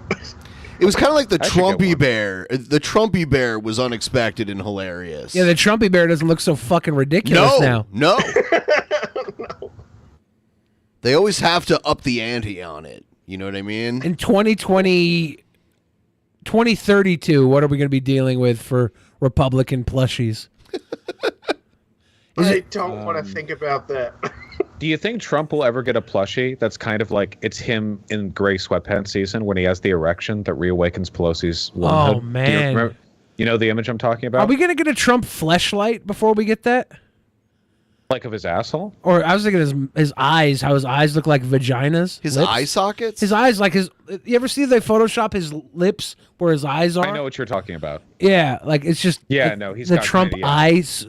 It was kind of like the Trumpy bear. The Trumpy bear was unexpected and hilarious. Yeah, the Trumpy bear doesn't look so fucking ridiculous now. No. They always have to up the ante on it. You know what I mean? In 2032, what are we going to be dealing with for Republican plushies? I don't want to think about that. Do you think Trump will ever get a plushie that's kind of like it's him in gray sweatpants season when he has the erection that reawakens Pelosi's womanhood? Oh, man. You know the image I'm talking about? Are we going to get a Trump fleshlight before we get that? Like of his asshole? Or I was thinking his eyes, how his eyes look like vaginas. His lips. eye sockets? His eyes, like his... You ever see they Photoshop his lips where his eyes are? I know what you're talking about. Yeah, like it's just... Yeah, no, he's the got Trump kinda, eyes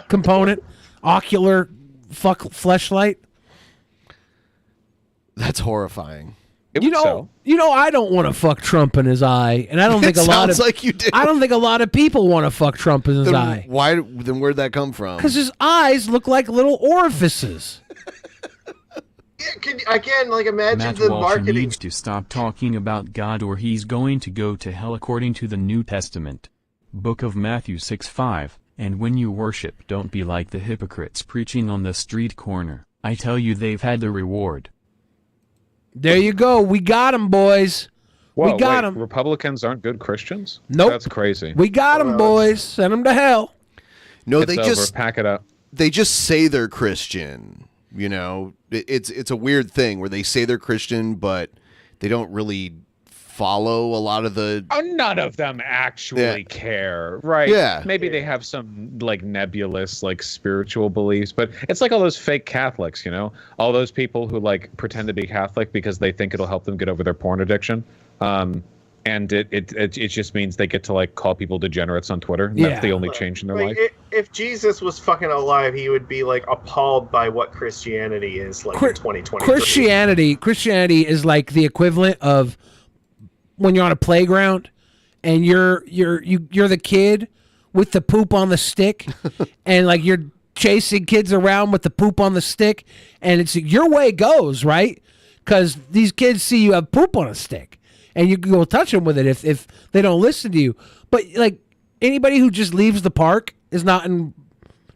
component. Ocular fleshlight. That's horrifying. You know, I don't want to fuck Trump in his eye, and I don't think a lot of like you do. I don't think a lot of people want to fuck Trump in his eye. Then where'd that come from? Because his eyes look like little orifices. Again, like imagine Matt the Walsh marketing. needs to stop talking about God or he's going to go to hell according to the New Testament. Book of Matthew 6:5, and when you worship, don't be like the hypocrites preaching on the street corner. I tell you they've had the reward. There you go. We got him, boys. Whoa, we got him. Republicans aren't good Christians? Nope. That's crazy. We got him, boys. Send them to hell. No, It's they over. just Pack it up. They just say they're Christian. You know, it's a weird thing where they say they're Christian, but they don't really follow a lot of the. None of them actually care, right? Yeah. Maybe they have some like nebulous like spiritual beliefs, but it's like all those fake Catholics, you know, all those people who like pretend to be Catholic because they think it'll help them get over their porn addiction. And it just means they get to like call people degenerates on Twitter. And that's the only change in their life. If Jesus was fucking alive, he would be like appalled by what Christianity is like in 2020. Christianity is like the equivalent of when you're on a playground and you're the kid with the poop on the stick and like you're chasing kids around with the poop on the stick and it's your way goes, right? Because these kids see you have poop on a stick and you can go touch them with it if they don't listen to you. But like anybody who just leaves the park is not in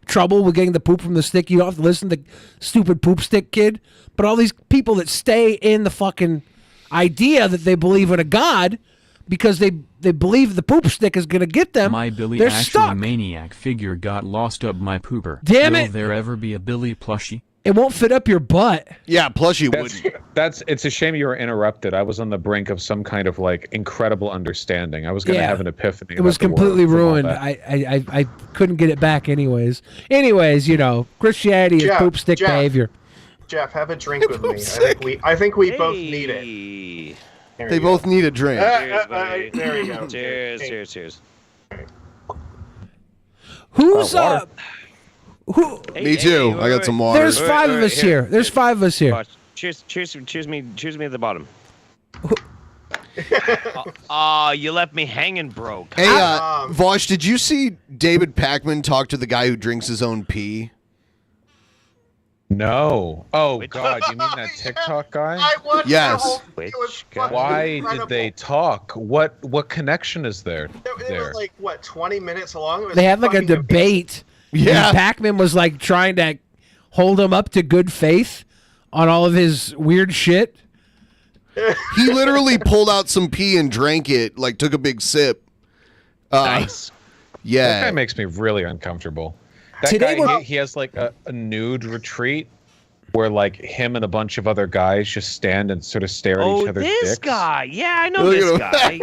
trouble with getting the poop from the stick. You don't have to listen to stupid poop stick kid. But all these people that stay in the fucking idea that they believe in a God because they believe the poop stick is going to get them. My Billy They're Actually stuck. Maniac figure got lost up my pooper. Damn Will it. there ever be a Billy plushie? It won't fit up your butt. Yeah, plushie wouldn't. It's a shame you were interrupted. I was on the brink of some kind of like incredible understanding. I was going to have an epiphany. It was about the completely world from all ruined. that. I couldn't get it back anyways. You know, Christianity is poop stick behavior. Jeff, have a drink with me. I think we both need it. They both need a drink. There we go. Cheers. Who's Who? Me too. I got some water. There's five of us here. There's five of us here. Choose me at the bottom. You left me hanging, broke. Hey, Vaush, did you see David Pakman talk to the guy who drinks his own pee? No. Oh, God. You mean that TikTok guy? Yes. Why did they talk? What connection is there? It was like, what, 20 minutes long? It was They had like a fucking debate. Yeah. And Pac-Man was like trying to hold him up to good faith on all of his weird shit. He literally pulled out some pee and drank it, like took a big sip. Nice. Yeah. That guy makes me really uncomfortable. That Today guy, we're- he has like a nude retreat where like him and a bunch of other guys just stand and sort of stare at each other's this dicks. guy. Yeah, I know this guy.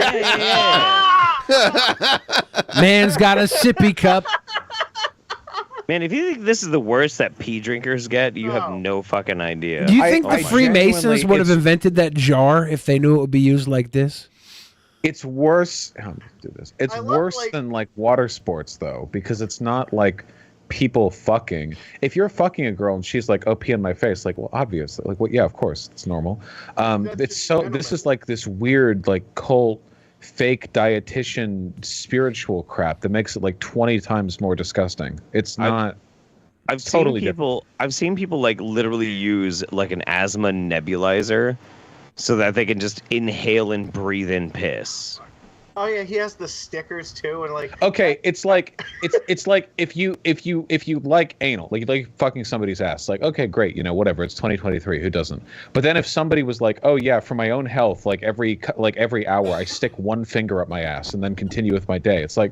Yeah. Man's got a sippy cup. Man, if you think this is the worst that pee drinkers get, you have no fucking idea. Do you think the Freemasons would have invented that jar if they knew it would be used like this? It's worse. How do I do this? It's worse than like water sports though, because it's not like people fucking. If you're fucking a girl and she's like, "Oh, pee in my face," like, well, obviously, like, well, yeah, of course, it's normal. It's so. This is like this weird, like, cult, fake dietitian, spiritual crap that makes it like 20 times more disgusting. It's not. I've totally seen people. I've seen people like literally use like an asthma nebulizer, so that they can just inhale and breathe in piss. Oh yeah, he has the stickers too, and like. Okay, it's like it's like if you like anal, like fucking somebody's ass, like, okay, great, you know, whatever. It's 2023, who doesn't? But then if somebody was like, oh yeah, for my own health, like every hour, I stick one finger up my ass and then continue with my day. It's like,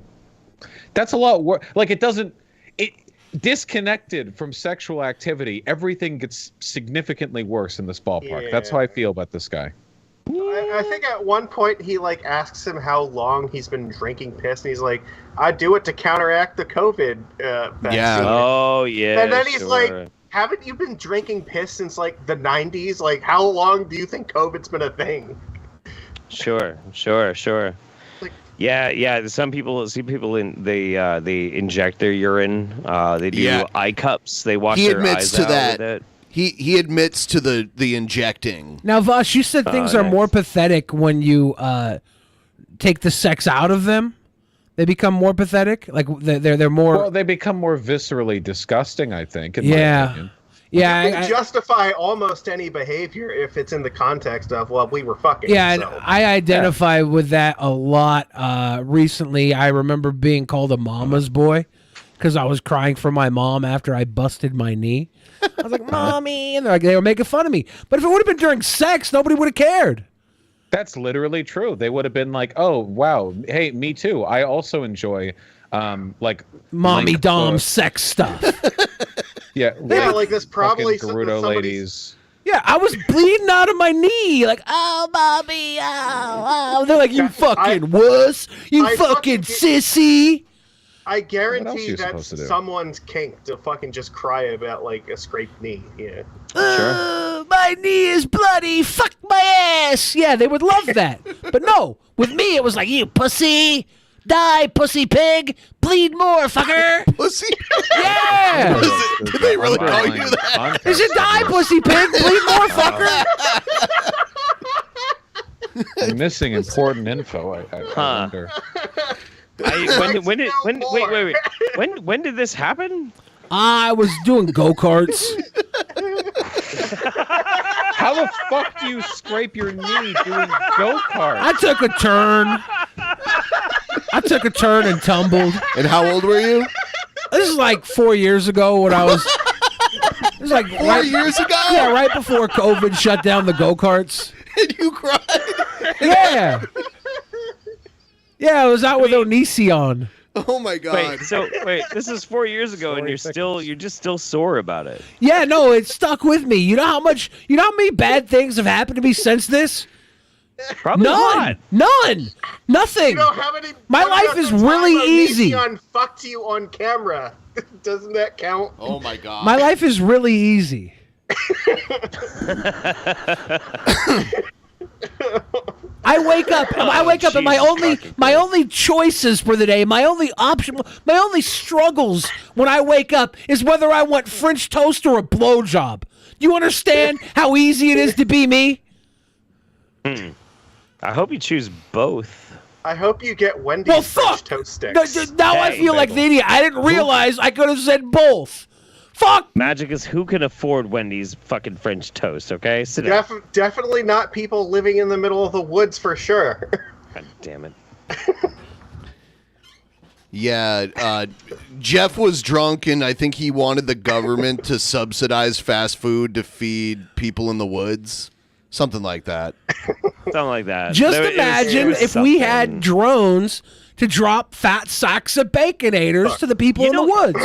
that's a lot worse. Like it doesn't. Disconnected from sexual activity, everything gets significantly worse in this ballpark. Yeah. That's how I feel about this guy. I think at one point he like asks him how long he's been drinking piss, and he's like, "I do it to counteract the COVID vaccine." Yeah. Oh yeah. And then he's like, "Haven't you been drinking piss since like the 90s? Like, how long do you think COVID's been a thing?" Sure. Yeah. Some people in they inject their urine. They do eye cups. They wash their eyes out with it. He admits to the injecting. Now, Vaush, you said things are more pathetic when you take the sex out of them. They become more pathetic. Like they're more. Well, they become more viscerally disgusting, I think. In my opinion. Yeah. You can justify almost any behavior if it's in the context of, well, we were fucking. Yeah, so. and I identify with that a lot. Recently, I remember being called a mama's boy because I was crying for my mom after I busted my knee. I was like, "Mommy," and they were making fun of me. But if it would have been during sex, nobody would have cared. That's literally true. They would have been like, "Oh, wow, hey, me too. I also enjoy, like, mommy dom sex stuff." Yeah, like this probably Gerudo ladies. Yeah, I was bleeding out of my knee. Like, "Oh, mommy, oh." They're like, "You fucking wuss, you fucking sissy." I guarantee that's someone's kink to fucking just cry about like a scraped knee. Yeah. My knee is bloody. Fuck my ass. Yeah, they would love that. But no, with me it was like, "You pussy, die, pussy pig, bleed more, fucker." Pussy. Yeah. Did they really call you that? Is it die, pussy pig, bleed more, fucker? I'm missing important info. I wonder. When did this happen? I was doing go-karts. How the fuck do you scrape your knee doing go-karts? I took a turn and tumbled. And how old were you? This is like 4 years ago when I was. It was like 4 years ago? Yeah, right before COVID shut down the go-karts. And you cried? Yeah. Yeah, I was out with Onision. Oh my god. Wait, this is 4 years ago and you're just still sore about it. Yeah, no, it stuck with me. You know how many bad things have happened to me since this? Probably None. Nothing. You know how many? My life is really easy. Onision fucked you on camera. Doesn't that count? Oh my god. My life is really easy. I wake up and my only choices for the day, my only struggles when I wake up is whether I want French toast or a blowjob. You understand how easy it is to be me? I hope you choose both. I hope you get Wendy's French toast sticks. Now I feel like the idiot. I didn't realize I could have said both. Fuck! Magic is who can afford Wendy's fucking French toast, okay? Sit down. Definitely not people living in the middle of the woods for sure. God damn it. Yeah, Jeff was drunk and I think he wanted the government to subsidize fast food to feed people in the woods. Something like that. Something like that. Just imagine if we had drones to drop fat sacks of Baconators to the people in the woods.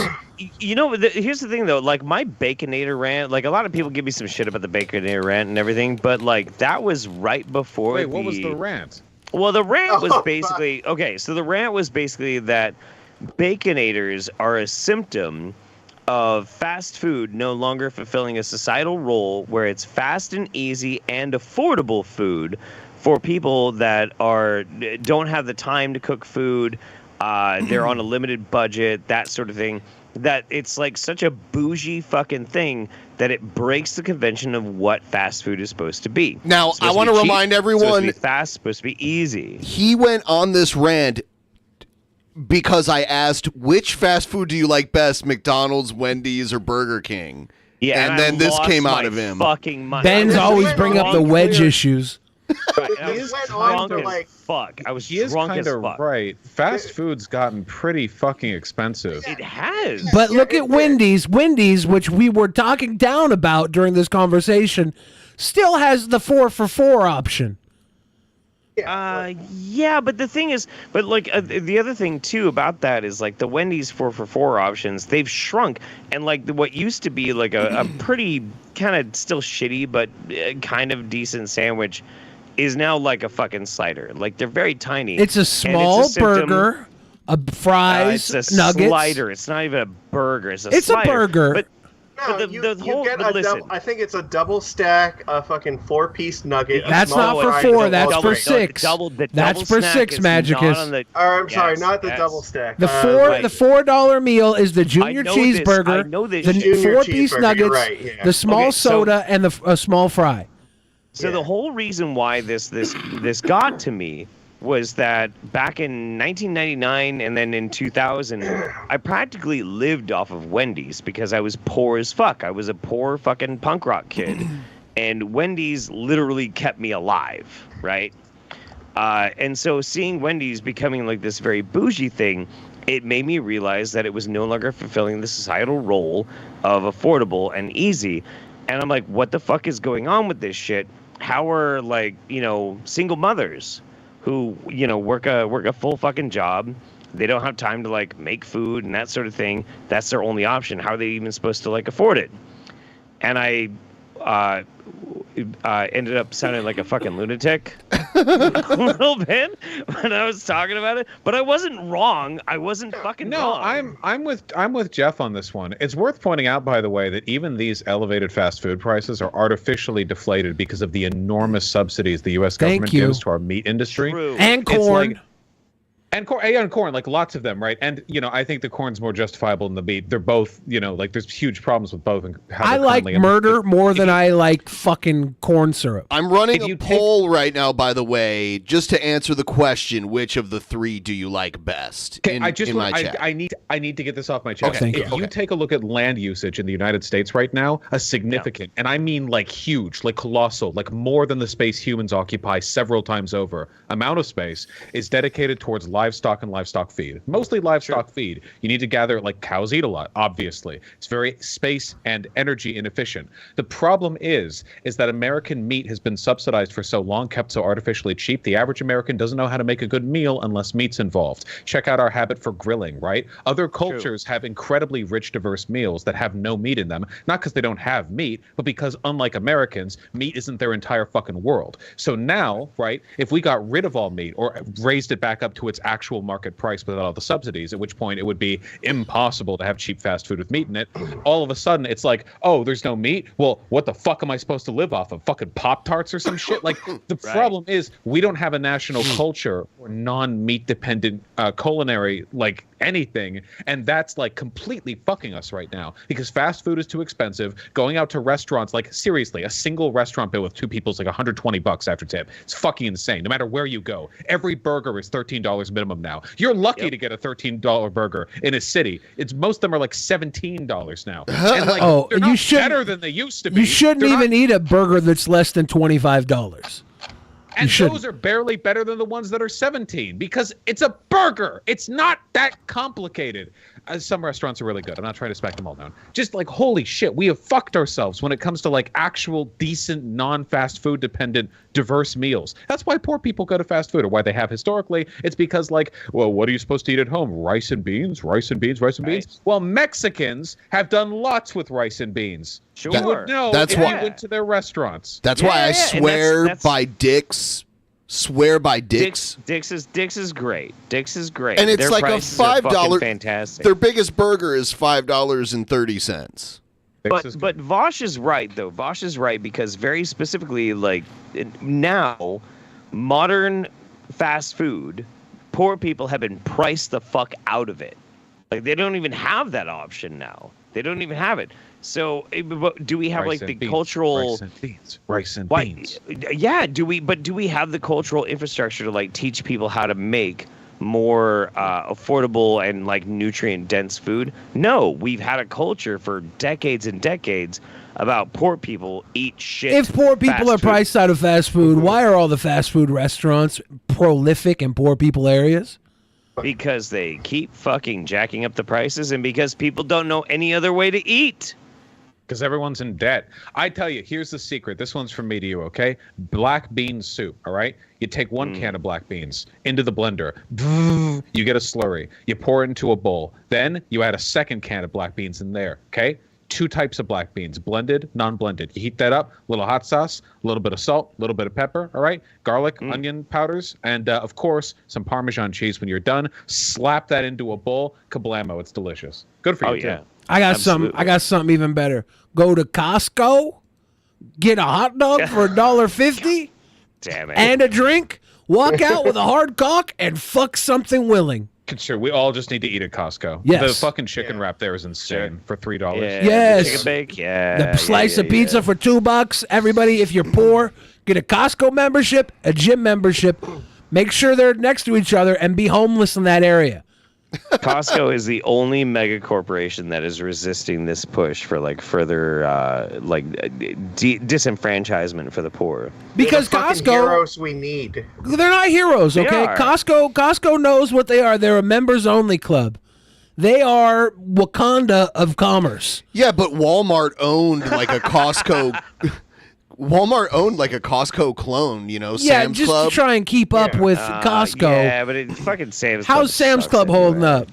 You know, here's the thing, though. Like, my Baconator rant, like, a lot of people give me some shit about the Baconator rant and everything, but, like, that was right before Wait, what was the rant? Well, the rant was basically... Okay, so the rant was basically that Baconators are a symptom of fast food no longer fulfilling a societal role where it's fast and easy and affordable food for people that don't have the time to cook food, they're on a limited budget, that sort of thing, that it's like such a bougie fucking thing that it breaks the convention of what fast food is supposed to be. Now, I want to remind everyone... Supposed to be fast, supposed to be easy. He went on this rant because I asked, which fast food do you like best, McDonald's, Wendy's, or Burger King? Yeah, and then this came out of him. Fucking mind. Ben's always bring up the wedge issues. Right, I was drunk as fuck. I was drunk as fuck. Right. Fast food's gotten pretty fucking expensive. It has. But look at Wendy's. Wendy's, which we were talking down about during this conversation, still has the 4 for $4 option. Yeah, but the thing is, the other thing too about that is like the Wendy's 4 for $4 options, they've shrunk, and like what used to be like a pretty kind of still shitty but kind of decent sandwich is now like a fucking slider. Like they're very tiny. It's a small burger, fries, it's a nuggets. Slider. It's not even a burger. It's a It's slider. A burger. But No, you get a double. I think it's a double stack, a fucking 4-piece nugget. That's not for 4. That's for 6. That's for 6, Magicus. I'm sorry, not the double stack. The $4 meal is the junior cheeseburger, the 4-piece nuggets, right, the small soda, and the small fry. So the whole reason why this got to me was that back in 1999 and then in 2000, I practically lived off of Wendy's because I was poor as fuck. I was a poor fucking punk rock kid. And Wendy's literally kept me alive, right? And so seeing Wendy's becoming like this very bougie thing, it made me realize that it was no longer fulfilling the societal role of affordable and easy. And I'm like, what the fuck is going on with this shit? How are, like, single mothers who, work a full fucking job, they don't have time to, like, make food and that sort of thing. That's their only option. How are they even supposed to, like, afford it? And I ended up sounding like a fucking lunatic a little bit when I was talking about it, but I wasn't wrong. I wasn't fucking wrong. I'm with Jeff on this one. It's worth pointing out, by the way, that even these elevated fast food prices are artificially deflated because of the enormous subsidies the U.S. government gives to our meat industry. True. And corn. And corn, like lots of them, right? And, I think the corn's more justifiable than the meat. They're both, like there's huge problems with both. And how I like murder more than I like fucking corn syrup. I'm running a poll right now, by the way, just to answer the question, which of the 3 do you like best? Okay, I need to get this off my chest. Okay, if you take a look at land usage in the United States right now, a significant, and I mean like huge, like colossal, like more than the space humans occupy several times over, amount of space is dedicated towards livestock and livestock feed. Mostly livestock feed. You need to gather, like cows eat a lot, obviously. It's very space and energy inefficient. The problem is that American meat has been subsidized for so long, kept so artificially cheap, the average American doesn't know how to make a good meal unless meat's involved. Check out our habit for grilling, right? Other cultures have incredibly rich, diverse meals that have no meat in them, not because they don't have meat, but because, unlike Americans, meat isn't their entire fucking world. So now, right, if we got rid of all meat or raised it back up to its actual market price without all the subsidies, at which point it would be impossible to have cheap fast food with meat in it. All of a sudden, it's like, oh, there's no meat? Well, what the fuck am I supposed to live off of? Fucking Pop-Tarts or some shit? Like, the problem is we don't have a national culture or non-meat dependent culinary, like, anything, and that's like completely fucking us right now because fast food is too expensive. Going out to restaurants, like seriously, a single restaurant bill with 2 people is like $120 after tip. It's fucking insane. No matter where you go, every burger is $13 minimum now. You're lucky to get a $13 burger in a city. Most of them are like $17 now. And like, they're not better than they used to be. You shouldn't even eat a burger that's less than $25. And those are barely better than the ones that are 17 because it's a burger. It's not that complicated. some restaurants are really good. I'm not trying to smack them all down. Just like, holy shit, we have fucked ourselves when it comes to like actual decent, non-fast food dependent, diverse meals. That's why poor people go to fast food, or why they have historically. It's because like, well, what are you supposed to eat at home? Rice and beans, rice and beans, rice and beans. Well, Mexicans have done lots with rice and beans. Sure. You would know That's if why- you went to their restaurants. That's why I swear by Dick's. Swear by Dick's. Dick's is great. Dick's is great. And it's Their like a prices are fucking $5. Fantastic. Their biggest burger is $5.30. But Vaush is right though. Vaush is right because very specifically, like now, modern fast food, poor people have been priced the fuck out of it. Like they don't even have that option now. They don't even have it. So, do we have Rice like the and beans, cultural rice and beans? Yeah, do we have the cultural infrastructure to like teach people how to make more affordable and like nutrient dense food? No, we've had a culture for decades and decades about poor people eat shit. If poor people fast are food. priced out of fast food, why are all the fast food restaurants prolific in poor people areas? Because they keep fucking jacking up the prices, and because people don't know any other way to eat. Because everyone's in debt. I tell you, here's the secret. This one's from me to you, okay? Black bean soup, all right? You take one can of black beans into the blender. You get a slurry. You pour it into a bowl. Then you add a second can of black beans in there, okay? 2 types of black beans, blended, non-blended. You heat that up, a little hot sauce, a little bit of salt, a little bit of pepper, all right? Garlic, onion powders, and of course, some Parmesan cheese when you're done. Slap that into a bowl. Kablamo, it's delicious. Good for you, too. I got something even better. Go to Costco, get a hot dog for $1.50. Damn it. And a drink. Walk out with a hard cock and fuck something willing. Sure, we all just need to eat at Costco. Yes. The fucking chicken wrap there is insane for $3. Yes. The chicken bake, The slice of pizza for $2. Everybody, if you're poor, get a Costco membership, a gym membership. Make sure they're next to each other and be homeless in that area. Costco is the only mega corporation that is resisting this push for like further disenfranchisement for the poor. Because They're the fucking Costco, heroes we need. they're not heroes, They okay? are. Costco knows what they are. They're a members only club. They are Wakanda of commerce. Yeah, but Walmart owned like a Costco. Walmart owned like a Costco clone, you know, Yeah, Sam's just Club. to try and keep up with Costco. Yeah, but it fucking Sam's Club How's Sam's sucks Club holding anyway. up?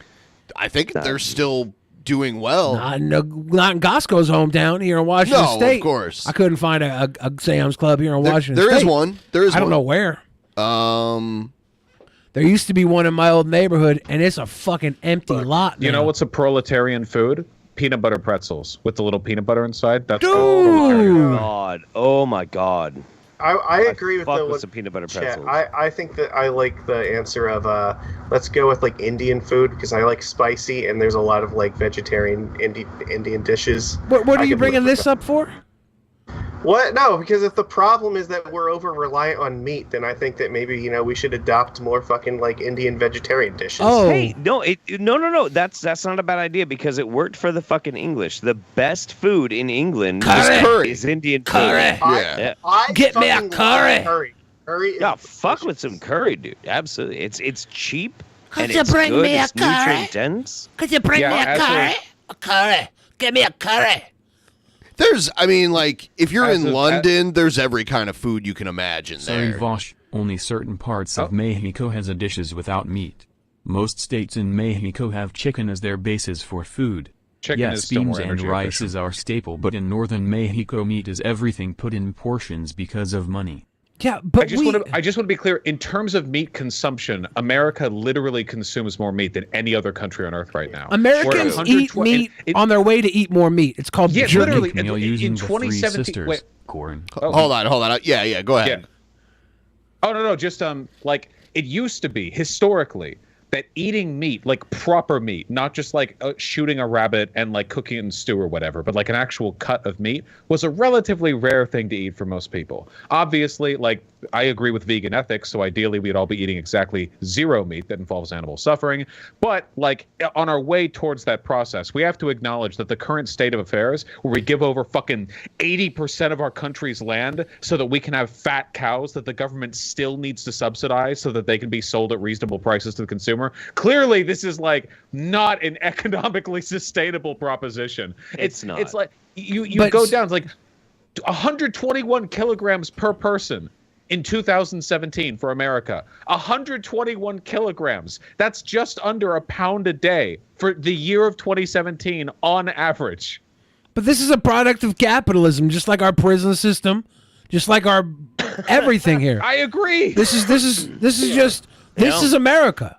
I think they're still doing well. Not in Costco's hometown here in Washington No, of State. course. I couldn't find a Sam's Club here in Washington There State. is one. There is I don't one. know where. There used to be one in my old neighborhood, and it's a fucking empty lot now. You know what's a proletarian food? Peanut butter pretzels with the little peanut butter inside. That's Oh my god. I agree with fuck the with some peanut butter pretzels. I think that I like the answer of let's go with like Indian food because I like spicy and there's a lot of like vegetarian Indian dishes. What are I you could bringing look this up for? What? No, because if the problem is that we're over reliant on meat, then I think that maybe we should adopt more fucking like Indian vegetarian dishes. Hey, no. That's not a bad idea because it worked for the fucking English. The best food in England is Indian food. I Get me a fucking curry. love curry. Curry. Yeah, fuck with some curry, dude. Absolutely. It's cheap Could and you it's bring good. me a It's nutrient curry? dense. Could you bring me a curry? A curry. Give me a curry. If you're As in of- London, there's every kind of food you can imagine Sorry, there. Vaush, only certain parts of Mexico has a dishes without meat. Most states in Mexico have chicken as their basis for food. Chicken yes, is still beans more and energy rice efficient. is our staple, but in northern Mexico meat is everything put in portions because of money. Yeah, but I just want to be clear. In terms of meat consumption, America literally consumes more meat than any other country on Earth right now. Americans eat meat on their way to eat more meat. It's called Yeah, jerky. literally. Meal using In the three 2017, sisters, wait. Corin. Hold on. Yeah, go ahead. Oh no, just like it used to be historically that eating meat, like proper meat, not just like shooting a rabbit and like cooking it in stew or whatever, but like an actual cut of meat, was a relatively rare thing to eat for most people. Obviously, like I agree with vegan ethics, so ideally we'd all be eating exactly zero meat that involves animal suffering. But like on our way towards that process, we have to acknowledge that the current state of affairs, where we give over fucking 80% of our country's land so that we can have fat cows that the government still needs to subsidize so that they can be sold at reasonable prices to the consumer. consumer. Clearly, this is like not an economically sustainable proposition. It's not. It's like you go down. It's like 121 kilograms per person in 2017 for America. 121 kilograms. That's just under a pound a day for the year of 2017 on average. But this is a product of capitalism, just like our prison system, just like our everything here. I agree. This is America.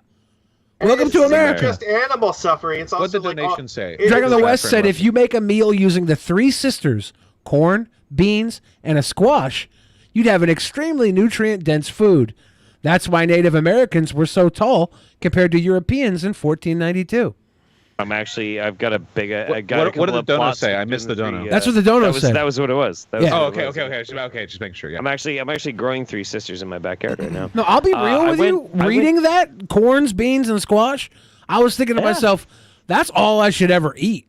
Welcome to America. It's just animal suffering. It's also what did the donation say? Dragon of the West said if you make a meal using the three sisters, corn, beans, and a squash, you'd have an extremely nutrient-dense food. That's why Native Americans were so tall compared to Europeans in 1492. I've got a big. What did the dono say? I missed the dono. That's what the dono said. That was what it was. Okay. Just making sure. Yeah. I'm actually growing three sisters in my backyard right now. No, I'll be real with you. Reading that corns, beans, and squash, I was thinking to myself, that's all I should ever eat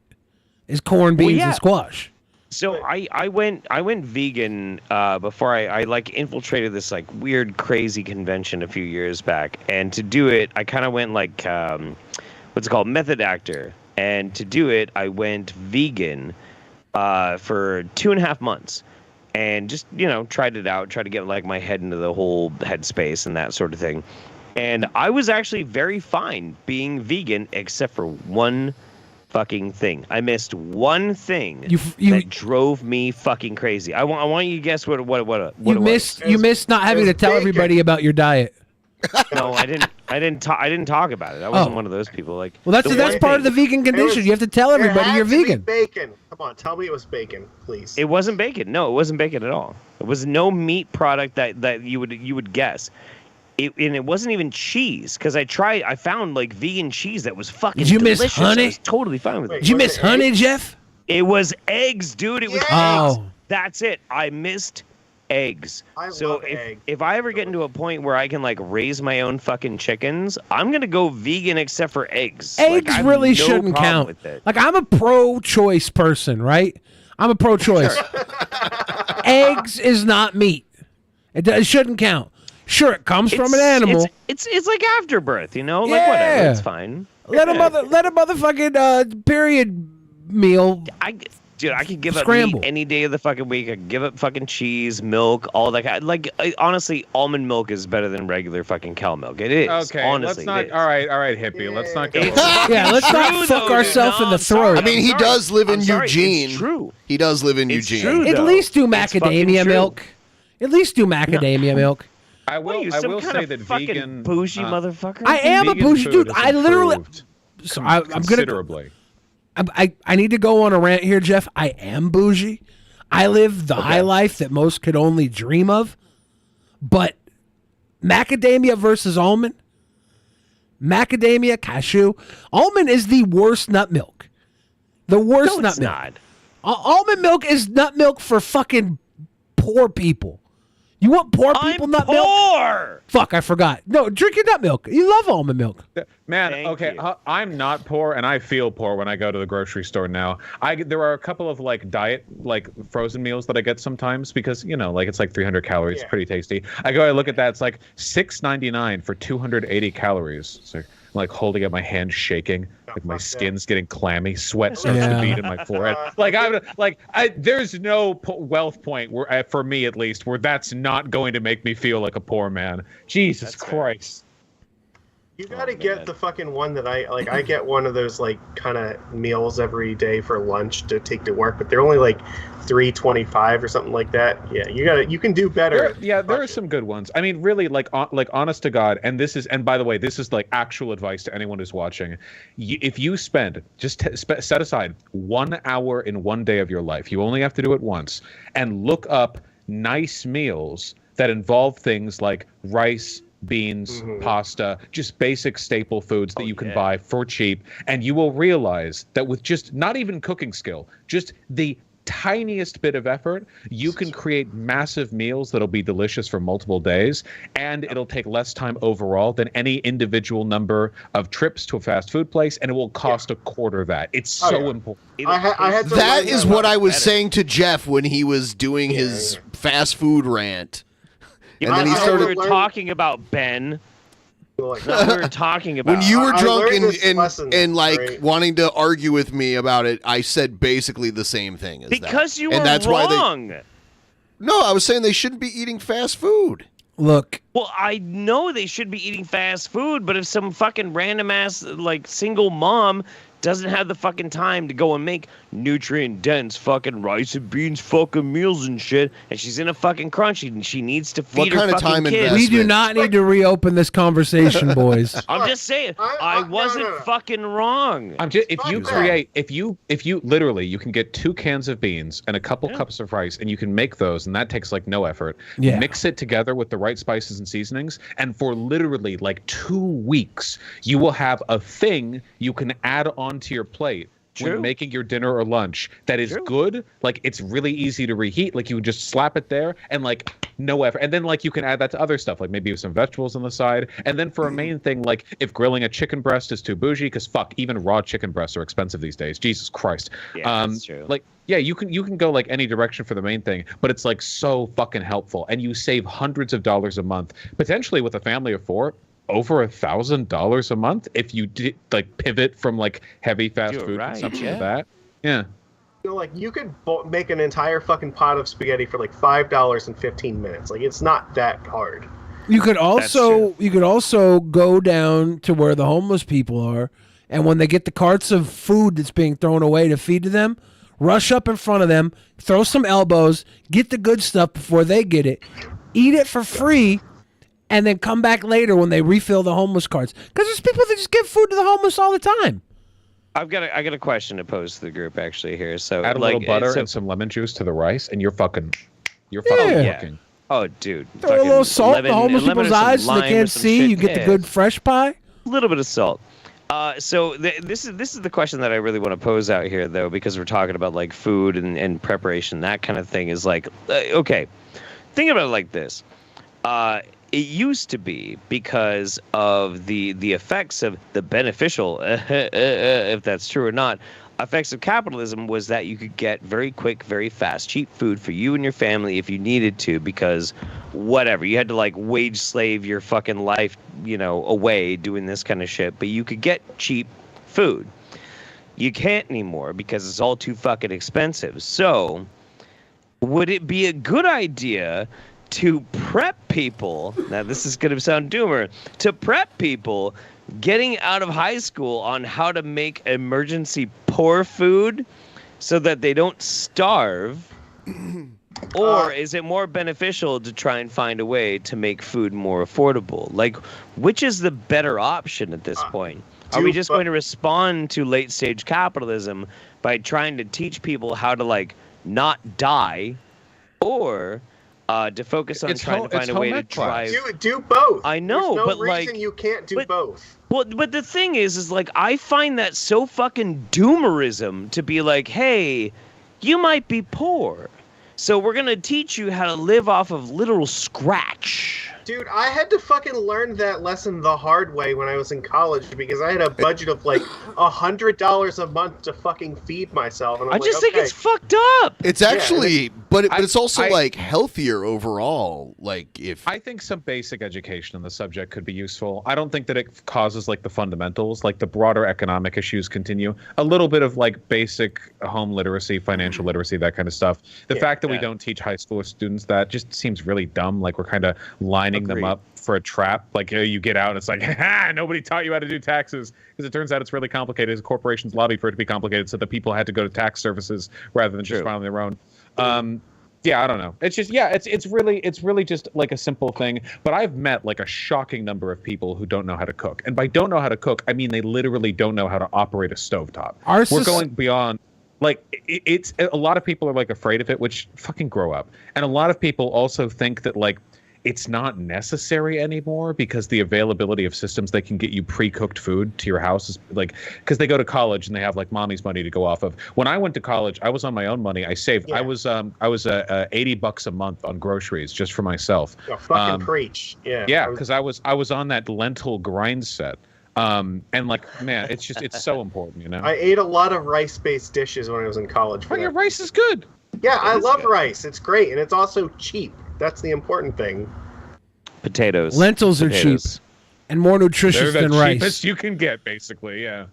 is corn, beans, and squash. So I went vegan before I like infiltrated this like weird crazy convention a few years back, and to do it I kind of went like what's it called, method actor, and to do it I went vegan for 2.5 months, and just tried it out, tried to get like my head into the whole headspace and that sort of thing, and I was actually very fine being vegan except for one fucking thing. I missed one thing that drove me fucking crazy. I want you to guess what it was. You missed not having to tell everybody about your diet. No, I didn't talk about it. I wasn't one of those people. Like, well, that's part of the vegan condition. You have to tell everybody you're vegan. Bacon. Come on, tell me it was bacon, please. It wasn't bacon. No, it wasn't bacon at all. It was no meat product that you would guess. And it wasn't even cheese, because I found like vegan cheese that was fucking delicious. Miss honey? I was totally fine with it. Did you miss honey, Jeff? It was eggs, dude. It was eggs. That's it. I missed eggs. If I ever get into a point where I can like raise my own fucking chickens, I'm gonna go vegan except for eggs. Eggs really shouldn't count. With it. Like, I'm a pro-choice person, right? I'm a pro-choice. Eggs is not meat. It shouldn't count. Sure, it comes from an animal. It's like afterbirth, like whatever, it's fine. Let a motherfucking period meal. I could give scramble. up meat any day of the fucking week. I could give up fucking cheese, milk, all that kind. Like, honestly, almond milk is better than regular fucking cow milk. It is. Okay, honestly, let's not. All right, hippie. Let's not go. Let's not fuck ourselves in the throat. I mean, he does live in Eugene. It's true. He does live in Eugene. True, at least do macadamia milk. At least do macadamia milk. I will say that vegan bougie motherfucker. I am a bougie dude. I literally. So I'm considerably. I need to go on a rant here, Jeff. I am bougie. I live the high life that most could only dream of. But macadamia versus almond, macadamia, cashew, almond is the worst nut milk. The worst nut milk. Not. Almond milk is nut milk for fucking poor people. You want poor people nut milk? Fuck, I forgot. No, drink your nut milk. You love almond milk. Man, okay, I'm not poor, and I feel poor when I go to the grocery store now. There are a couple of like diet, like frozen meals that I get sometimes because like it's like 300 calories. It's pretty tasty. I look at that. It's like $6.99 for 280 calories. So I'm like holding up my hand, shaking, like my skin's getting clammy, sweat starts to bead in my forehead. There's no wealth point where, for me at least, where that's not going to make me feel like a poor man. Jesus Christ. You gotta get the fucking one that I get one of those like kind of meals every day for lunch to take to work, but they're only like $3.25 or something like that. Yeah, you can do better. There are some good ones. I mean, really, like honest to God, and by the way, this is like actual advice to anyone who's watching. If you set aside 1 hour in one day of your life, you only have to do it once, and look up nice meals that involve things like rice, beans, pasta, just basic staple foods that you can buy for cheap, and you will realize that with just not even cooking skill, just the tiniest bit of effort, you can create massive meals that'll be delicious for multiple days, and it'll take less time overall than any individual number of trips to a fast food place, and it will cost a quarter that. It's so important. That is what I was saying to Jeff when he was doing his fast food rant. And then he started talking about Ben. Like, we were talking about. When you were drunk and like right? wanting to argue with me about it, I said basically the same thing as Because that. you And were that's wrong. Why No, I was saying they shouldn't be eating fast food. Look. Well, I know they should be eating fast food, but if some fucking random ass like single mom doesn't have the fucking time to go and make nutrient dense fucking rice and beans fucking meals and shit, and she's in a fucking crunch and she needs to feed her fucking kids. We do not need to reopen this conversation, boys. I'm just saying, I wasn't fucking wrong. I'm just if you literally you can get 2 cans of beans and a couple cups of rice and you can make those, and that takes like no effort. Yeah. Mix it together with the right spices and seasonings, and for literally like 2 weeks you will have a thing you can add on to your plate when making your dinner or lunch that is good. Like it's really easy to reheat. Like you would just slap it there and like no effort. And then like you can add that to other stuff, like maybe some vegetables on the side. And then for a main thing, like if grilling a chicken breast is too bougie, because fuck, even raw chicken breasts are expensive these days. Jesus Christ. Yeah, that's true. Like yeah, you can go like any direction for the main thing, but it's like so fucking helpful, and you save hundreds of dollars a month, potentially with a family of 4. Over $1,000 a month if you did like pivot from like heavy fast food consumption to that. Yeah. Like you could make an entire fucking pot of spaghetti for like $5 in 15 minutes. Like it's not that hard. You could also go down to where the homeless people are, and when they get the carts of food that's being thrown away to feed to them, rush up in front of them, throw some elbows, get the good stuff before they get it, eat it for free. And then come back later when they refill the homeless carts. Because there's people that just give food to the homeless all the time. I got a question to pose to the group actually here. So add a like, little butter and some lemon juice to the rice, and you're fucking cooking. Oh, dude. Throw a little salt in the homeless people's eyes so they can't see. You get the good fresh pie. A little bit of salt. So this is the question that I really want to pose out here, though, because we're talking about like food and preparation, that kind of thing. Is like, okay, think about it like this. It used to be because of the effects of the beneficial, if that's true or not, effects of capitalism was that you could get very quick, very fast, cheap food for you and your family if you needed to, because whatever, you had to like wage slave your fucking life, away doing this kind of shit, but you could get cheap food. You can't anymore because it's all too fucking expensive. So would it be a good idea to prep people, now this is going to sound doomer, to prep people getting out of high school on how to make emergency poor food so that they don't starve? Or is it more beneficial to try and find a way to make food more affordable? Like, which is the better option at this point? Are we just going to respond to late stage capitalism by trying to teach people how to like not die, or to focus on trying to find a way to try? Do both. I know, There's no but reason like you can't do both. Well, but the thing is like I find that so fucking doomerism to be like, hey, you might be poor, so we're gonna teach you how to live off of literal scratch. Dude, I had to fucking learn that lesson the hard way when I was in college because I had a budget of like $100 a month to fucking feed myself. And I just think it's fucked up. It's actually, but it's also like healthier overall. Like I think some basic education on the subject could be useful. I don't think that it causes like the fundamentals, like the broader economic issues continue. A little bit of like basic home literacy, financial literacy, that kind of stuff. The fact that we don't teach high school students that just seems really dumb. Like we're kind of lining them up for a trap. Like you get out and it's like, nobody taught you how to do taxes, because it turns out it's really complicated. Corporations lobby for it to be complicated, so that people had to go to tax services rather than just filing their own. I don't know. It's just it's really just like a simple thing. But I've met like a shocking number of people who don't know how to cook, and by don't know how to cook, I mean they literally don't know how to operate a stovetop. We're going beyond. Like it's a lot of people are like afraid of it, which fucking grow up. And a lot of people also think that like it's not necessary anymore because the availability of systems that can get you pre-cooked food to your house is like, because they go to college and they have like mommy's money to go off of. When I went to college, I was on my own money. I saved. Yeah. I was $80 a month on groceries just for myself. Oh, fucking preach. Yeah. Yeah, because I was on that lentil grind set. And like, man, it's so important, I ate a lot of rice-based dishes when I was in college. Your rice is good. Yeah, I love rice. It's great, and it's also cheap. That's the important thing. Potatoes. Lentils are cheap. and more nutritious They're than the rice. cheapest you can get, basically. Yeah.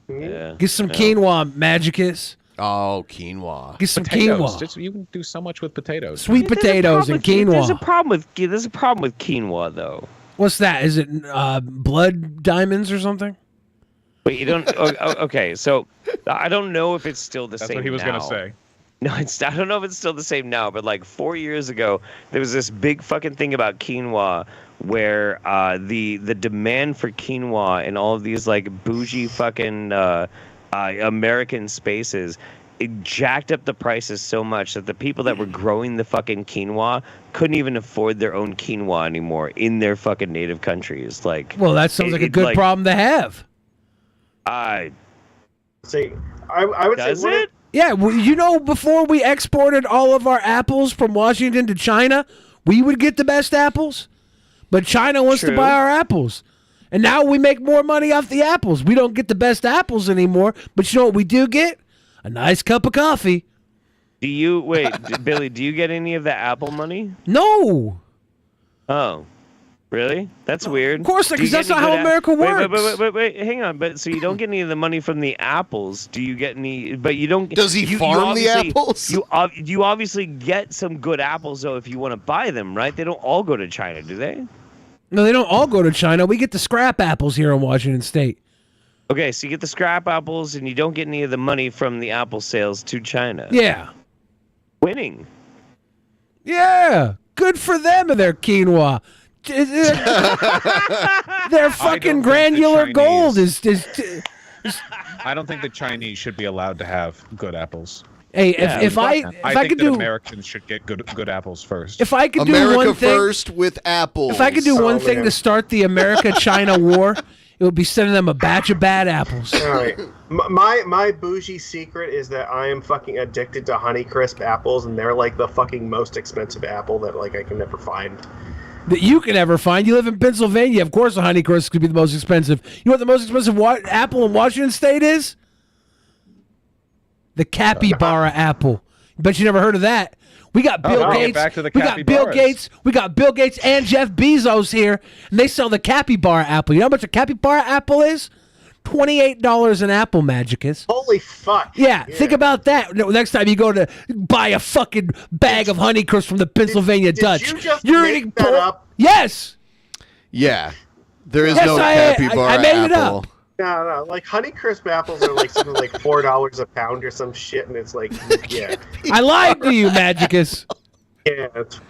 Get some quinoa, Magicus. Oh, quinoa. Get some Potatoes. quinoa. Just- you can do so much with potatoes. Sweet potatoes and quinoa. There's a problem with quinoa though. What's that? Is it blood diamonds or something? But you don't. Okay, so I don't know if it's still the same. That's what he was going to say. No, I don't know if it's still the same now, but like 4 years ago, there was this big fucking thing about quinoa where the demand for quinoa in all of these like bougie fucking American spaces, it jacked up the prices so much that the people that were growing the fucking quinoa couldn't even afford their own quinoa anymore in their fucking native countries. Like, Well, that sounds like a good problem to have. See, I would Does say it? Yeah, well, you know, before we exported all of our apples from Washington to China, we would get the best apples. But China wants to True. buy our apples. And now we make more money off the apples. We don't get the best apples anymore. But you know what we do get? A nice cup of coffee. Do you Billy? Do you get any of the Apple money? No. Oh, really? That's weird. Of course, Do you because get that's any not how good America works. Wait, hang on. But so you don't get any of the money from the apples? Do you get any? But you don't. Does he farm the obviously- apples? You obviously get some good apples though if you want to buy them, right? They don't all go to China, do they? No, they don't all go to China. We get the scrap apples here in Washington State. Okay, so you get the scrap apples and you don't get any of the money from the apple sales to China. Yeah. Winning. Yeah. Good for them and their quinoa. Their fucking granular gold is I don't think the Chinese should be allowed to have good apples. Hey, if I think could that do Americans should get good apples first. if I could do America one thing first with apples. if I could do one thing man. to start the America-China war, it would be sending them a batch of bad apples. All right. My bougie secret is that I am fucking addicted to Honeycrisp apples, and they're like the fucking most expensive apple that like I can never find. That you can ever find. You live in Pennsylvania. Of course, a Honeycrisp could be the most expensive. You know what the most expensive apple in Washington State is? The capybara apple. Bet you never heard of that. We got Bill bring it Gates. back to the We got Bill capybaras. Gates. We got Bill Gates and Jeff Bezos here, and they sell the capybara apple. You know how much a capybara apple is? $28 an apple, Magicus. Holy fuck. Yeah, think about that. Next time you go to buy a fucking bag of Honeycrisp from the Pennsylvania Dutch. you just You're make eating that up? Yes. Yeah. There is Yes, no I capybara made it apple. up. No, like Honeycrisp apples are like something like $4 a pound or some shit, and it's like, yeah, I lied to you, Magicus. yeah. It's,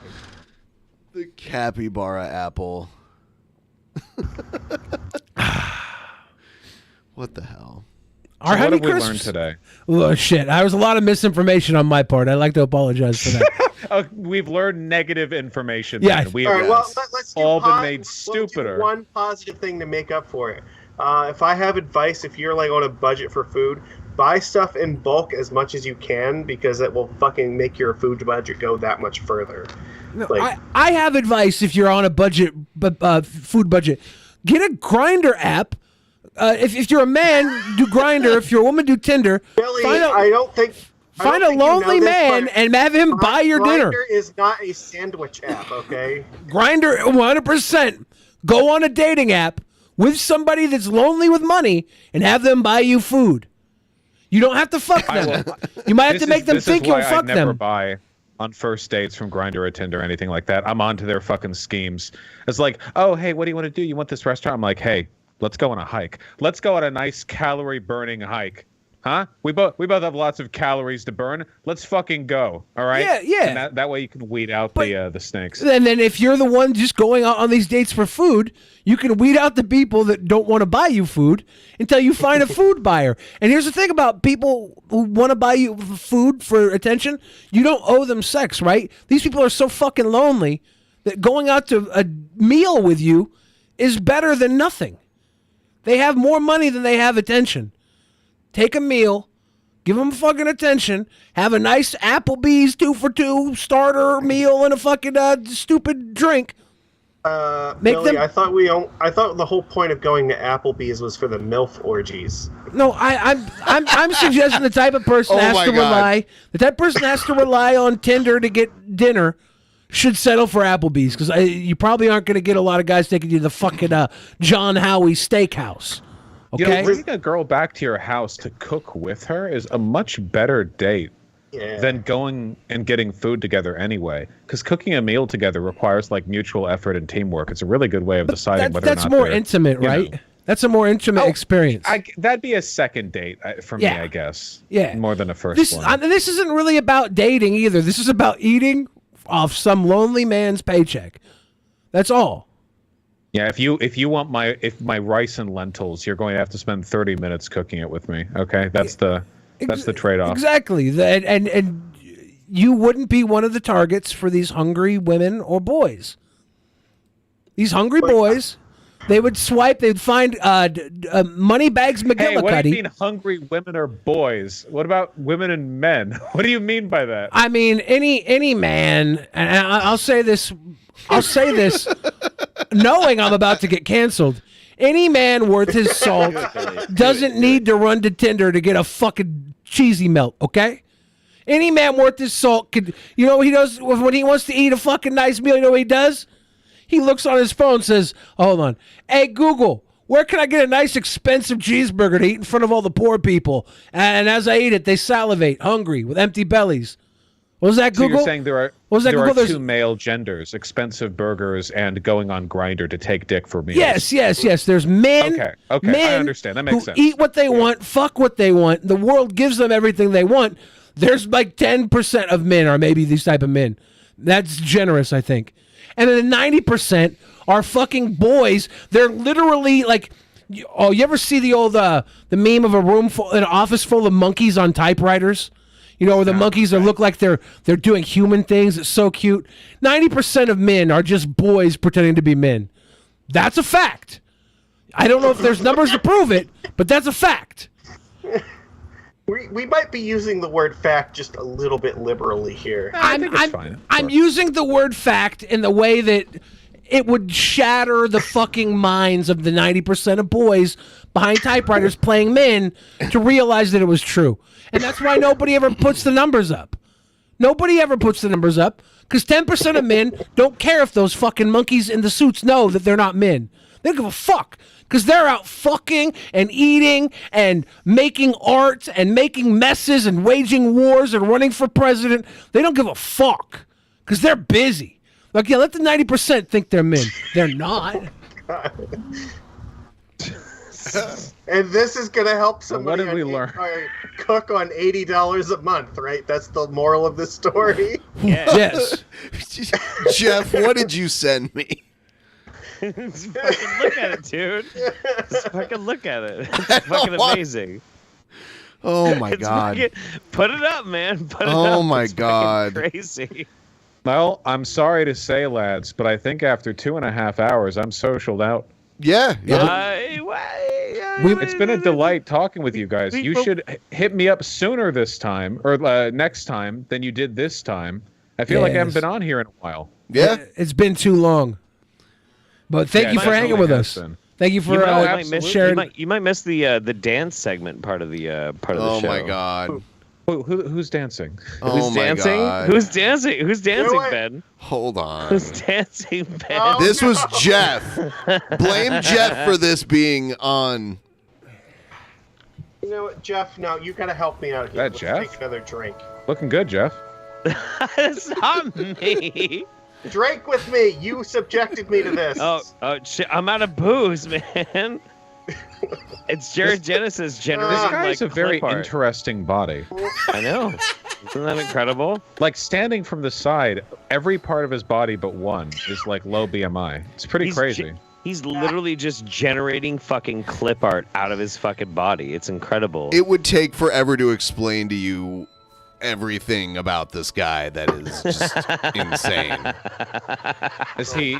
The capybara apple. What the hell? Our So what have we Honeycrisps- learned today? Oh, shit. There was a lot of misinformation on my part. I'd like to apologize for that. We've learned negative information. Yeah. then. We all have right, well, let's do all been po- made we'll do stupider. one positive thing to make up for it. If I have advice, if you're like on a budget for food, buy stuff in bulk as much as you can because it will fucking make your food budget go that much further. I have advice if you're on a budget, food budget. Get a Grinder app. If you're a man, do Grinder. If you're a woman, do Tinder. Billy, Find a- I don't think. Find a lonely man and have him buy your dinner. Grindr is not a sandwich app, okay? Grinder, 100%. Go on a dating app with somebody that's lonely with money and have them buy you food. You don't have to fuck them. You might have to make them think you'll fuck I never them. buy on first dates from Grindr or Tinder or anything like that. I'm onto their fucking schemes. It's like, oh, hey, what do you want to do? You want this restaurant? I'm like, hey, let's go on a hike. Let's go on a nice calorie burning hike. Huh? We both have lots of calories to burn. Let's fucking go. All right? Yeah, yeah. And that way you can weed out the snakes. And then if you're the one just going out on these dates for food, you can weed out the people that don't want to buy you food until you find a food buyer. And here's the thing about people who want to buy you food for attention. You don't owe them sex, right? These people are so fucking lonely that going out to a meal with you is better than nothing. They have more money than they have attention. Take a meal, give them fucking attention, have a nice Applebee's 2-for-2 starter meal and a fucking stupid drink. Make Billy, them- I thought the whole point of going to Applebee's was for the MILF orgies. No, I'm suggesting the type of person Oh has my to God. rely. The type of person has to rely on Tinder to get dinner. should settle for Applebee's because you probably aren't going to get a lot of guys taking you to the fucking John Howie Steakhouse. Okay, bringing a girl back to your house to cook with her is a much better date than going and getting food together anyway. Because cooking a meal together requires like mutual effort and teamwork. It's a really good way of deciding whether or not that's more intimate, right? That's a more intimate experience. That'd be a second date for me, I guess. Yeah, more than a first one. This isn't really about dating either. This is about eating off some lonely man's paycheck. That's all. Yeah, if you want my rice and lentils, you're going to have to spend 30 minutes cooking it with me. Okay, that's the trade-off. Exactly, and you wouldn't be one of the targets for these hungry women or boys. These hungry boys, they would swipe. They'd find money bags McGillicuddy. Hey, what do you mean hungry women or boys? What about women and men? What do you mean by that? I mean any man, and I'll say this. Knowing I'm about to get canceled, any man worth his salt doesn't need to run to Tinder to get a fucking cheesy melt, okay? Any man worth his salt could, you know what he does when he wants to eat a fucking nice meal, you know what he does? He looks on his phone and says, hold on, hey Google, where can I get a nice expensive cheeseburger to eat in front of all the poor people? And as I eat it, they salivate, hungry, with empty bellies. What was that, Google? So you're saying there are two male genders, expensive burgers and going on Grindr to take dick for meals. Yes. There's men. Okay. Men I understand. That makes who sense. Eat what they want, fuck what they want. The world gives them everything they want. There's like 10% of men are maybe these type of men. That's generous, I think. And then 90% are fucking boys. They're literally like, oh, you ever see the old the meme of an office full of monkeys on typewriters? You know, where the monkeys look like they're doing human things. It's so cute. 90% of men are just boys pretending to be men. That's a fact. I don't know if there's numbers to prove it, but that's a fact. We might be using the word fact just a little bit liberally here. I'm using the word fact in the way that it would shatter the fucking minds of the 90% of boys behind typewriters playing men to realize that it was true. And that's why nobody ever puts the numbers up. Nobody ever puts the numbers up because 10% of men don't care if those fucking monkeys in the suits know that they're not men. They don't give a fuck because they're out fucking and eating and making art and making messes and waging wars and running for president. They don't give a fuck because they're busy. Like, yeah, let the 90% think they're men. They're not. And this is going to help somebody what did we learn? Cook on $80 a month, right? That's the moral of the story. Yes. Jeff, what did you send me? Just fucking look at it, dude. Just fucking look at it. It's fucking amazing. Oh my God. Put it up, man. Put it up. Oh my It's God. crazy. Well, I'm sorry to say, lads, but I think after 2.5 hours, I'm socialed out. Yeah. It's been a delight talking with you guys. You should hit me up sooner this time, or next time, than you did this time. I feel like I haven't been on here in a while. Yeah. It's been too long. But thank you for hanging with us. Thank you for sharing. You might miss the dance segment part of the show. Oh my God. Who's dancing? Oh my God. Who's dancing? Who's dancing, Ben? Hold on. Who's dancing, Ben? This was Jeff. Blame Jeff for this being on. You know what, Jeff? No, you got to help me out here. That Let's Jeff? take another drink. Looking good, Jeff. It's not me. Drink with me. You subjected me to this. Oh shit! I'm out of booze, man. It's Jared Genesis generating This guy's like a very clip art. interesting body. I know. Isn't that incredible? Like standing from the side, every part of his body but one is like low BMI. It's pretty crazy. He's literally just generating fucking clip art out of his fucking body. It's incredible. It would take forever to explain to you everything about this guy that is just insane.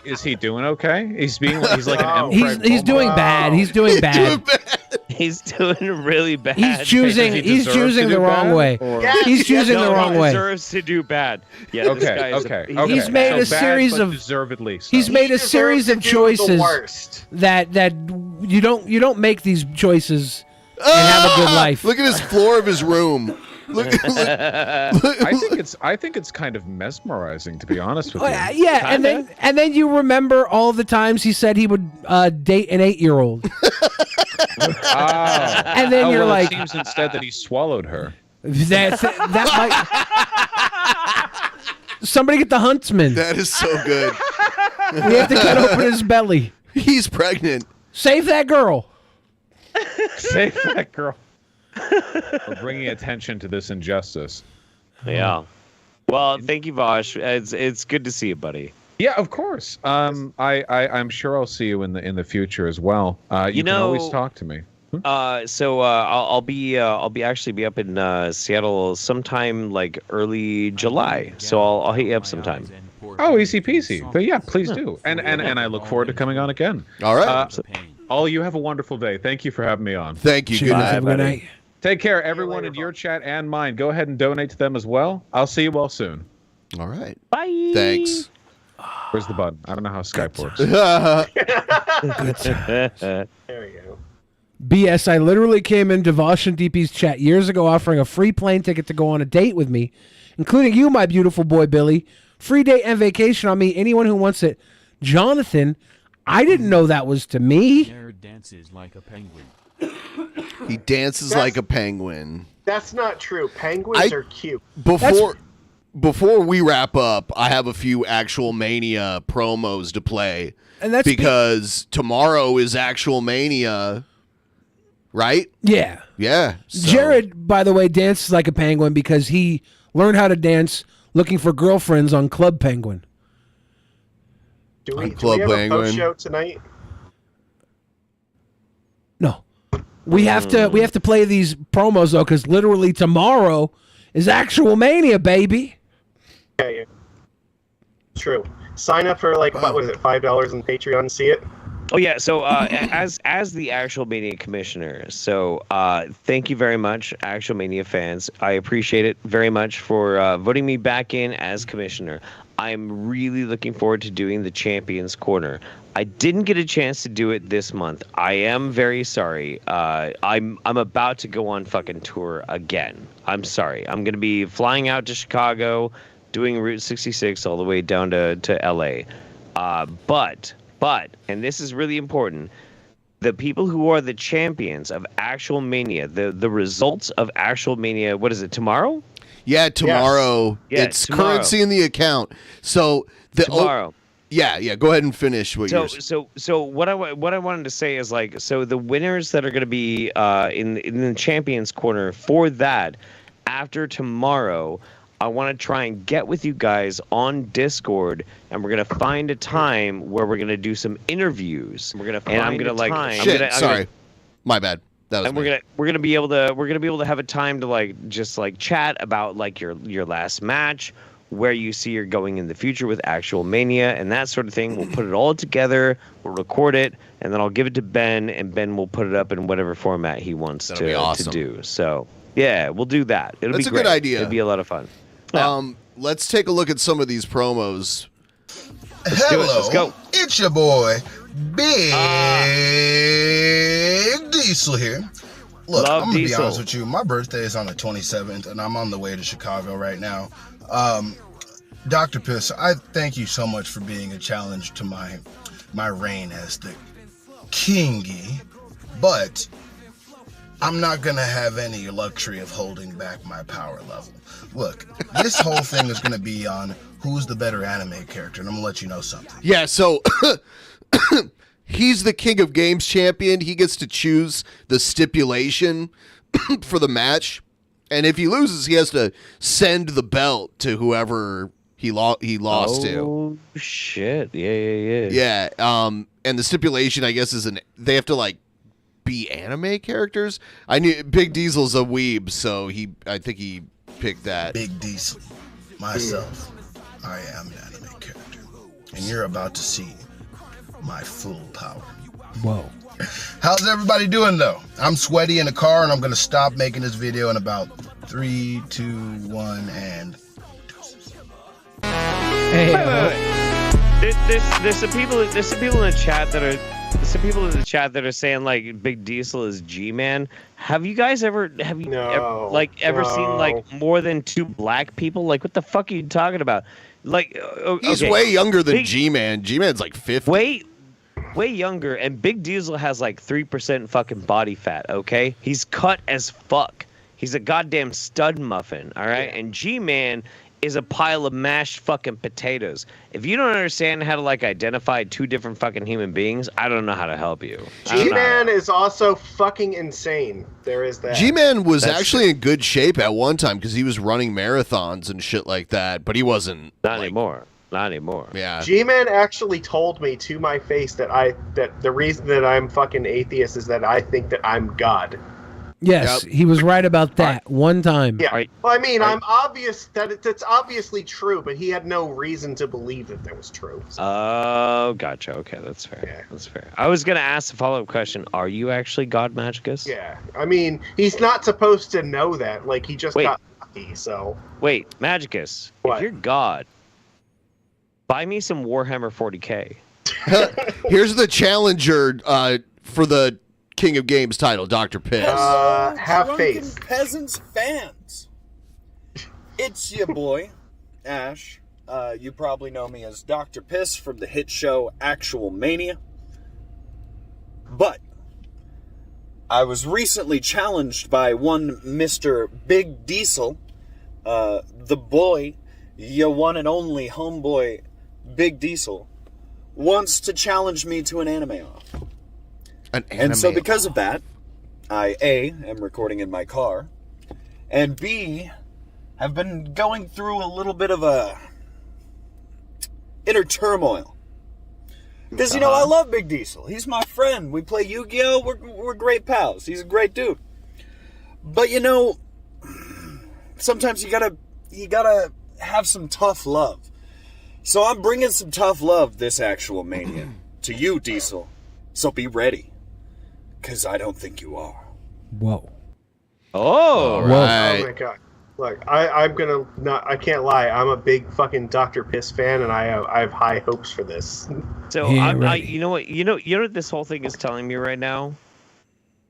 Is he doing okay? He's like an He's doing bad. He's doing bad. He's doing really bad. He's choosing the wrong way. He's choosing the wrong way. He deserves to do bad. Yeah. Okay. He's made a series of deservedly. So. He's made a series of choices that you don't make these choices and have a good life. Look at his floor of his room. I think it's kind of mesmerizing, to be honest with you. Yeah, and then you remember all the times he said he would date an 8-year-old. And then you're like, it seems instead that he swallowed her. That might. Somebody get the huntsman. That is so good. We have to cut open his belly. He's pregnant. Save that girl. Save that girl. We're bringing attention to this injustice. Yeah. Well, thank you, Vaush. It's good to see you, buddy. Yeah, of course. I'm sure I'll see you in the future as well. You can always talk to me. So I'll be up in Seattle sometime like early July. So I'll hit you up sometime. Oh, easy peasy. But yeah, please do. And I look forward to coming on again. All right. All you have a wonderful day. Thank you for having me on. Thank you. Good night. Good night. Take care, everyone in your chat and mine. Go ahead and donate to them as well. I'll see you all soon. All right. Bye. Thanks. Where's the button? I don't know how Skype works. There we go. BS, I literally came into Vaush and DP's chat years ago offering a free plane ticket to go on a date with me, including you, my beautiful boy, Billy. Free date and vacation on me, anyone who wants it. Jonathan, I didn't know that was to me. Jared dances like a penguin. He dances like a penguin. That's not true. Penguins are cute. Before we wrap up, I have a few Actual Mania promos to play. And that's because tomorrow is Actual Mania, right? Yeah. Yeah. So. Jared, by the way, dances like a penguin because he learned how to dance looking for girlfriends on Club Penguin. Do we have a post show tonight? No. We have to play these promos though, because literally tomorrow is Actual Mania, baby. Yeah. True. Sign up for like what was it, $5 on Patreon to see it? Oh yeah, so as the Actual Mania commissioner, so thank you very much, Actual Mania fans. I appreciate it very much for voting me back in as commissioner. I'm really looking forward to doing the Champions Corner. I didn't get a chance to do it this month. I am very sorry. I'm about to go on fucking tour again. I'm sorry. I'm gonna be flying out to Chicago, doing Route 66 all the way down to LA. But, and this is really important, the people who are the champions of Actual Mania, the results of Actual Mania, what is it, tomorrow? Yeah, tomorrow. Yes. It's tomorrow. currency in the account. So tomorrow. Yeah. Go ahead and finish what you're. So what I wanted to say is like, so the winners that are going to be in the Champions Corner for that after tomorrow, I want to try and get with you guys on Discord, and we're gonna find a time where we're gonna do some interviews. Sorry, my bad. That was and we're gonna be able to have a time to like just like chat about like your last match, where you see you're going in the future with Actual Mania and that sort of thing. We'll put it all together, we'll record it, and then I'll give it to Ben, and Ben will put it up in whatever format he wants to do. So yeah, we'll do that. That's be great. Good idea. It'll be a lot of fun. Let's take a look at some of these promos. Let's go. It's your boy, Big Diesel here. Look, I'm going to be honest with you. My birthday is on the 27th, and I'm on the way to Chicago right now. Dr. Piss, I thank you so much for being a challenge to my reign as the kingy, but I'm not going to have any luxury of holding back my power level. Look, this whole thing is going to be on who's the better anime character, and I'm going to let you know something. Yeah, so he's the King of Games champion. He gets to choose the stipulation for the match. And if he loses, he has to send the belt to whoever he lost to. Oh, shit. Yeah. Yeah, and the stipulation, I guess, is they have to, like, be anime characters. I knew Big Diesel's a weeb, so I think he picked that. Big Diesel. Myself. I am an anime character. And you're about to see my full power. Whoa. How's everybody doing, though? I'm sweaty in the car, and I'm going to stop making this video in about 3, 2, 1, and... Hey, wait. There's some people in the chat that are some people in the chat that are saying like Big Diesel is G-Man. Have you guys ever seen like more than 2 black people? Like, what the fuck are you talking about? Like, he's way younger than G-Man. G-Man's like 50. Way younger, and Big Diesel has like 3% fucking body fat. Okay, he's cut as fuck. He's a goddamn stud muffin. All right, and G-Man is a pile of mashed fucking potatoes. If you don't understand how to like identify 2 different fucking human beings, I don't know how to help you. G-Man is also fucking insane. There is that. G-Man was actually in good shape at one time because he was running marathons and shit like that, but he wasn't. Not anymore. Not anymore. Yeah. G-Man actually told me to my face that the reason that I'm fucking atheist is that I think that I'm God. Yes, he was right about that one time. Yeah. Well, I mean, I'm obvious that it's obviously true, but he had no reason to believe that that was true. So. Oh, gotcha. Okay, that's fair. Yeah. That's fair. I was gonna ask a follow-up question. Are you actually God, Magicus? Yeah. I mean, he's not supposed to know that. Like, he just got lucky. So. Wait, Magicus. If you're God, buy me some Warhammer 40K. Here's the challenger for the King of Games title, Dr. Piss. Have faith. Drunken Peasants fans. It's your boy, Ash. You probably know me as Dr. Piss from the hit show Actual Mania. But I was recently challenged by one Mr. Big Diesel, the boy, your one and only homeboy, Big Diesel, wants to challenge me to an anime off. And so because of that, I A, am recording in my car, and B, have been going through a little bit of a inner turmoil. Because, you know, I love Big Diesel. He's my friend. We play Yu-Gi-Oh! We're great pals. He's a great dude. But, you know, sometimes you gotta have some tough love. So I'm bringing some tough love this Actual Mania to you, Diesel. So be ready. Because I don't think you are. Whoa. Oh, right. Oh my god. Look, I can't lie. I'm a big fucking Dr. Piss fan, and I have high hopes for this. So you know what this whole thing is telling me right now?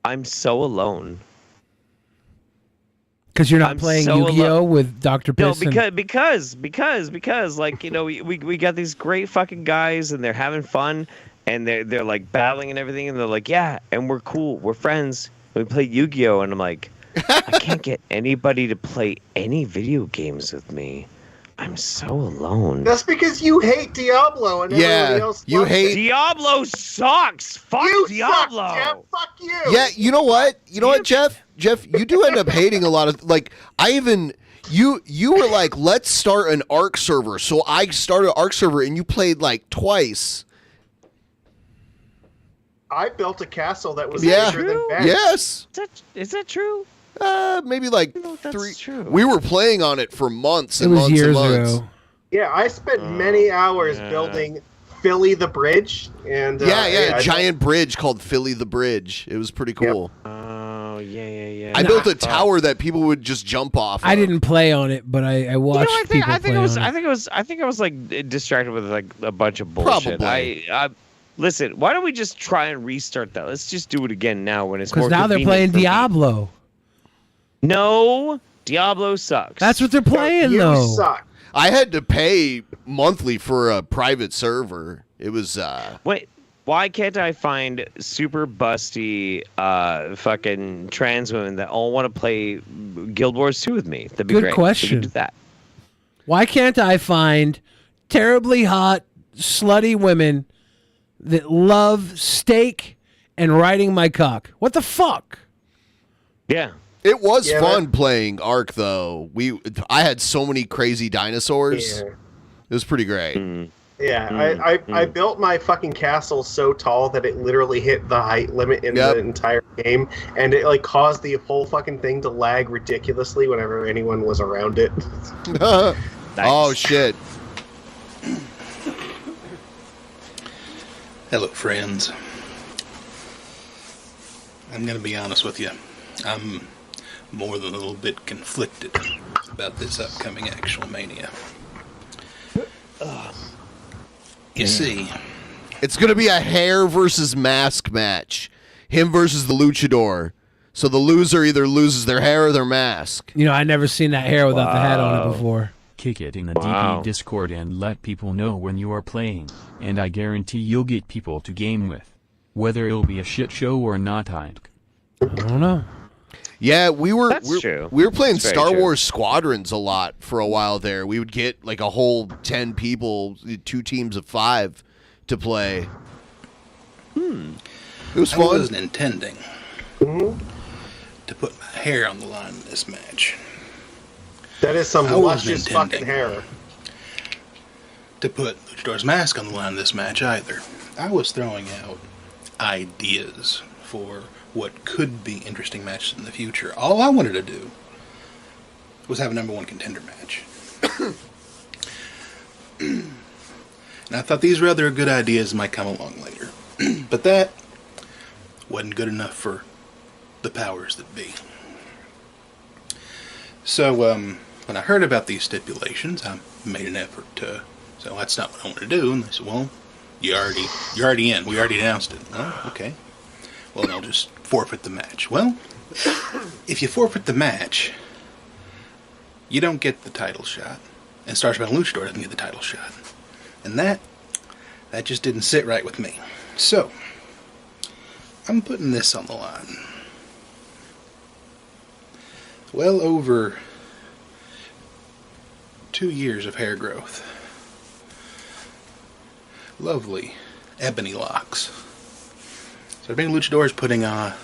I'm so alone. Because you're not playing Yu-Gi-Oh with Dr. Piss. No, because like, you know, we got these great fucking guys, and they're having fun. And they're like battling and everything, and they're like, yeah, and we're cool, we're friends. We play Yu-Gi-Oh, and I'm like, I can't get anybody to play any video games with me. I'm so alone. That's because you hate Diablo, and everybody else loves it. Diablo sucks. Fuck Diablo. Suck, Jeff. Fuck you. Yeah, you know what? Jeff? Jeff, you do end up hating a lot of, like, you were like, let's start an ARC server. So I started an ARC server, and you played like twice. I built a castle that was bigger than Ben. Yes. Is that true? Maybe like 3. True. We were playing on it for months and it was months years and months. ago. Yeah, I spent many hours building Philly the Bridge, and a giant bridge called Philly the Bridge. It was pretty cool. Oh yeah. I built a tower that people would just jump off. I didn't play on it, but I watched people play on it. I think I was like distracted with like a bunch of bullshit. Probably. Listen, why don't we just try and restart that? Let's just do it again now when it's more because now they're playing Diablo. No, Diablo sucks. That's what they're playing, though. You suck. I had to pay monthly for a private server. It was Wait, why can't I find super busty fucking trans women that all want to play Guild Wars 2 with me? That'd be Good great. question. We can do that. Why can't I find terribly hot, slutty women that love steak and riding my cock? What the fuck? Yeah. It was fun playing ARC, though. I had so many crazy dinosaurs. Yeah. It was pretty great. Yeah, I built my fucking castle so tall that it literally hit the height limit in the entire game, and it like caused the whole fucking thing to lag ridiculously whenever anyone was around it. Oh, shit. Hello, friends. I'm going to be honest with you. I'm more than a little bit conflicted about this upcoming Actual Mania. You see, It's going to be a hair versus mask match. Him versus the luchador. So the loser either loses their hair or their mask. You know, I never seen that hair without the hat on it before. Kick it in the DP Discord and let people know when you are playing, and I guarantee you'll get people to game with. Whether it'll be a shit show or not, I don't know. Yeah, we were true. we were playing That's very Star true. Wars Squadrons a lot for a while there. We would get like a whole 10 people, 2 teams of 5 to play. It was I fun. wasn't intending to put my hair on the line in this match. That is some I wasn't luscious fucking intending hair. to put Luchador's mask on the line in this match either. I was throwing out ideas for what could be interesting matches in the future. All I wanted to do was have a number 1 contender match. And I thought these rather good ideas might come along later. But that wasn't good enough for the powers that be. So, when I heard about these stipulations, I made an effort to say, well, that's not what I want to do. And they said, well, you're already in. We already announced it. Oh, okay. Well, then I'll just forfeit the match. Well, if you forfeit the match, you don't get the title shot. And Star Spangled Luchador doesn't get the title shot. And that just didn't sit right with me. So, I'm putting this on the line. Well over 2 years of hair growth. Lovely ebony locks. So Big Luchador is putting a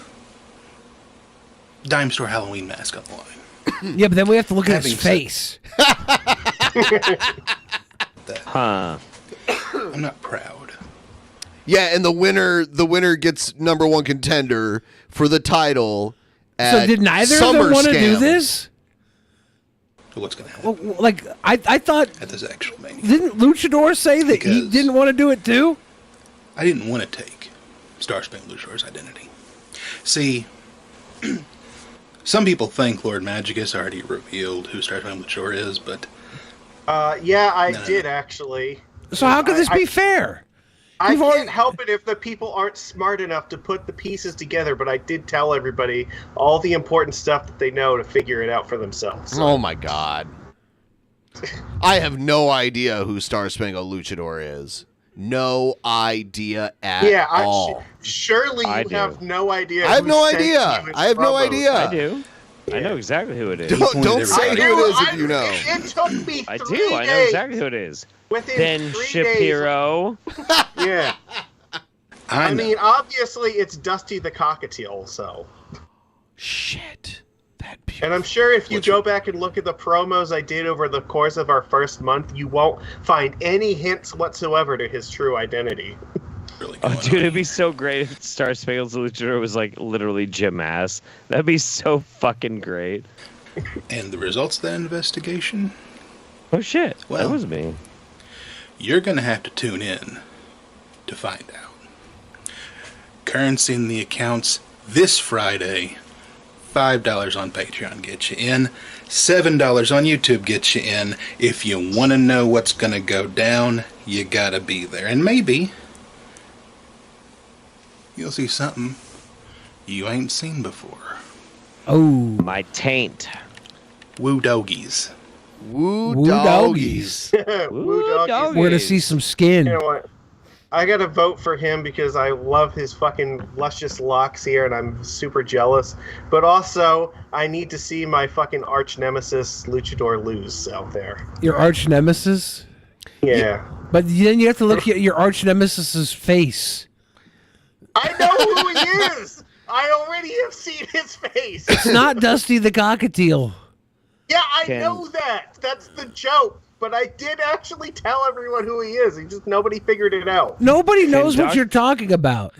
dime store Halloween mask on the line. Yeah, but then we have to look at his face. I'm not proud. Yeah, and the winner gets number 1 contender for the title. So did neither of them want to do this? What's going to happen? Well, like I thought at this actual mania? Didn't Luchador say that he didn't want to do it too? I didn't want to take Star Spangled Luchador's identity. See, some people think Lord Magicus already revealed who Star Spangled Luchador is, but Yeah, I did actually. So how could this be fair? I can't help it if the people aren't smart enough to put the pieces together, but I did tell everybody all the important stuff that they know to figure it out for themselves. So. Oh my god. I have no idea who Star Spangled Luchador is. No idea at all. Surely you have no idea. I have who no sent idea. you his I have no promos. idea. I do. I know exactly who it is. Don't say who it is if you know. It took me 3 I days. do. I know exactly who it is. Within Ben 3 Shapiro. Yeah. I mean, obviously it's Dusty the Cockatiel, so. Shit. And I'm sure if you go back and look at the promos I did over the course of our first month, you won't find any hints whatsoever to his true identity. Oh, dude, it'd be so great if Star Spangled Luchador was like literally Jim Ass. That'd be so fucking great. And the results of that investigation? Oh shit, well, that was me. You're going to have to tune in to find out. Currency in the accounts this Friday. $5 on Patreon gets you in. $7 on YouTube gets you in. If you want to know what's going to go down, you got to be there. And maybe you'll see something you ain't seen before. Oh. My taint. Woo doggies. Woo doggies. Woo doggies. We're gonna see some skin. You know what? I gotta vote for him because I love his fucking luscious locks here and I'm super jealous. But also, I need to see my fucking arch nemesis Luchador lose out there. Your arch nemesis? Yeah. But then you have to look at your arch nemesis's face. I know who he is! I already have seen his face! It's not Dusty the Cockatiel. Yeah, I know that! That's the joke! But I did actually tell everyone who he is. Nobody figured it out. Nobody knows what you're talking about.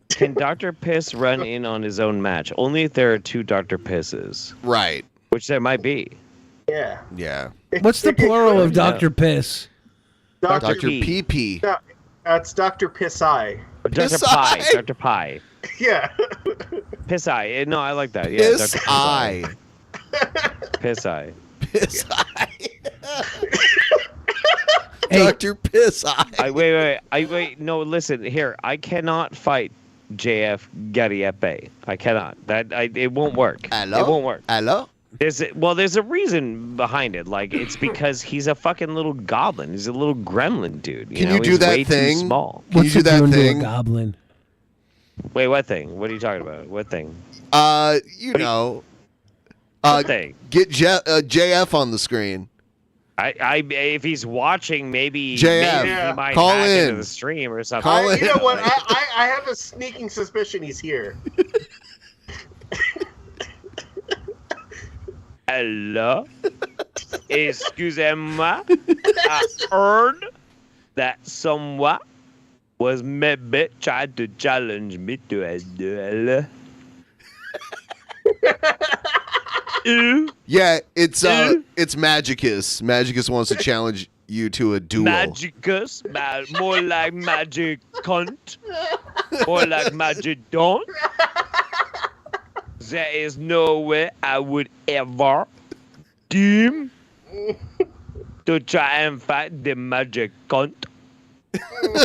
Can Dr. Piss run in on his own match? Only if there are 2 Dr. Pisses. Right. Which there might be. Yeah. Yeah. What's the plural of Dr. Piss? Dr. PP. No, it's Dr. Pissai. Dr. Pie. Dr. Pie. Yeah. Pissai. No, I like that. Yeah, Dr. Pissai. Pissai. Pissai. Dr. Piss Eye. Wait. No, listen here. I cannot fight JF Gariepe. I cannot. It won't work. Hello? It won't work. Hello? There's a reason behind it. Like, it's because he's a fucking little goblin. He's a little gremlin dude. Can you do He's that way thing? Too small. Can you do that thing? Goblin. Wait, what thing? What are you talking about? What thing? What thing? Get JF on the screen. If he's watching, maybe JF, he might call hack in. into the stream or something. You know what? I have a sneaking suspicion he's here. Hello? Excusez-moi. I heard that someone was maybe trying to challenge me to a duel. Yeah, it's Magicus. Magicus wants to challenge you to a duel. Magicus? More like magic cunt. More like magic don't. There is no way I would ever deem to try and fight the magic cunt.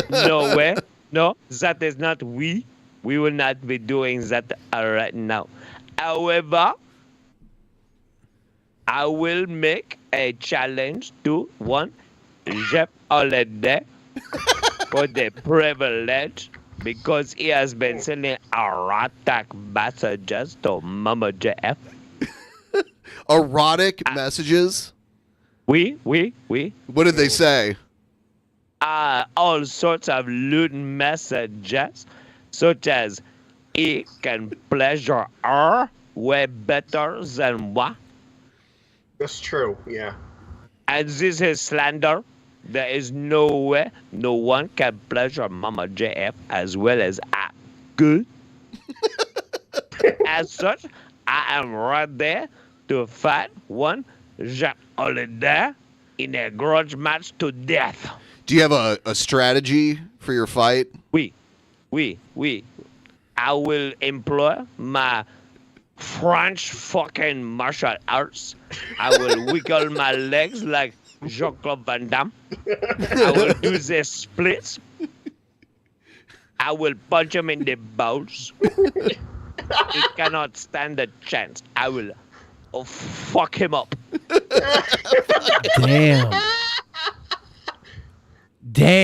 No way. No, that is not we. We will not be doing that right now. However, I will make a challenge to one Jeff Holiday for the privilege because he has been sending erotic messages to Mama JF. Erotic messages? Oui. What did they say? All sorts of lewd messages, such as he can pleasure her way better than what? That's true, yeah. And this is slander. There is no way no one can pleasure Mama JF as well as I could. As such, I am right there to fight one Jeff Holiday in a grudge match to death. Do you have a strategy for your fight? Oui. I will employ my French fucking martial arts. I will wiggle my legs like Jean-Claude Van Damme. I will do the splits. I will punch him in the balls. He cannot stand a chance. I will fuck him up. Damn.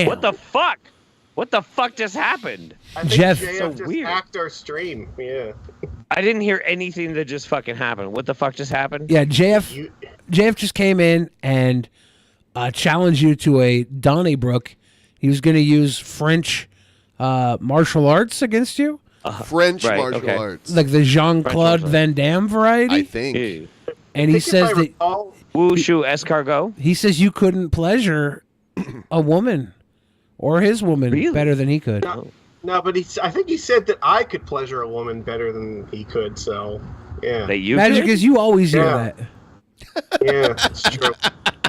What the fuck? What the fuck just happened? I think Jeff. JF So just weird. hacked our stream. Yeah. I didn't hear anything that just fucking happened. What the fuck just happened? Yeah, JF just came in and challenged you to a Donnybrook. He was going to use French martial arts against you. French martial arts. Like the Jean-Claude Van Damme variety? I think. And he says that... Wushu escargot? He says you couldn't pleasure a woman or his woman better than he could. No, but I think he said that I could pleasure a woman better than he could, so, yeah. That you Magic could? is you always hear Yeah. that. Yeah, it's true.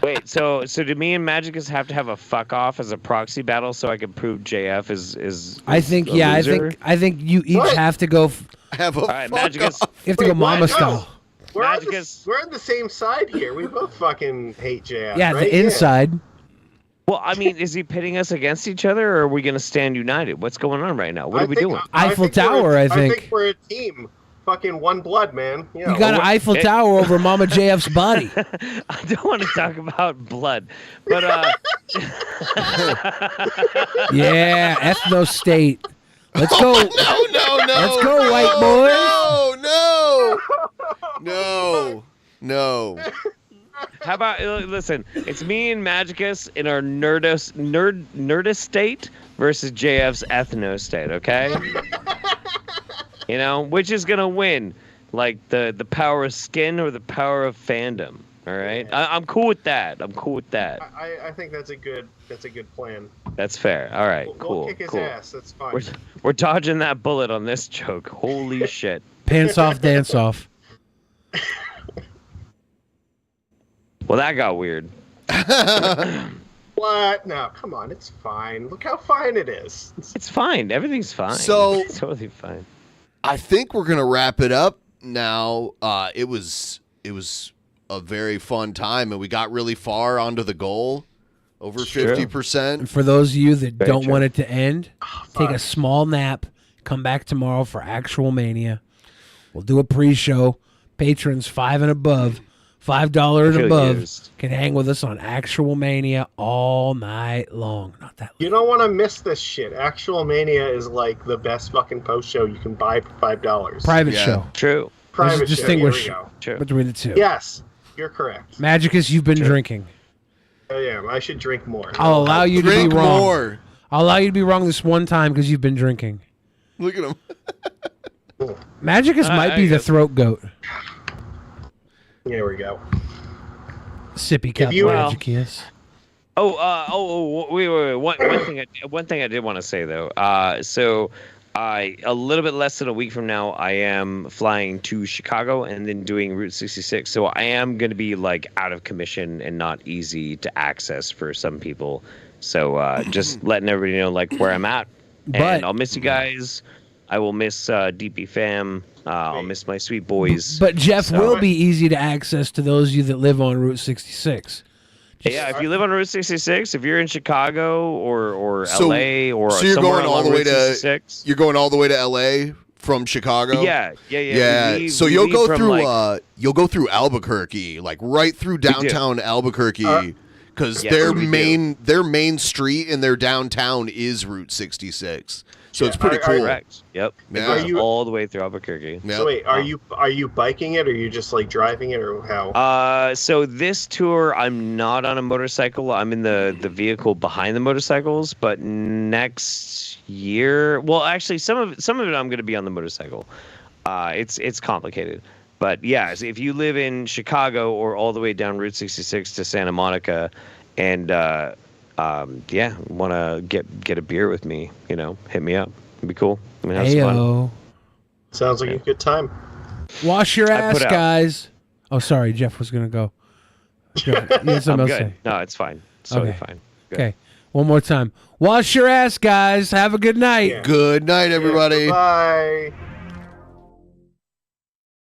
Wait, so do me and Magicus have to have a fuck off as a proxy battle so I can prove JF is I think a yeah, loser? I think you each have to go. Have a All right, Magicus. You have to go mama what? style. We're on the same side here. We both fucking hate JF. Yeah, right? the inside. Well, I mean, is he pitting us against each other, or are we going to stand united? What's going on right now? What are we doing? Eiffel Tower, I I think. think we're a team. Fucking one blood, man. You got an Eiffel Tower over Mama JF's body. I don't want to talk about blood, but Yeah, ethno state. Let's go. No. Let's go, white boys. No. How about listen? It's me and Magicus in our nerdist state versus JF's ethno state. Okay. You know, which is gonna win? Like the power of skin or the power of fandom? All right. I'm cool with that. I think that's a good plan. That's fair. All right. We'll kick his ass. That's fine. We're dodging that bullet on this joke. Holy shit. Pants off, dance off. Well, that got weird. What? No, come on. It's fine. Look how fine it is. It's fine. Everything's fine. So- it's totally fine. I think we're gonna wrap it up now. It was a very fun time, and we got really far onto the goal. Over 50%. And for those of you that don't want it to end, take a small nap. Come back tomorrow for Actual Mania. We'll do a pre-show. Patrons 5 and above, $5 and above can hang with us on Actual Mania all night long. Not that. You don't want to miss this shit. Actual Mania is like the best fucking post show you can buy for $5. Private show. True. Private There's a show. Here we distinguish go. between the two. Yes, you're correct. Magicus, you've been drinking. I am. I should drink more. I'll allow you to be Drink wrong. more. I'll allow you to be wrong this one time because you've been drinking. Look at him. Magicus might be the throat goat. Here we go. Sippy cup Magicus. Wait. One thing I did want to say though. So, a little bit less than a week from now, I am flying to Chicago and then doing Route 66. So I am going to be like out of commission and not easy to access for some people. So just letting everybody know like where I'm at. And I'll miss you guys. I will miss DP fam. I'll miss my sweet boys. But Jeff will be easy to access to those of you that live on Route 66. Yeah, if you live on Route 66, if you're in Chicago or LA or so you're somewhere going all the way Route 66, you're going all the way to LA from Chicago. Yeah. So you'll go through you'll go through Albuquerque, like right through downtown Albuquerque, because their main street in their downtown is Route 66. So it's pretty cool. Correct. Yep. Yeah. It goes all the way through Albuquerque. So wait, are you biking it, or are you just like driving it, or how? So this tour, I'm not on a motorcycle. I'm in the vehicle behind the motorcycles. But next year, well, actually, some of it I'm going to be on the motorcycle. It's complicated. But yeah, if you live in Chicago or all the way down Route 66 to Santa Monica, and want to get a beer with me, hit me up. It'd be cool. Have some fun. Sounds like a good time. Wash your ass, guys. Oh, sorry, Jeff was gonna go. You had something I'm else good. to say. No, it's fine. It's totally fine. Good. Okay, one more time. Wash your ass, guys. Have a good night. Good night, everybody. Bye.